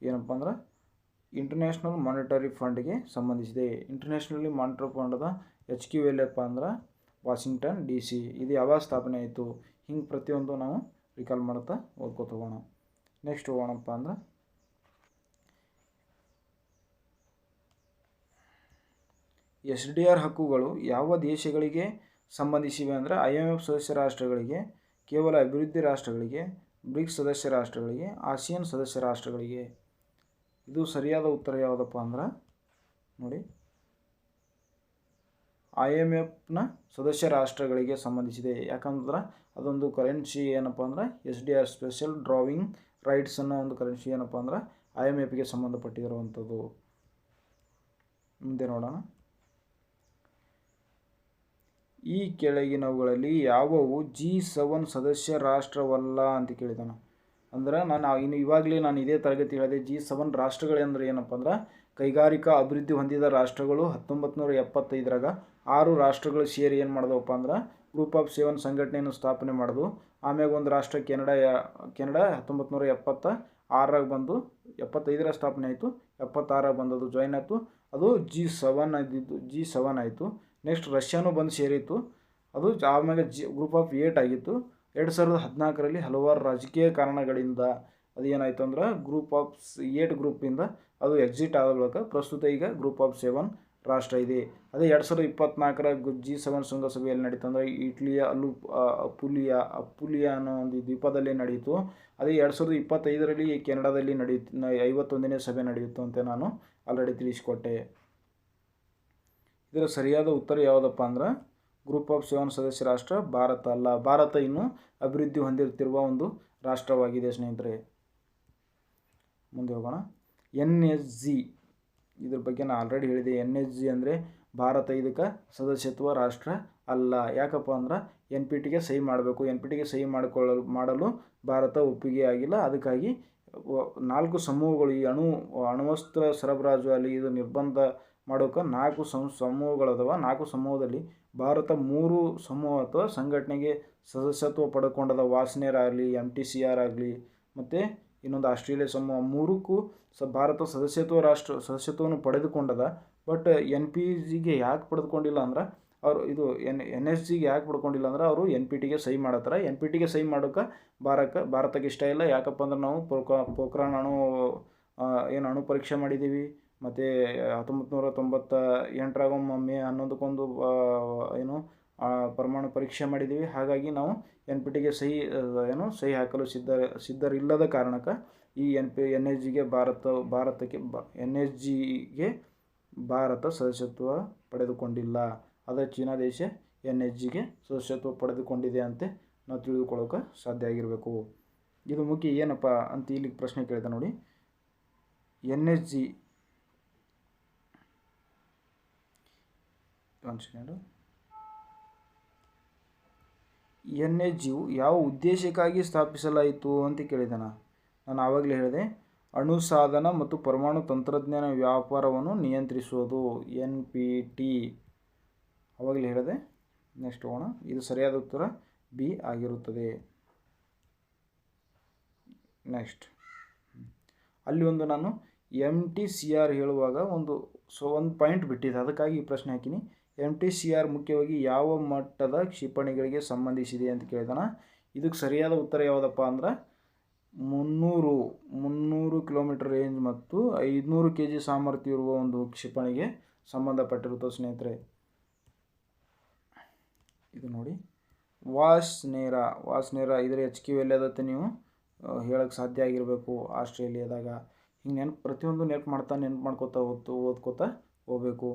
ಏನಪ್ಪ ಅಂದ್ರೆ ಇಂಟರ್ನ್ಯಾಷನಲ್ ಮಾನಿಟರಿ ಫಂಡ್ಗೆ ಸಂಬಂಧಿಸಿದೆ. ಇಂಟರ್ನ್ಯಾಷನಲಿ ಮಾನಿಟರಿ ಫಂಡ್ದ HQ ಎಲ್ಲಪ್ಪ ಅಂದ್ರೆ ವಾಷಿಂಗ್ಟನ್ DC. ಇದು ಯಾವಾಗ ಸ್ಥಾಪನೆ ಆಯಿತು, ಹಿಂಗೆ ಪ್ರತಿಯೊಂದು ನಾವು ರಿಕಾಲ್ ಮಾಡ್ತಾ ಓದ್ಕೋತ ಹೋಗೋಣ. ನೆಕ್ಸ್ಟ್ ಹೋಗೋಣಪ್ಪ ಅಂದ್ರೆ SDR ಹಕ್ಕುಗಳು ಯಾವ ದೇಶಗಳಿಗೆ ಸಂಬಂಧಿಸಿವೆ ಅಂದರೆ IMF ಸದಸ್ಯ ರಾಷ್ಟ್ರಗಳಿಗೆ, ಕೇವಲ ಅಭಿವೃದ್ಧಿ ರಾಷ್ಟ್ರಗಳಿಗೆ, ಬ್ರಿಕ್ಸ್ ಸದಸ್ಯ ರಾಷ್ಟ್ರಗಳಿಗೆ, ಆಸಿಯಾನ್ ಸದಸ್ಯ ರಾಷ್ಟ್ರಗಳಿಗೆ. ಇದು ಸರಿಯಾದ ಉತ್ತರ ಯಾವುದಪ್ಪ ಅಂದ್ರೆ ನೋಡಿ IMFನ ಸದಸ್ಯ ರಾಷ್ಟ್ರಗಳಿಗೆ ಸಂಬಂಧಿಸಿದೆ. ಯಾಕಂದ್ರೆ ಅದೊಂದು ಕರೆನ್ಸಿ ಏನಪ್ಪ ಅಂದ್ರೆ SDR ಸ್ಪೆಷಲ್ ಡ್ರಾಯಿಂಗ್ ರೈಟ್ಸ್ ಅನ್ನೋ ಒಂದು ಕರೆನ್ಸಿ ಏನಪ್ಪ ಅಂದ್ರೆ IMFಗೆ ಸಂಬಂಧಪಟ್ಟಿರುವಂಥದ್ದು. ಮುಂದೆ ನೋಡೋಣ. ಈ ಕೆಳಗಿನವುಗಳಲ್ಲಿ ಯಾವುವು G7 ಸದಸ್ಯ ರಾಷ್ಟ್ರವಲ್ಲ ಅಂತ ಕೇಳಿದಾನ. ಅಂದ್ರೆ ಇವಾಗಲೇ ನಾನು ಇದೇ ತರಗತಿ ಹೇಳಿದೆ. G7 ರಾಷ್ಟ್ರಗಳೆಂದ್ರೆ ಏನಪ್ಪ ಅಂದ್ರೆ ಕೈಗಾರಿಕಾ ಅಭಿವೃದ್ಧಿ ಹೊಂದಿದ ರಾಷ್ಟ್ರಗಳು. 1975ರಾಗ 6 ರಾಷ್ಟ್ರಗಳು ಸೇರಿ ಏನು ಮಾಡಿದವಪ್ಪ ಅಂದ್ರೆ ಗ್ರೂಪ್ ಆಫ್ 7 ಸಂಘಟನೆಯನ್ನು ಸ್ಥಾಪನೆ ಮಾಡೋದು. ಆಮ್ಯಾಗ ಒಂದು ರಾಷ್ಟ್ರ ಕೆನಡಾ 1976ರಾಗ ಬಂದು 75ರ ಸ್ಥಾಪನೆ ಆಯಿತು, 76ರಾಗ ಬಂದದು ಜಾಯ್ನ್ ಆಯಿತು. ಅದು G7 ಆಯಿತು. ನೆಕ್ಸ್ಟ್ ರಷ್ಯಾನೂ ಬಂದು ಸೇರಿತ್ತು. ಅದು ಆಮ್ಯಾಗ ಗ್ರೂಪ್ ಆಫ್ 8 ಆಗಿತ್ತು. 2014ರಲ್ಲಿ ಹಲವಾರು ರಾಜಕೀಯ ಕಾರಣಗಳಿಂದ ಅದು ಏನಾಯಿತು ಅಂದ್ರೆ ಗ್ರೂಪ್ ಆಫ್ 8 ಗ್ರೂಪಿಂದ ಅದು ಎಕ್ಸಿಟ್ ಆದ ಬಳಿಕ ಪ್ರಸ್ತುತ ಈಗ ಗ್ರೂಪ್ ಆಫ್ 7 ರಾಷ್ಟ್ರ ಇದೆ. ಅದೇ 2024ರ G7 ಶೃಂಗಸಭೆಯಲ್ಲಿ ನಡೀತು ಅಂದರೆ ಇಟಲಿಯ ಅಪುಲಿಯಾ ಅನ್ನೋ ಒಂದು ದ್ವೀಪದಲ್ಲಿ ನಡೆಯಿತು. ಅದೇ 2025ರಲ್ಲಿ ಕೆನಡಾದಲ್ಲಿ 51ನೇ ಸಭೆ ನಡೆಯಿತು ಅಂತ ನಾನು ಆಲ್ರೆಡಿ ತಿಳಿಸಿಕೊಟ್ಟೆ. ಇದರ ಸರಿಯಾದ ಉತ್ತರ ಯಾವುದಪ್ಪ ಅಂದ್ರೆ ಗ್ರೂಪ್ ಆಫ್ 7 ಸದಸ್ಯ ರಾಷ್ಟ್ರ ಭಾರತ ಅಲ್ಲ. ಭಾರತ ಇನ್ನೂ ಅಭಿವೃದ್ಧಿ ಹೊಂದುತ್ತಿರುವ ಒಂದು ರಾಷ್ಟ್ರವಾಗಿದೆ ಸ್ನೇಹಿತರೆ. ಮುಂದೆ ಹೋಗೋಣ. NSG ಇದ್ರ ಬಗ್ಗೆ ನಾನು ಆಲ್ರೆಡಿ ಹೇಳಿದೆ. NSG ಅಂದರೆ ಭಾರತ ಇದಕ್ಕೆ ಸದಸ್ಯತ್ವ ರಾಷ್ಟ್ರ ಅಲ್ಲ. ಯಾಕಪ್ಪ ಅಂದ್ರೆ NPTಗೆ ಸಹಿ ಮಾಡಬೇಕು. NPTಗೆ ಸಹಿ ಮಾಡಲು ಭಾರತ ಒಪ್ಪಿಗೆ ಆಗಿಲ್ಲ. ಅದಕ್ಕಾಗಿ 4 ಸಮೂಹಗಳು ಈ ಅಣ್ವಸ್ತ್ರ ಸರಬರಾಜು ಅಲ್ಲಿ ಇದು ನಿರ್ಬಂಧ ಮಾಡೋಕೆ 4 ಸಮೂಹಗಳದವ. 4 ಸಮೂಹದಲ್ಲಿ ಭಾರತ 3 ಸಮೂಹ ಅಥವಾ ಸಂಘಟನೆಗೆ ಸದಸ್ಯತ್ವ ಪಡ್ಕೊಂಡದ. ವಾಸ್ನೇರ್ ಆಗಲಿ, MTCR ಆಗಲಿ ಮತ್ತು ಇನ್ನೊಂದು ಆಸ್ಟ್ರೇಲಿಯಾ ಸಮೂಹ 3ಕ್ಕೂ ಭಾರತ ಸದಸ್ಯತ್ವವನ್ನು ಪಡೆದುಕೊಂಡದ. ಬಟ್ NPGಗೆ ಯಾಕೆ ಪಡೆದುಕೊಂಡಿಲ್ಲ ಅಂದ್ರೆ ಅವರು ಇದು NSGಗೆ ಯಾಕೆ ಪಡ್ಕೊಂಡಿಲ್ಲ ಅಂದ್ರೆ ಅವರು NPTಗೆ ಸಹಿ ಮಾಡತ್ತಾರೆ. NPTಗೆ ಸಹಿ ಮಾಡೋಕೆ ಭಾರತಕ್ಕೆ ಇಷ್ಟ ಇಲ್ಲ. ಯಾಕಪ್ಪ ಅಂದ್ರೆ ನಾವು ಪೋಖ್ರಾನ್ ಅಣು ಪರೀಕ್ಷೆ ಮಾಡಿದ್ದೀವಿ. ಮತ್ತು 1998ರಾಗ ಮೇ 11ಕ್ಕೆ ಪರಮಾಣು ಪರೀಕ್ಷೆ ಮಾಡಿದ್ದೀವಿ. ಹಾಗಾಗಿ ನಾವು NPTಗೆ ಸಹಿ ಹಾಕಲು ಸಿದ್ಧರಿಲ್ಲದ ಕಾರಣಕ್ಕೆ ಈ NSGಗೆ ಭಾರತ ಸದಸ್ಯತ್ವ ಪಡೆದುಕೊಂಡಿಲ್ಲ. ಆದರೆ ಚೀನಾ ದೇಶ NSGಗೆ ಸದಸ್ಯತ್ವ ಪಡೆದುಕೊಂಡಿದೆ ಅಂತ ನಾವು ತಿಳಿದುಕೊಳ್ಳೋಕೆ ಸಾಧ್ಯ ಆಗಿರಬೇಕು. ಇದು ಮುಖ್ಯ ಏನಪ್ಪ ಅಂತ ಇಲ್ಲಿ ಪ್ರಶ್ನೆ ಕೇಳಿದೆ ನೋಡಿ. NSG NSGಯು ಯಾವ ಉದ್ದೇಶಕ್ಕಾಗಿ ಸ್ಥಾಪಿಸಲಾಯಿತು ಅಂತ ಕೇಳಿದೆ. ನಾನು ಆವಾಗಲೇ ಹೇಳಿದೆ, ಅಣು ಸಾಧನ ಮತ್ತು ಪರಮಾಣು ತಂತ್ರಜ್ಞಾನ ವ್ಯಾಪಾರವನ್ನು ನಿಯಂತ್ರಿಸುವುದು NPT. ಆವಾಗಲೇ ಹೇಳಿದೆ. ನೆಕ್ಸ್ಟ್ ಹೋಗೋಣ. ಇದು ಸರಿಯಾದ ಉತ್ತರ B ಆಗಿರುತ್ತದೆ. ನೆಕ್ಸ್ಟ್ ಅಲ್ಲಿ ನಾನು MTCR ಹೇಳುವಾಗ ಒಂದು ಪಾಯಿಂಟ್ ಬಿಟ್ಟಿದೆ. ಅದಕ್ಕಾಗಿ ಈ ಪ್ರಶ್ನೆ ಹಾಕಿನಿ. MTCR ಮುಖ್ಯವಾಗಿ ಯಾವ ಮಟ್ಟದ ಕ್ಷಿಪಣಿಗಳಿಗೆ ಸಂಬಂಧಿಸಿದೆ ಅಂತ ಕೇಳಿದಾನ. ಇದಕ್ಕೆ ಸರಿಯಾದ ಉತ್ತರ ಯಾವುದಪ್ಪ ಅಂದ್ರೆ 300 ಕಿಲೋಮೀಟರ್ ರೇಂಜ್ ಮತ್ತು 500 kg ಸಾಮರ್ಥ್ಯ ಇರುವ ಒಂದು ಕ್ಷಿಪಣಿಗೆ ಸಂಬಂಧಪಟ್ಟಿರುತ್ತದೆ ಸ್ನೇಹಿತರೆ. ಇದು ನೋಡಿ, ವಾಸ್ನೇರ ಇದರ HQ ಎಲ್ಲದತ್ತೆ ನೀವು ಹೇಳಕ್ಕೆ ಸಾಧ್ಯ ಆಗಿರಬೇಕು. ಆಸ್ಟ್ರೇಲಿಯಾದಾಗ. ಹಿಂಗೆ ಪ್ರತಿಯೊಂದು ನೆನಪು ಮಾಡ್ಕೋತಾ ಓದ್ಕೋತಾ ಹೋಗಬೇಕು.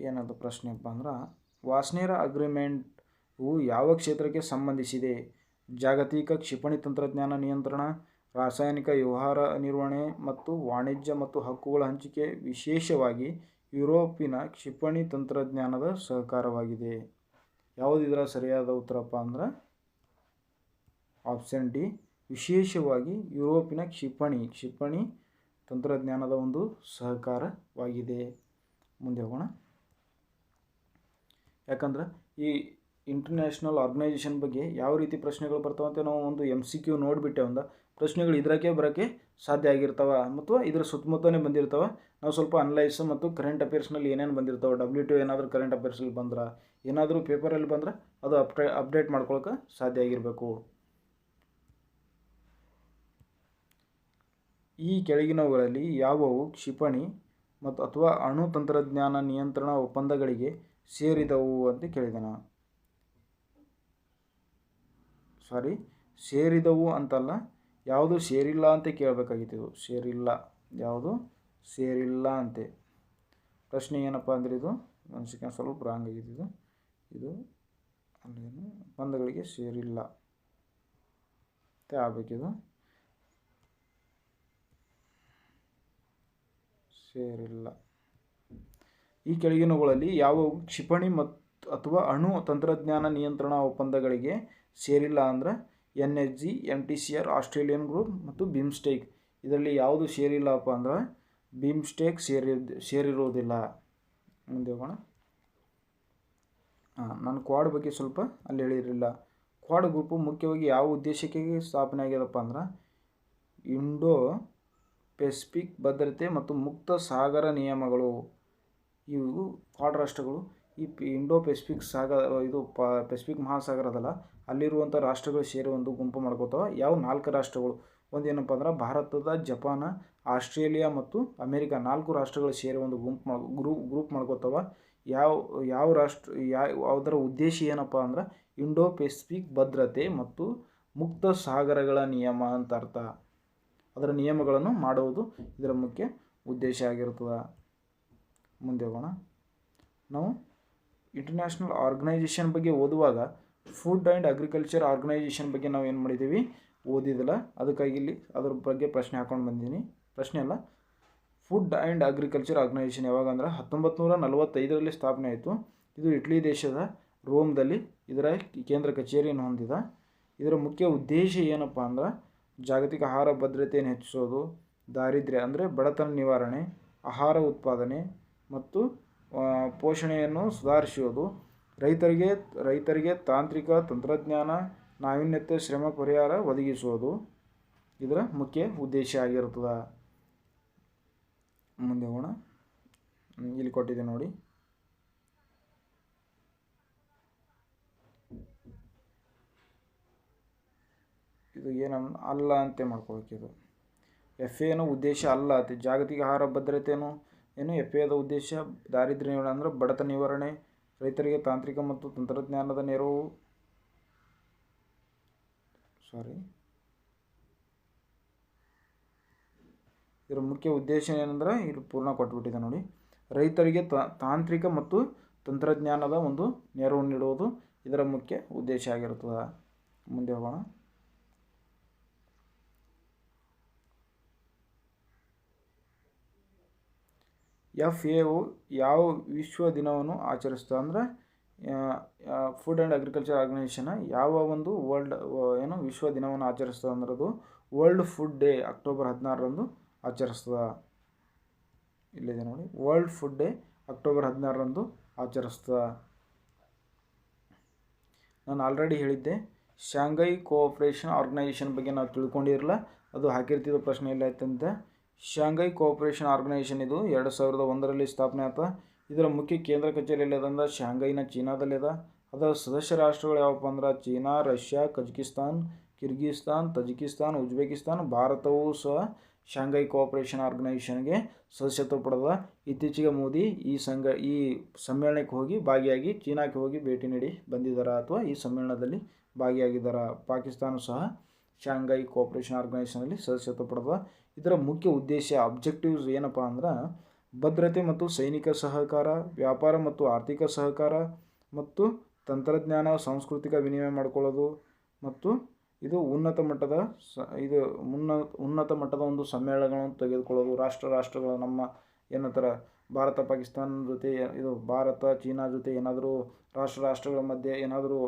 ಏನದು ಪ್ರಶ್ನೆಪ್ಪ ಅಂದ್ರೆ ವಾಸ್ನೇರ ಅಗ್ರಿಮೆಂಟು ಯಾವ ಕ್ಷೇತ್ರಕ್ಕೆ ಸಂಬಂಧಿಸಿದೆ? ಜಾಗತಿಕ ಕ್ಷಿಪಣಿ ತಂತ್ರಜ್ಞಾನ ನಿಯಂತ್ರಣ, ರಾಸಾಯನಿಕ ವ್ಯವಹಾರ ನಿರ್ವಹಣೆ ಮತ್ತು ವಾಣಿಜ್ಯ ಮತ್ತು ಹಕ್ಕುಗಳ ಹಂಚಿಕೆ, ವಿಶೇಷವಾಗಿ ಯುರೋಪಿನ ಕ್ಷಿಪಣಿ ತಂತ್ರಜ್ಞಾನದ ಸಹಕಾರವಾಗಿದೆ. ಯಾವುದು ಇದರ ಸರಿಯಾದ ಉತ್ತರಪ್ಪ ಅಂದ್ರೆ ಆಪ್ಷನ್ ಡಿ, ವಿಶೇಷವಾಗಿ ಯುರೋಪಿನ ಕ್ಷಿಪಣಿ ತಂತ್ರಜ್ಞಾನದ ಒಂದು ಸಹಕಾರವಾಗಿದೆ. ಮುಂದೆ ಹೋಗೋಣ. ಯಾಕಂದ್ರೆ ಈ ಇಂಟರ್ನ್ಯಾಷನಲ್ ಆರ್ಗನೈಜೇಷನ್ ಬಗ್ಗೆ ಯಾವ ರೀತಿ ಪ್ರಶ್ನೆಗಳು ಬರ್ತಾವಂತೆ ನಾವು ಒಂದು MCQ ನೋಡಿಬಿಟ್ಟೆ. ಪ್ರಶ್ನೆಗಳು ಇದಕ್ಕೆ ಬರೋಕ್ಕೆ ಸಾಧ್ಯ ಆಗಿರ್ತಾವೆ ಮತ್ತು ಇದರ ಸುತ್ತಮುತ್ತಲೇ ಬಂದಿರ್ತಾವೆ. ನಾವು ಸ್ವಲ್ಪ ಅನಲೈಸ್ ಮತ್ತು ಕರೆಂಟ್ ಅಫೇರ್ಸ್ನಲ್ಲಿ ಏನೇನು ಬಂದಿರ್ತಾವೆ, WTO ಏನಾದರೂ ಕರೆಂಟ್ ಅಫೇರ್ಸಲ್ಲಿ ಬಂದ್ರೆ, ಏನಾದರೂ ಪೇಪರಲ್ಲಿ ಬಂದ್ರೆ ಅದು ಅಪ್ಡೇಟ್ ಮಾಡ್ಕೊಳ್ಳೋಕೆ ಸಾಧ್ಯ ಆಗಿರಬೇಕು. ಈ ಕೆಳಗಿನವುಗಳಲ್ಲಿ ಯಾವುವು ಕ್ಷಿಪಣಿ ಮತ್ತು ಅಥವಾ ಅಣು ತಂತ್ರಜ್ಞಾನ ನಿಯಂತ್ರಣ ಒಪ್ಪಂದಗಳಿಗೆ ಸೇರಿದವು ಅಂತ ಕೇಳಿದಾನ. ಸೇರಿದವು ಅಂತಲ್ಲ, ಯಾವುದು ಸೇರಿಲ್ಲ ಅಂತ ಕೇಳಬೇಕಾಗಿತ್ತು. ಇದು ಸೇರಿಲ್ಲ, ಯಾವುದು ಸೇರಿಲ್ಲ ಅಂತೆ. ಪ್ರಶ್ನೆ ಏನಪ್ಪ ಅಂದರೆ ಇದು ಒಂದು ಸೆಕೆಂಡ್ ಸ್ವಲ್ಪ ರಾಂಗ್ ಆಗಿದೆ. ಇದು ಅಲ್ಲೇನು ಒಪ್ಪಂದಗಳಿಗೆ ಸೇರಿಲ್ಲ ಅಂತ ಆಗಬೇಕಿದು. ಸೇರಿಲ್ಲ. ಈ ಕೆಳಗಿನವುಗಳಲ್ಲಿ ಯಾವುವು ಕ್ಷಿಪಣಿ ಮತ್ತು ಅಥವಾ ಅಣು ತಂತ್ರಜ್ಞಾನ ನಿಯಂತ್ರಣ ಒಪ್ಪಂದಗಳಿಗೆ ಸೇರಿಲ್ಲ ಅಂದ್ರೆ NSG, MTCR, ಆಸ್ಟ್ರೇಲಿಯನ್ ಗ್ರೂಪ್ ಮತ್ತು ಬಿಮ್ಸ್ಟೆಕ್. ಇದರಲ್ಲಿ ಯಾವುದು ಸೇರಿಲ್ಲಪ್ಪ ಅಂದ್ರೆ ಬಿಮ್ಸ್ಟೆಕ್ ಸೇರಿರುವುದಿಲ್ಲ. ಮುಂದೆ ಹೋಗೋಣ. ನಾನು ಕ್ವಾಡ್ ಬಗ್ಗೆ ಸ್ವಲ್ಪ ಅಲ್ಲಿ ಹೇಳಿರಲಿಲ್ಲ. ಕ್ವಾಡ್ ಗ್ರೂಪು ಮುಖ್ಯವಾಗಿ ಯಾವ ಉದ್ದೇಶಕ್ಕೆ ಸ್ಥಾಪನೆ ಆಗ್ಯದಪ್ಪ ಅಂದ್ರೆ ಇಂಡೋ ಪೆಸಿಫಿಕ್ ಭದ್ರತೆ ಮತ್ತು ಮುಕ್ತ ಸಾಗರ ನಿಯಮಗಳು. ಇವು ಕ್ವಾಡ್ ರಾಷ್ಟ್ರಗಳು ಈ ಇಂಡೋ ಪೆಸಿಫಿಕ್ ಪೆಸಿಫಿಕ್ ಮಹಾಸಾಗರ ಅದಲ್ಲ, ಅಲ್ಲಿರುವಂಥ ರಾಷ್ಟ್ರಗಳು ಸೇರಿ ಒಂದು ಗುಂಪು ಮಾಡ್ಕೋತಾವೆ. ಯಾವ 4 ರಾಷ್ಟ್ರಗಳು ಒಂದೇನಪ್ಪ ಅಂದ್ರೆ ಭಾರತದ, ಜಪಾನ, ಆಸ್ಟ್ರೇಲಿಯಾ ಮತ್ತು ಅಮೇರಿಕ 4 ರಾಷ್ಟ್ರಗಳು ಸೇರಿ ಒಂದು ಗ್ರೂಪ್ ಮಾಡ್ಕೋತಾವ. ಯಾವ ರಾಷ್ಟ್ರ ಅದರ ಉದ್ದೇಶ ಏನಪ್ಪ ಅಂದ್ರೆ ಇಂಡೋ ಪೆಸಿಫಿಕ್ ಭದ್ರತೆ ಮತ್ತು ಮುಕ್ತ ಸಾಗರಗಳ ನಿಯಮ ಅಂತ ಅರ್ಥ. ಅದರ ನಿಯಮಗಳನ್ನು ಮಾಡುವುದು ಇದರ ಮುಖ್ಯ ಉದ್ದೇಶ ಆಗಿರ್ತದೆ. ಮುಂದೆ ಹೋಗೋಣ. ನಾವು ಇಂಟರ್ನ್ಯಾಷನಲ್ ಆರ್ಗನೈಜೇಷನ್ ಬಗ್ಗೆ ಓದುವಾಗ ಫುಡ್ ಆ್ಯಂಡ್ ಅಗ್ರಿಕಲ್ಚರ್ ಆರ್ಗನೈಜೇಷನ್ ಬಗ್ಗೆ ನಾವು ಏನು ಮಾಡಿದ್ದೀವಿ, ಓದಿದಿಲ್ಲ. ಅದಕ್ಕಾಗಿ ಇಲ್ಲಿ ಅದ್ರ ಬಗ್ಗೆ ಪ್ರಶ್ನೆ ಹಾಕೊಂಡು ಬಂದೀನಿ. ಪ್ರಶ್ನೆ ಅಲ್ಲ, ಫುಡ್ ಆ್ಯಂಡ್ ಅಗ್ರಿಕಲ್ಚರ್ ಆರ್ಗನೈಜೇಷನ್ ಯಾವಾಗ ಅಂದ್ರೆ 1945ರಲ್ಲಿ ಸ್ಥಾಪನೆ ಆಯಿತು. ಇದು ಇಟಲಿ ದೇಶದ ರೋಮ್ದಲ್ಲಿ ಇದರ ಕೇಂದ್ರ ಕಚೇರಿಯನ್ನು ಹೊಂದಿದೆ. ಇದರ ಮುಖ್ಯ ಉದ್ದೇಶ ಏನಪ್ಪ ಅಂದ್ರೆ ಜಾಗತಿಕ ಆಹಾರ ಭದ್ರತೆಯನ್ನು ಹೆಚ್ಚಿಸೋದು, ದಾರಿದ್ರ್ಯ ಅಂದರೆ ಬಡತನ ನಿವಾರಣೆ, ಆಹಾರ ಉತ್ಪಾದನೆ ಮತ್ತು ಪೋಷಣೆಯನ್ನು ಸುಧಾರಿಸುವುದು, ರೈತರಿಗೆ ತಾಂತ್ರಿಕ ತಂತ್ರಜ್ಞಾನ, ನಾವೀನ್ಯತೆ, ಶ್ರಮ ಪರಿಹಾರ ಒದಗಿಸುವುದು ಇದರ ಮುಖ್ಯ ಉದ್ದೇಶ ಆಗಿರ್ತದೆ. ಮುಂದೆ ಹೋಗೋಣ. ಇಲ್ಲಿ ಕೊಟ್ಟಿದೆ ನೋಡಿ. ಇದು ಏನು ಅಲ್ಲ ಅಂತ ಮಾಡ್ಕೋಬೇಕಿದು. FAO ಉದ್ದೇಶ ಅಲ್ಲ ಅತಿ ಜಾಗತಿಕ ಆಹಾರ ಭದ್ರತೆಯನ್ನು FAOದ ಉದ್ದೇಶ ದಾರಿದ್ರ್ಯ ನಿವಾರಣೆ ಅಂದರೆ ಬಡತನ ನಿವಾರಣೆ, ರೈತರಿಗೆ ತಾಂತ್ರಿಕ ಮತ್ತು ತಂತ್ರಜ್ಞಾನದ ನೆರವು. ಇದರ ಮುಖ್ಯ ಉದ್ದೇಶ ಏನಂದ್ರೆ ಇಲ್ಲಿ ಪೂರ್ಣ ಕೊಟ್ಬಿಟ್ಟಿದೆ ನೋಡಿ. ರೈತರಿಗೆ ತಾಂತ್ರಿಕ ಮತ್ತು ತಂತ್ರಜ್ಞಾನದ ಒಂದು ನೆರವು ನೀಡುವುದು ಇದರ ಮುಖ್ಯ ಉದ್ದೇಶ ಆಗಿರುತ್ತದೆ. ಮುಂದೆ ಹೋಗೋಣ. FAO ಯಾವ ವಿಶ್ವ ದಿನವನ್ನು ಆಚರಿಸ್ತದೆ ಅಂದರೆ ಫುಡ್ ಆ್ಯಂಡ್ ಅಗ್ರಿಕಲ್ಚರ್ ಆರ್ಗನೈಜೇಷನ್ ಯಾವ ಒಂದು ವಿಶ್ವ ದಿನವನ್ನು ಆಚರಿಸ್ತದೆ ಅಂದ್ರೆ ಅದು ವರ್ಲ್ಡ್ ಫುಡ್ ಡೇ ಅಕ್ಟೋಬರ್ 16ರಂದು ಆಚರಿಸ್ತದೆ. ಇಲ್ಲಿದೆ ನೋಡಿ, ವರ್ಲ್ಡ್ ಫುಡ್ ಡೇ ಅಕ್ಟೋಬರ್ 16ರಂದು ಆಚರಿಸ್ತದೆ. ನಾನು ಆಲ್ರೆಡಿ ಹೇಳಿದ್ದೆ, ಶಾಂಘೈ ಕೋಆಪರೇಷನ್ ಆರ್ಗನೈಜೇಷನ್ ಬಗ್ಗೆ ನಾವು ತಿಳ್ಕೊಂಡಿರಲ್ಲ, ಅದು ಹಾಕಿರ್ತಿದ್ದ ಪ್ರಶ್ನೆ ಇಲ್ಲ ಆಯ್ತಂತೆ. ಶಾಂಘೈ ಕೋಆಪರೇಷನ್ ಆರ್ಗನೈಜೇಷನ್ ಇದು 2001ರಲ್ಲಿ ಸ್ಥಾಪನೆ ಆಯ್ತು. ಇದರ ಮುಖ್ಯ ಕೇಂದ್ರ ಕಚೇರಿ ಎಲ್ಲಿದೆ ಶಾಂಘೈನ ಚೀನಾದಲ್ಲಿದೆ. ಅದರ ಸದಸ್ಯ ರಾಷ್ಟ್ರಗಳು ಯಾವಪ್ಪ ಅಂದ್ರೆ China, Russia, Kazakhstan, Kyrgyzstan, Tajikistan, Uzbekistan. ಭಾರತವೂ ಸಹ ಶಾಂಘೈ ಕೋಆಪರೇಷನ್ ಆರ್ಗನೈಜೇಷನ್ಗೆ ಸದಸ್ಯತ್ವ ಪಡೆದ. ಇತ್ತೀಚೆಗೆ ಮೋದಿ ಈ ಸಮ್ಮೇಳನಕ್ಕೆ ಹೋಗಿ ಭಾಗಿಯಾಗಿ ಚೀನಾಕ್ಕೆ ಹೋಗಿ ಭೇಟಿ ನೀಡಿ ಬಂದಿದ್ದಾರೆ ಅಥವಾ ಈ ಸಮ್ಮೇಳನದಲ್ಲಿ ಭಾಗಿಯಾಗಿದ್ದಾರೆ. ಪಾಕಿಸ್ತಾನ ಸಹ ಶಾಂಘೈ ಕೋಆಪರೇಷನ್ ಆರ್ಗನೈಜೇಷನಲ್ಲಿ ಸದಸ್ಯತ್ವ ಪಡೆದ. ಇದರ ಮುಖ್ಯ ಉದ್ದೇಶ ಅಬ್ಜೆಕ್ಟಿವ್ಸ್ ಏನಪ್ಪ ಅಂದ್ರೆ ಭದ್ರತೆ ಮತ್ತು ಸೈನಿಕ ಸಹಕಾರ, ವ್ಯಾಪಾರ ಮತ್ತು ಆರ್ಥಿಕ ಸಹಕಾರ ಮತ್ತು ತಂತ್ರಜ್ಞಾನ, ಸಾಂಸ್ಕೃತಿಕ ವಿನಿಮಯ ಮಾಡಿಕೊಳ್ಳೋದು ಮತ್ತು ಇದು ಉನ್ನತ ಮಟ್ಟದ ಒಂದು ಸಮ್ಮೇಳನಗಳನ್ನು ತೆಗೆದುಕೊಳ್ಳೋದು. ರಾಷ್ಟ್ರಗಳು ನಮ್ಮ ಏನಂತಾರೆ ಭಾರತ ಪಾಕಿಸ್ತಾನ ಜೊತೆ ಇದು ಭಾರತ ಚೀನಾ ಜೊತೆ ಏನಾದರೂ ರಾಷ್ಟ್ರಗಳ ಮಧ್ಯೆ ಏನಾದರೂ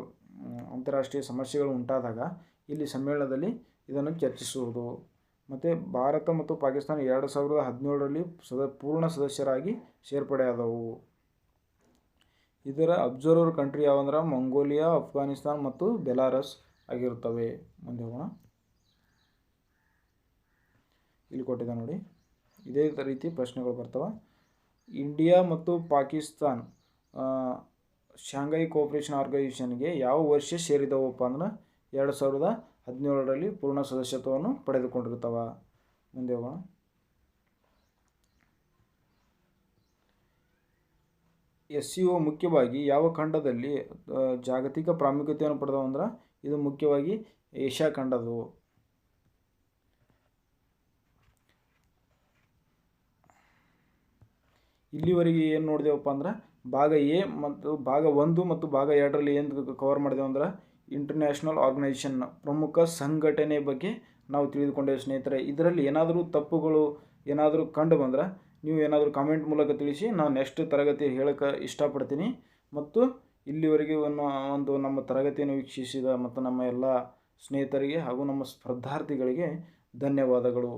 ಅಂತಾರಾಷ್ಟ್ರೀಯ ಸಮಸ್ಯೆಗಳು ಉಂಟಾದಾಗ ಇಲ್ಲಿ ಸಮ್ಮೇಳನದಲ್ಲಿ ಇದನ್ನು ಚರ್ಚಿಸುವುದು. ಮತ್ತು ಭಾರತ ಮತ್ತು ಪಾಕಿಸ್ತಾನ 2017ರಲ್ಲಿ ಪೂರ್ಣ ಸದಸ್ಯರಾಗಿ ಸೇರ್ಪಡೆಯಾದವು. ಇದರ ಅಬ್ಸರ್ವರ್ ಕಂಟ್ರಿ ಯಾವಂದ್ರೆ ಮಂಗೋಲಿಯಾ, ಅಫ್ಘಾನಿಸ್ತಾನ್ ಮತ್ತು ಬೆಲಾರಸ್ ಆಗಿರುತ್ತವೆ. ಮುಂದೆ ಹೋಗೋಣ. ಇಲ್ಲಿ ಕೊಟ್ಟಿದೆ ನೋಡಿ, ಇದೇ ರೀತಿ ಪ್ರಶ್ನೆಗಳು ಬರ್ತವೆ. ಇಂಡಿಯಾ ಮತ್ತು ಪಾಕಿಸ್ತಾನ್ ಶಾಂಘೈ ಕೋಆಪರೇಷನ್ ಆರ್ಗನೈಜೇಷನ್ಗೆ ಯಾವ ವರ್ಷ ಸೇರಿದವಪ್ಪ ಅಂದ್ರೆ 2017ರಲ್ಲಿ ಪೂರ್ಣ ಸದಸ್ಯತ್ವವನ್ನು ಪಡೆದುಕೊಂಡಿರ್ತಾವ. ಮುಂದೆ ಹೋಗೋಣ. SCO ಮುಖ್ಯವಾಗಿ ಯಾವ ಖಂಡದಲ್ಲಿ ಜಾಗತಿಕ ಪ್ರಾಮುಖ್ಯತೆಯನ್ನು ಪಡೆದವು ಅಂದ್ರೆ ಇದು ಮುಖ್ಯವಾಗಿ ಏಷ್ಯಾ ಖಂಡದು. ಇಲ್ಲಿವರೆಗೆ ಏನು ನೋಡಿದೆವಪ್ಪ ಅಂದ್ರೆ ಭಾಗ ಎ ಮತ್ತು ಭಾಗ 1 ಮತ್ತು ಭಾಗ 2ರಲ್ಲಿ ಏನು ಕವರ್ ಮಾಡಿದೆವು ಅಂದ್ರೆ ಇಂಟರ್ನ್ಯಾಷನಲ್ ಆರ್ಗನೈಜೇಷನ್ ಪ್ರಮುಖ ಸಂಘಟನೆ ಬಗ್ಗೆ ನಾವು ತಿಳಿದುಕೊಂಡೇವೆ ಸ್ನೇಹಿತರೆ. ಇದರಲ್ಲಿ ಏನಾದರೂ ತಪ್ಪುಗಳು ಏನಾದರೂ ಕಂಡು ಬಂದ್ರೆ ನೀವು ಏನಾದರೂ ಕಾಮೆಂಟ್ ಮೂಲಕ ತಿಳಿಸಿ, ನಾವು ನೆಕ್ಸ್ಟ್ ತರಗತಿ ಹೇಳೋಕ್ಕೆ ಇಷ್ಟಪಡ್ತೀನಿ. ಮತ್ತು ಇಲ್ಲಿವರೆಗೆ ಒಂದು ನಮ್ಮ ತರಗತಿಯನ್ನು ವೀಕ್ಷಿಸಿದ ಮತ್ತು ನಮ್ಮ ಎಲ್ಲ ಸ್ನೇಹಿತರಿಗೆ ಹಾಗೂ ನಮ್ಮ ಸ್ಪರ್ಧಾರ್ಥಿಗಳಿಗೆ ಧನ್ಯವಾದಗಳು.